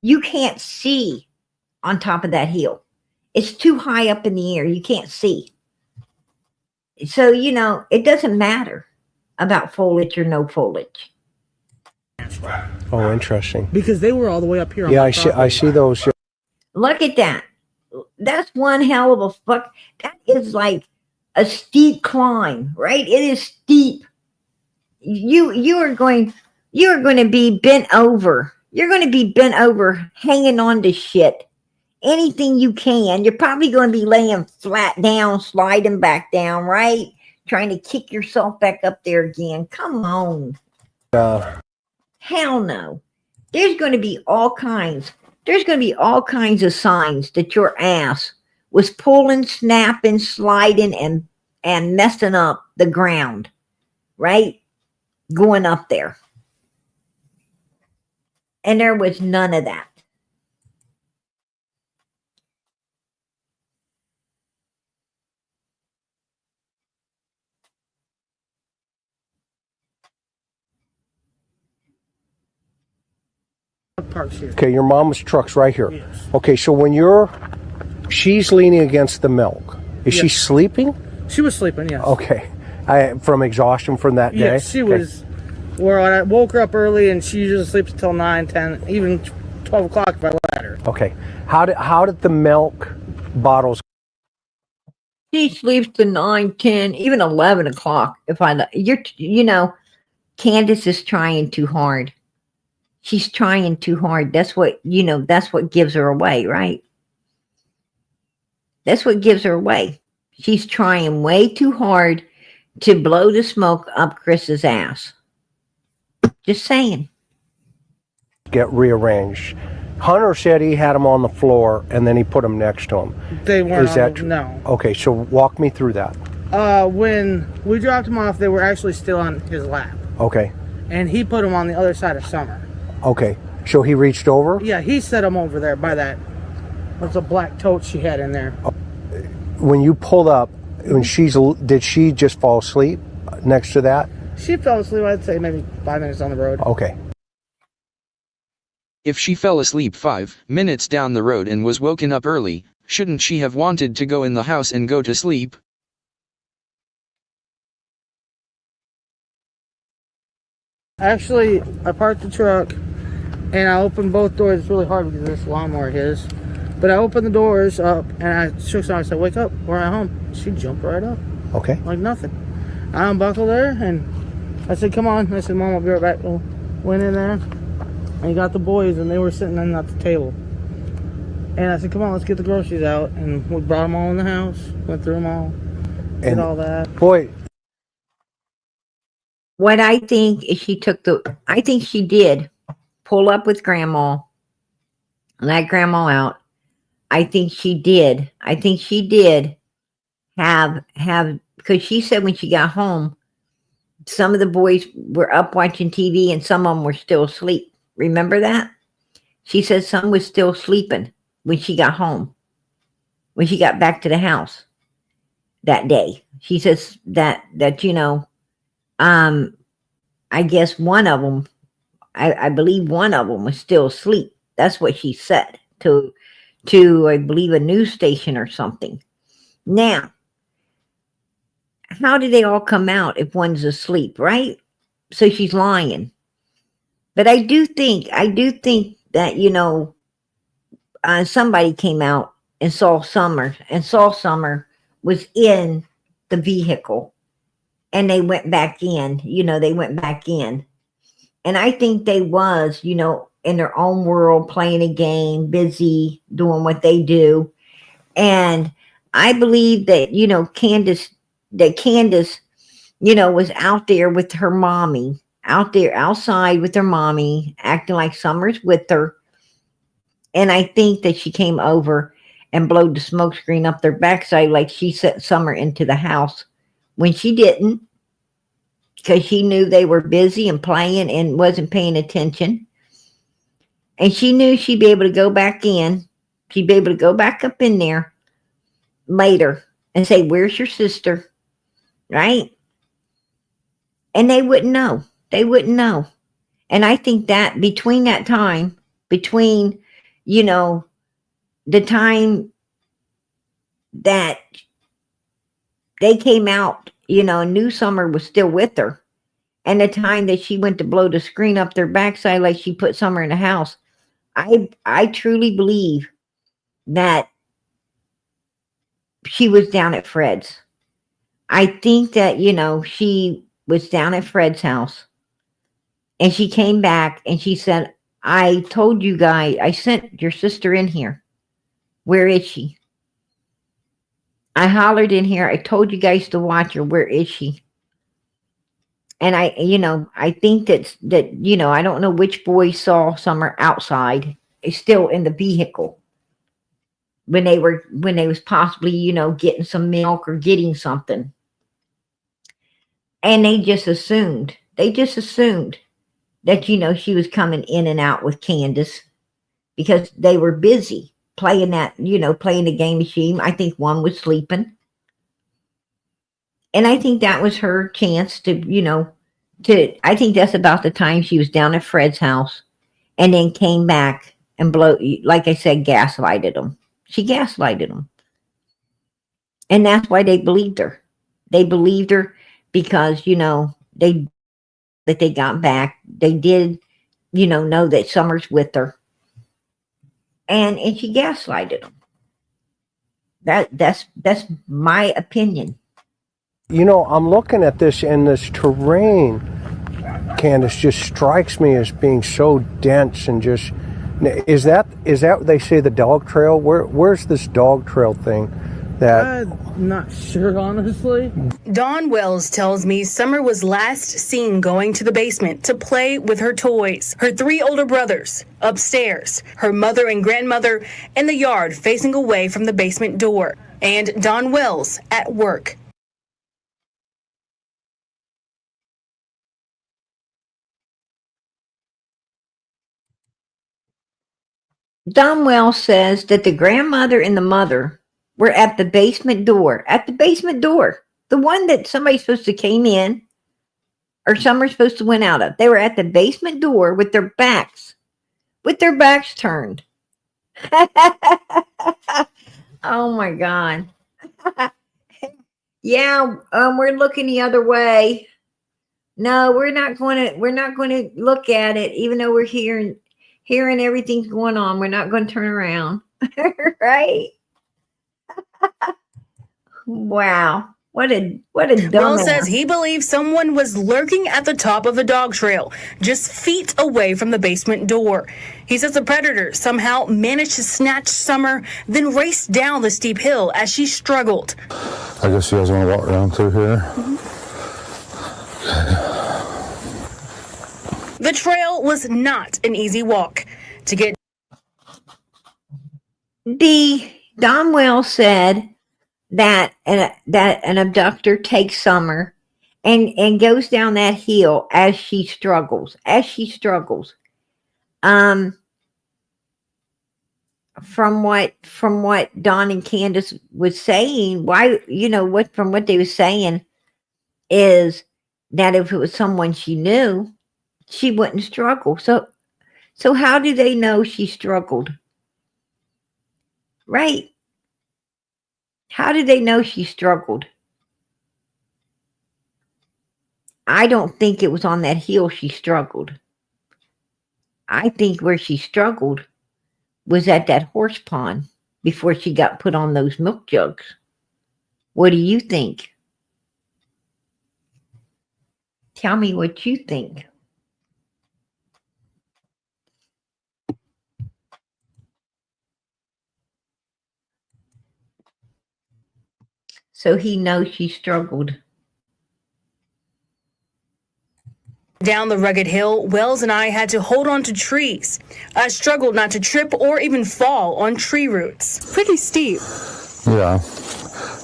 You can't see on top of that hill. It's too high up in the air. You can't see. So, you know, it doesn't matter about foliage or no foliage. Oh, interesting. Because they were all the way up here. On Yeah, my I see those. Look at that. That's one hell of a fuck. That is like a steep climb, right? It is steep. You are going to be bent over. You're going to be bent over, hanging on to shit. Anything you can. You're probably going to be laying flat down, sliding back down, right? Trying to kick yourself back up there again. Come on. Hell no. There's going to be all kinds. There's going to be all kinds of signs that your ass was pulling, snapping, sliding, and messing up the ground, right? Going up there. And there was none of that. parks here. Okay, your mom's truck's right here. Yes. Okay, so when she's leaning against the milk. Is she sleeping? She was sleeping, yes. Okay. From exhaustion from that day? Yes, she was. Where I woke her up early, and she usually sleeps until 9, 10, even 12 o'clock if I let her. Okay. How did the milk bottles? She sleeps to 9, 10, even 11 o'clock. Candus is trying too hard. She's trying too hard. That's what gives her away, right? That's what gives her away. She's trying way too hard to blow the smoke up Chris's ass. Just saying. Get rearranged. Hunter said he had them on the floor and then he put them next to him. They weren't. Is that true? No. Okay, so walk me through that. When we dropped them off, they were actually still on his lap. Okay. And he put them on the other side of Summer. Okay. So he reached over? Yeah, he set them over there by that. What's a black tote she had in there? When you pulled up, did she just fall asleep next to that? She fell asleep, I'd say maybe 5 minutes on the road. Okay. If she fell asleep 5 minutes down the road and was woken up early, shouldn't she have wanted to go in the house and go to sleep? Actually, I parked the truck and I opened both doors. It's really hard because this lawnmower is. But I opened the doors up and I shook her. I said, "Wake up, we're at home." She jumped right up. Okay. Like nothing. I unbuckled her and I said, "Come on." I said, "Mom, I'll be right back." Well, went in there and he got the boys and they were sitting at the table. And I said, "Come on, let's get the groceries out." And we brought them all in the house, went through them all, did all that. Boy. What I think is I think she did pull up with grandma, let grandma out. I think she did have, because she said when she got home, some of the boys were up watching TV and some of them were still asleep. Remember that? She said some was still sleeping when she got home, when she got back to the house that day. She says that I guess one of them, I believe one of them was still asleep. That's what she said to I believe a news station or something. Now, how do they all come out if one's asleep, right? So she's lying. But I do think that, somebody came out and saw Summer was in the vehicle and they went back in, And I think they was, in their own world, playing a game, busy doing what they do. And I believe that, Candus, was out there with her mommy, outside with her mommy, acting like Summer's with her. And I think that she came over and blowed the smoke screen up their backside like she set Summer into the house when she didn't, because she knew they were busy and playing and wasn't paying attention. And she knew she'd be able to go back in. She'd be able to go back up in there later and say, "Where's your sister?" Right? And they wouldn't know. And I think that between that time, between, the time that they came out, knew Summer was still with her, and the time that she went to blow the screen up their backside like she put Summer in the house, I truly believe that she was down at Fred's. I think that, she was down at Fred's house, and she came back and she said, I told you guys, I sent your sister in here. Where is she? I hollered in here. I told you guys to watch her. Where is she? And I think that, I don't know which boy saw Summer outside, still in the vehicle, when they was possibly, getting some milk or getting something. And they just assumed that, she was coming in and out with Candus because they were busy playing playing the game machine. I think one was sleeping. And I think that was her chance to, I think that's about the time she was down at Fred's house and then came back and like I said, gaslighted them. She gaslighted them. And that's why they believed her. They believed her because, they got back. They did, know that Summer's with her. And she gaslighted them. That's my opinion. I'm looking at this, and this terrain, Candus, just strikes me as being so dense and just. Is that what they say, the dog trail? Where's this dog trail thing? I'm not sure, honestly. Dawn Wells tells me Summer was last seen going to the basement to play with her toys. Her 3 older brothers upstairs, her mother and grandmother in the yard facing away from the basement door, and Dawn Wells at work. Dawn Wells says that the grandmother and the mother were at the basement door. At the basement door. The one that somebody's supposed to came in or Summer's supposed to went out of. They were at the basement door with their backs turned. Oh my God. Yeah, we're looking the other way. No, we're not going to look at it, even though we're hearing everything's going on. We're not going to turn around. Right? Wow. What a dumbass. Wells says he believes someone was lurking at the top of the dog trail, just feet away from the basement door. He says the predator somehow managed to snatch Summer, then raced down the steep hill as she struggled. I guess you guys want to walk around through here. The trail was not an easy walk. To get Don Wells said that an abductor takes Summer and goes down that hill as she struggles. From what Don and Candus was saying, from what they were saying is that if it was someone she knew, she wouldn't struggle. So how do they know she struggled? Right? How did they know she struggled? I don't think it was on that hill she struggled. I think where she struggled was at that horse pond before she got put on those milk jugs. What do you think? Tell me what you think. So he knows she struggled. down the rugged hill, Wells and I had to hold on to trees. I struggled not to trip or even fall on tree roots. Pretty steep. Yeah.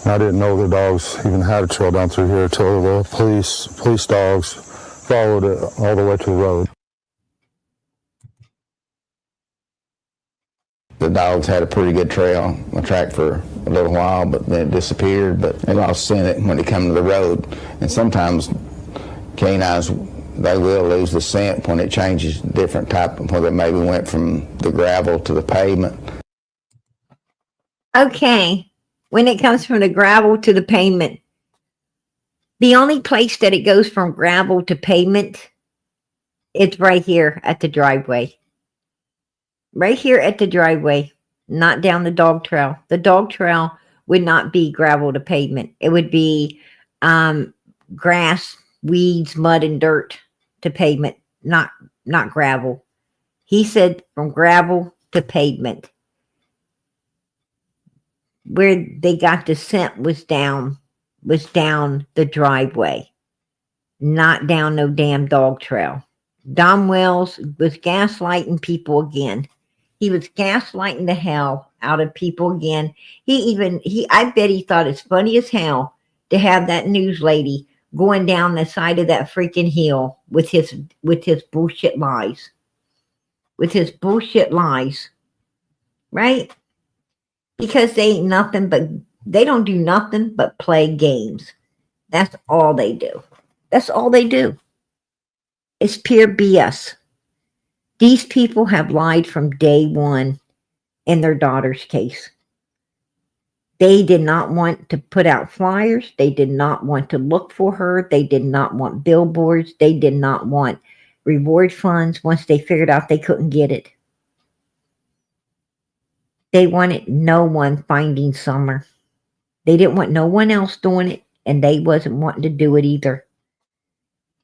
I didn't know the dogs even had a trail down through here until the police dogs followed it all the way to the road. The dogs had a pretty good trail, a track for a little while, but then it disappeared. But they lost scent it when they come to the road. And sometimes canines they will lose the scent when it changes different type, whether it maybe went from the gravel to the pavement. Okay, when it comes from the gravel to the pavement, the only place that it goes from gravel to pavement is right here at the driveway. Right here at the driveway, not down the dog trail. The dog trail would not be gravel to pavement. It would be grass, weeds, mud, and dirt to pavement, not gravel. He said from gravel to pavement. Where they got the scent was down the driveway, not down no damn dog trail. Don Wells was gaslighting people again. He was gaslighting the hell out of people again. I bet he thought it's funny as hell to have that news lady going down the side of that freaking hill with his bullshit lies. With his bullshit lies. Right? Because they don't do nothing but play games. That's all they do. That's all they do. It's pure BS. These people have lied from day one in their daughter's case. They did not want to put out flyers. They did not want to look for her. They did not want billboards. They did not want reward funds once they figured out they couldn't get it. They wanted no one finding Summer. They didn't want no one else doing it, and they wasn't wanting to do it either.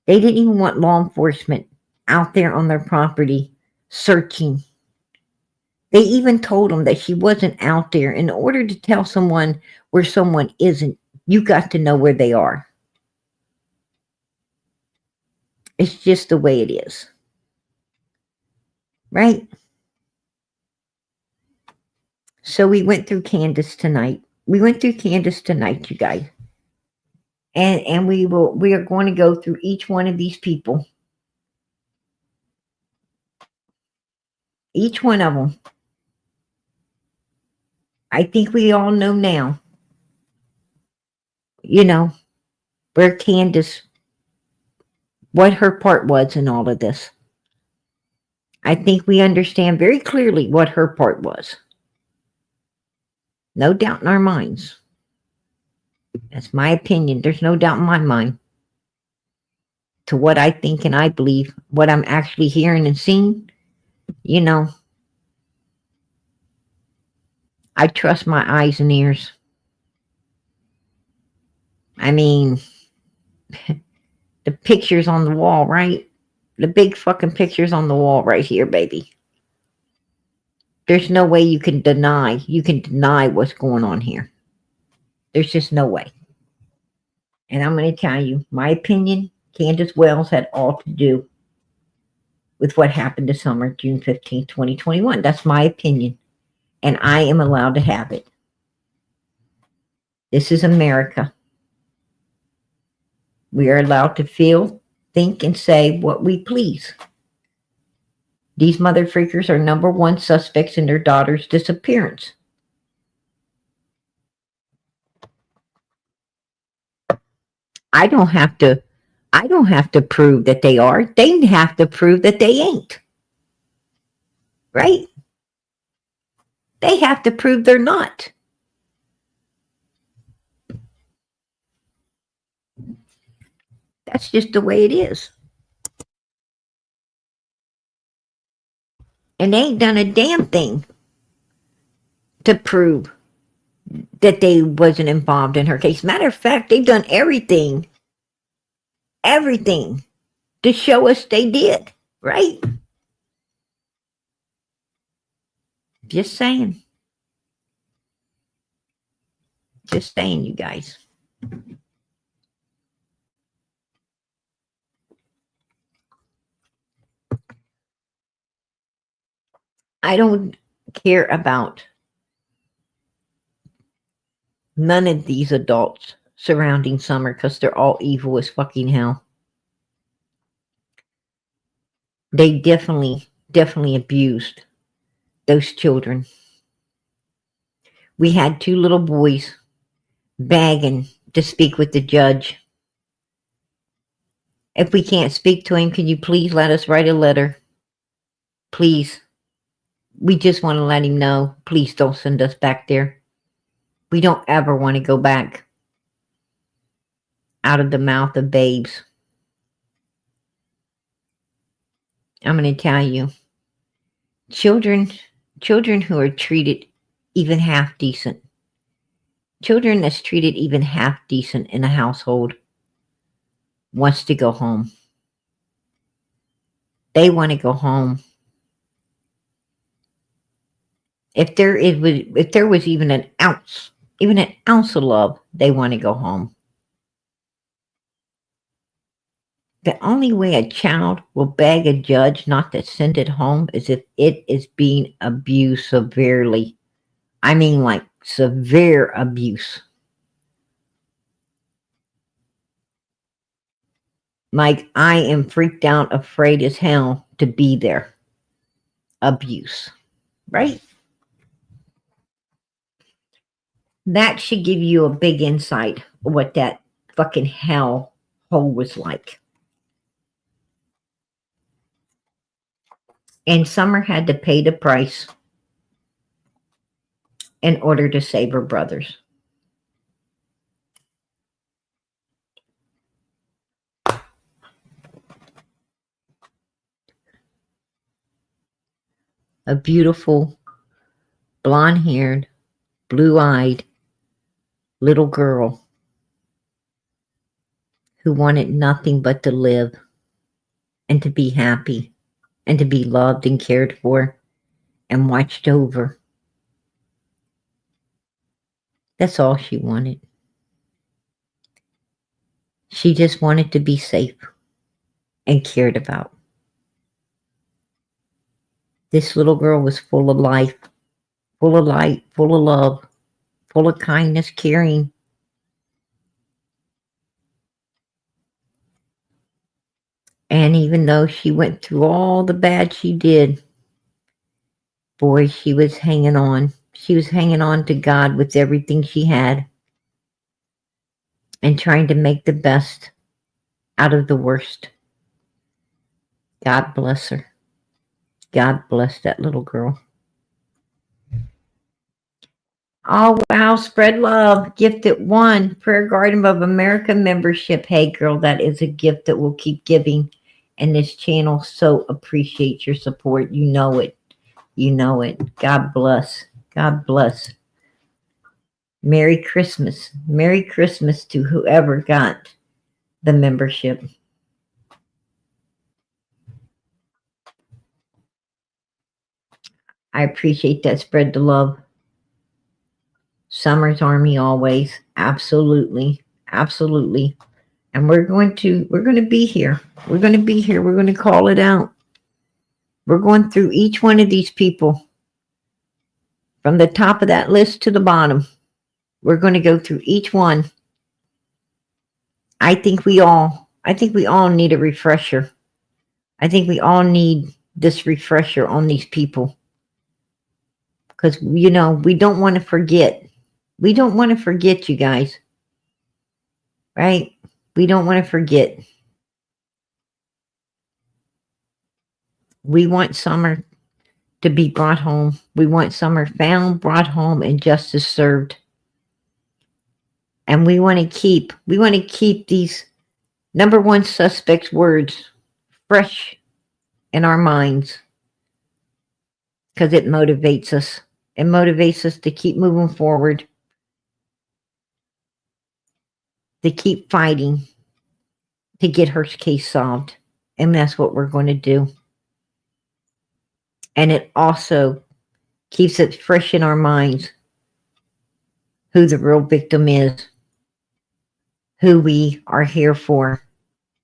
They didn't even want law enforcement out there on their property searching. They even told them that she wasn't out there. In order to tell someone where someone isn't, you got to know where they are. It's just the way it is. Right? So we went through Candus tonight. You guys. And we are going to go through each one of these people. Each one of them. I think we all know now. Where Candus, what her part was in all of this. I think we understand very clearly what her part was. No doubt in our minds. That's my opinion. There's no doubt in my mind. To what I think and I believe, what I'm actually hearing and seeing, I trust my eyes and ears. I mean, the pictures on the wall, right? The big fucking pictures on the wall right here, baby. There's no way you can deny what's going on here. There's just no way. And I'm going to tell you, my opinion, Candus Wells had all to do with what happened to Summer, June 15, 2021. That's my opinion. And I am allowed to have it. This is America. We are allowed to feel, think, and say what we please. These mother freakers are number one suspects in their daughter's disappearance. I don't have to prove that they are. They have to prove that they ain't. Right? They have to prove they're not. That's just the way it is. And they ain't done a damn thing to prove that they wasn't involved in her case. Matter of fact, they've done everything to show us they did, right? Just saying. Just saying, you guys. I don't care about none of these adults surrounding Summer because they're all evil as fucking hell. They definitely abused those children. We had 2 little boys begging to speak with the judge. If we can't speak to him, can you please let us write a letter? Please. We just want to let him know, please don't send us back there. We don't ever want to go back out of the mouth of babes. I'm going to tell you, children who are treated even half decent, children that's treated even half decent in a household wants to go home. They want to go home. If there was even an ounce of love, they want to go home. The only way a child will beg a judge not to send it home is if it is being abused severely. I mean, like severe abuse. Like, I am freaked out, afraid as hell to be there. Abuse, right? That should give you a big insight of what that fucking hell hole was like. And Summer had to pay the price in order to save her brothers. A beautiful, blonde-haired, blue-eyed little girl who wanted nothing but to live and to be happy and to be loved and cared for and watched over. That's all she wanted. She just wanted to be safe and cared about. This little girl was full of life, full of light, full of love, full of kindness, caring. And even though she went through all the bad she did, boy, she was hanging on. She was hanging on to God with everything she had and trying to make the best out of the worst. God bless her. God bless that little girl. Oh, wow. Spread love. Gifted one. Prayer Garden of America membership. Hey, girl, that is a gift that we'll keep giving. And this channel so appreciates your support. You know it. You know it. God bless. God bless. Merry Christmas. Merry Christmas to whoever got the membership. I appreciate that. Spread the love. Summer's Army always. Absolutely. Absolutely. And we're going to be here. We're going to be here. We're going to call it out. We're going through each one of these people. From the top of that list to the bottom. We're going to go through each one. I think we all need a refresher. I think we all need this refresher on these people. Because, you know, we don't want to forget. We don't want to forget, you guys. Right? We don't want to forget. We want Summer to be brought home. We want Summer found, brought home, and justice served. And we want to keep these number one suspects' words fresh in our minds. Because it motivates us. It motivates us to keep moving forward. To keep fighting. To get her case solved. And that's what we're going to do. And it also keeps it fresh in our minds who the real victim is, who we are here for,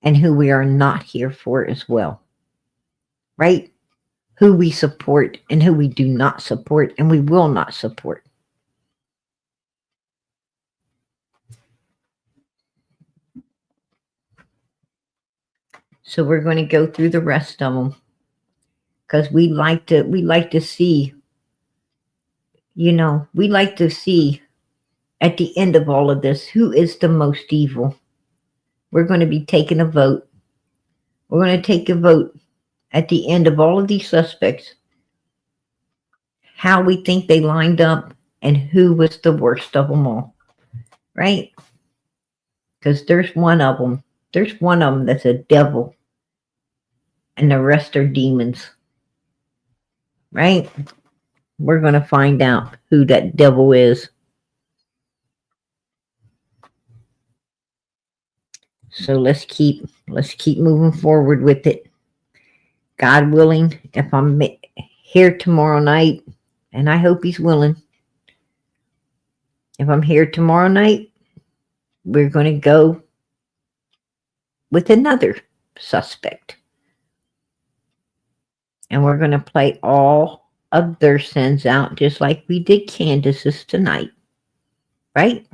and who we are not here for as well. Right? Who we support and who we do not support and we will not support. So we're going to go through the rest of them. Because we like to see, you know, we like to see at the end of all of this, who is the most evil. We're going to be taking a vote. We're going to take a vote at the end of all of these suspects, how we think they lined up and who was the worst of them all, right? Because there's one of them that's a devil and the rest are demons, right? We're going to find out who that devil is. So let's keep moving forward with it. God willing, if I'm here tomorrow night, and I hope he's willing, if I'm here tomorrow night, we're going to go with another suspect. And we're going to play all of their sins out just like we did Candus's tonight. Right?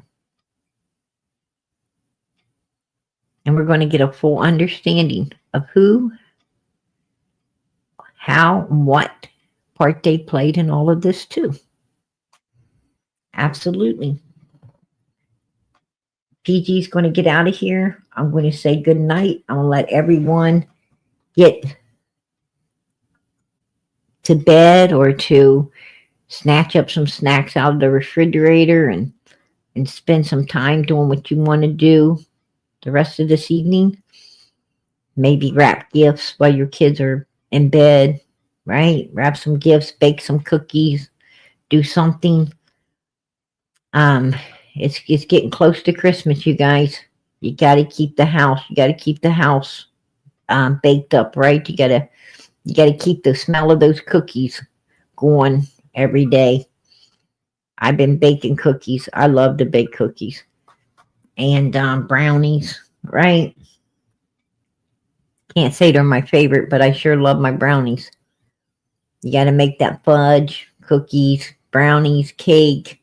And we're going to get a full understanding of who, how, and what part they played in all of this too. Absolutely. PG's going to get out of here. I'm going to say good night. I'm going to let everyone get to bed or to snatch up some snacks out of the refrigerator and spend some time doing what you want to do the rest of this evening. Maybe wrap gifts while your kids are in bed, right? Wrap some gifts, bake some cookies, do something. It's getting close to Christmas, you guys. You got to keep the house. Baked up, right? You got to keep the smell of those cookies going every day. I've been baking cookies. I love to bake cookies and brownies, right? Can't say they're my favorite, but I sure love my brownies. You got to make that fudge, cookies, brownies, cake,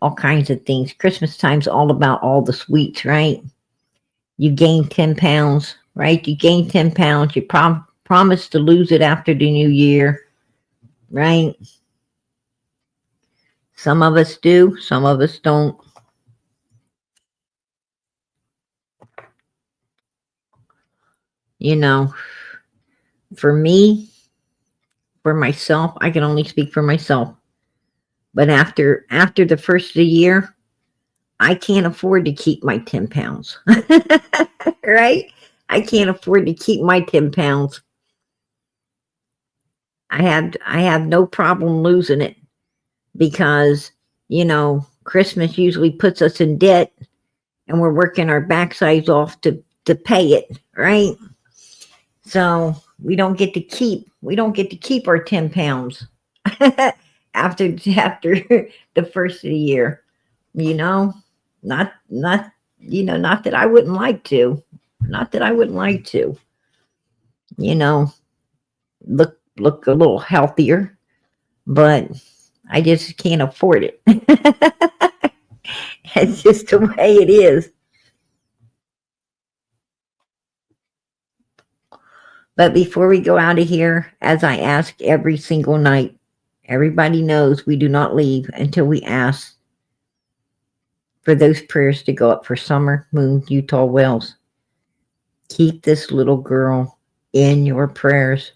all kinds of things. Christmas time's all about all the sweets, right? You gain 10 pounds, right? You gain 10 pounds. You promise to lose it after the new year, right? Some of us do, some of us don't. You know, for me, for myself, I can only speak for myself. But after the first of the year, I can't afford to keep my 10 pounds. Right? I can't afford to keep my 10 pounds. I have no problem losing it because, you know, Christmas usually puts us in debt and we're working our backsides off to pay it, right? So we don't get to keep our 10 pounds after the first of the year, you know, not that I wouldn't like to, you know, look a little healthier, but I just can't afford it. It's just the way it is. But before we go out of here, as I ask every single night, everybody knows we do not leave until we ask for those prayers to go up for Summer Moon Utah Wells. Keep this little girl in your prayers.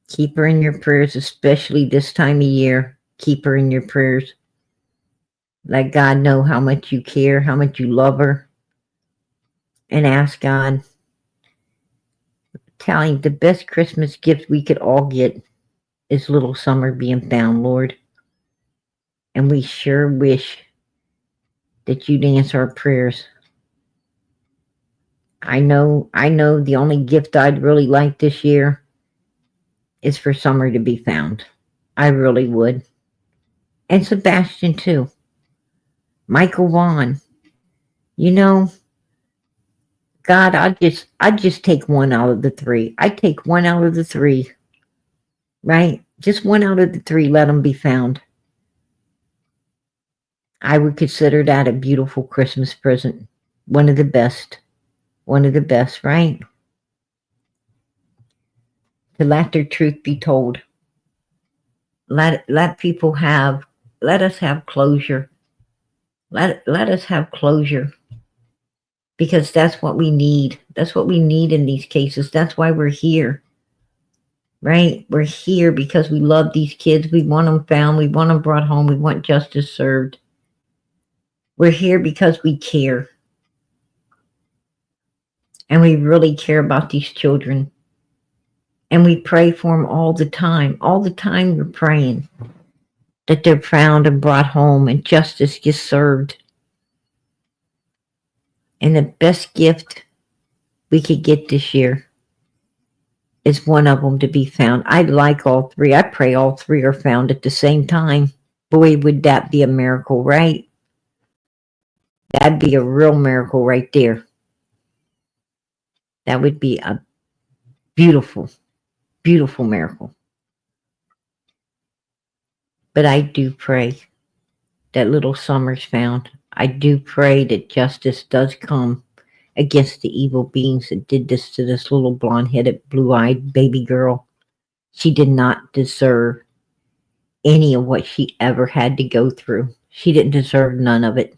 Keep her in your prayers, especially this time of year. Keep her in your prayers. Let God know how much you care, how much you love her. And ask God, tell him the best Christmas gift we could all get is little Summer being found, Lord. And we sure wish that you'd answer our prayers. I know the only gift I'd really like this year is for Summer to be found. I really would. And Sebastian too. Michael Vaughn. You know, God, I'd just take one out of the three. I'd take one out of the three. Right? Just one out of the three, let them be found. I would consider that a beautiful Christmas present. One of the best. One of the best, right? To let their truth be told. Let us have closure. Let us have closure. Because that's what we need. That's what we need in these cases. That's why we're here. Right? We're here because we love these kids. We want them found. We want them brought home. We want justice served. We're here because we care. And we really care about these children. And we pray for them all the time. All the time we're praying that they're found and brought home and justice gets served. And the best gift we could get this year is one of them to be found. I'd like all three. I pray all three are found at the same time. Boy, would that be a miracle, right? That'd be a real miracle right there. That would be a beautiful, beautiful miracle. But I do pray that little Summer's found. I do pray that justice does come against the evil beings that did this to this little blonde-headed, blue-eyed baby girl. She did not deserve any of what she ever had to go through. She didn't deserve none of it.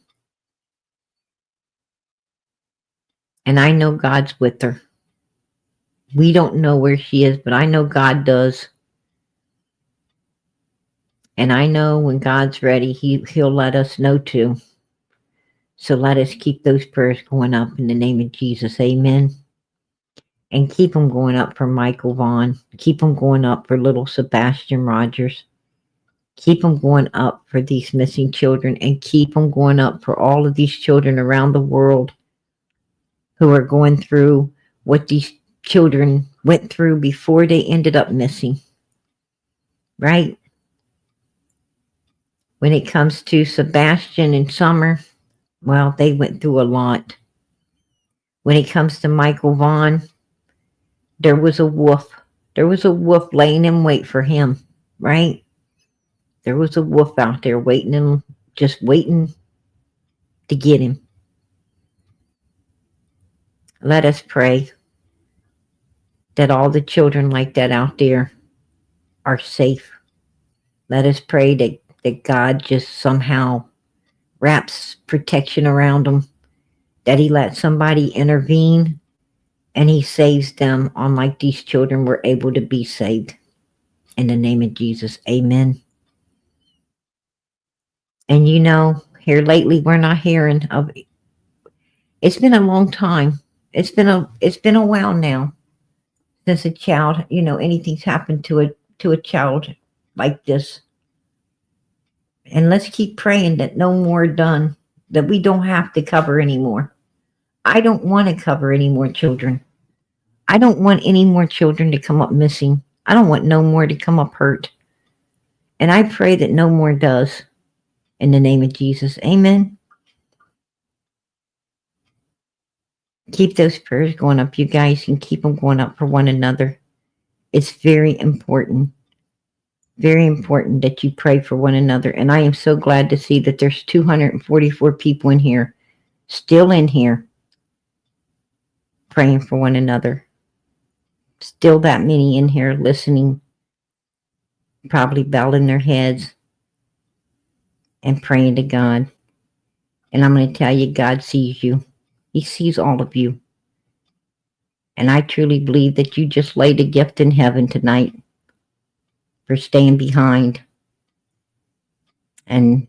And I know God's with her. We don't know where she is, but I know God does. And I know when God's ready, he'll let us know too. So let us keep those prayers going up in the name of Jesus. Amen. And keep them going up for Michael Vaughn. Keep them going up for little Sebastian Rogers. Keep them going up for these missing children. And keep them going up for all of these children around the world who are going through what these children went through before they ended up missing. Right? When it comes to Sebastian and Summer, well, they went through a lot. When it comes to Michael Vaughn, there was a wolf. There was a wolf laying in wait for him, right? There was a wolf out there waiting to get him. Let us pray that all the children like that out there are safe. Let us pray that God just somehow wraps protection around them, that he lets somebody intervene and he saves them on like these children were able to be saved. In the name of Jesus, amen. And you know, here lately we're not hearing of it. It's been a long time. It's been a while now since a child, anything's happened to a child like this. And let's keep praying that no more done, that we don't have to cover anymore. I don't want to cover any more children. I don't want any more children to come up missing. I don't want no more to come up hurt. And I pray that no more does. In the name of Jesus. Amen. Keep those prayers going up, you guys, and keep them going up for one another. It's very important. Very important that you pray for one another. And I am so glad to see that there's 244 people in here, still in here, praying for one another. Still that many in here listening, probably bowing their heads and praying to God. And I'm going to tell you, God sees you. He sees all of you. And I truly believe that you just laid a gift in heaven tonight for staying behind and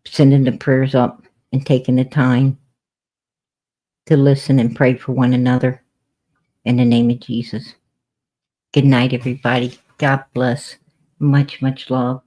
sending the prayers up and taking the time to listen and pray for one another in the name of Jesus. Good night, everybody. God bless. Much, much love.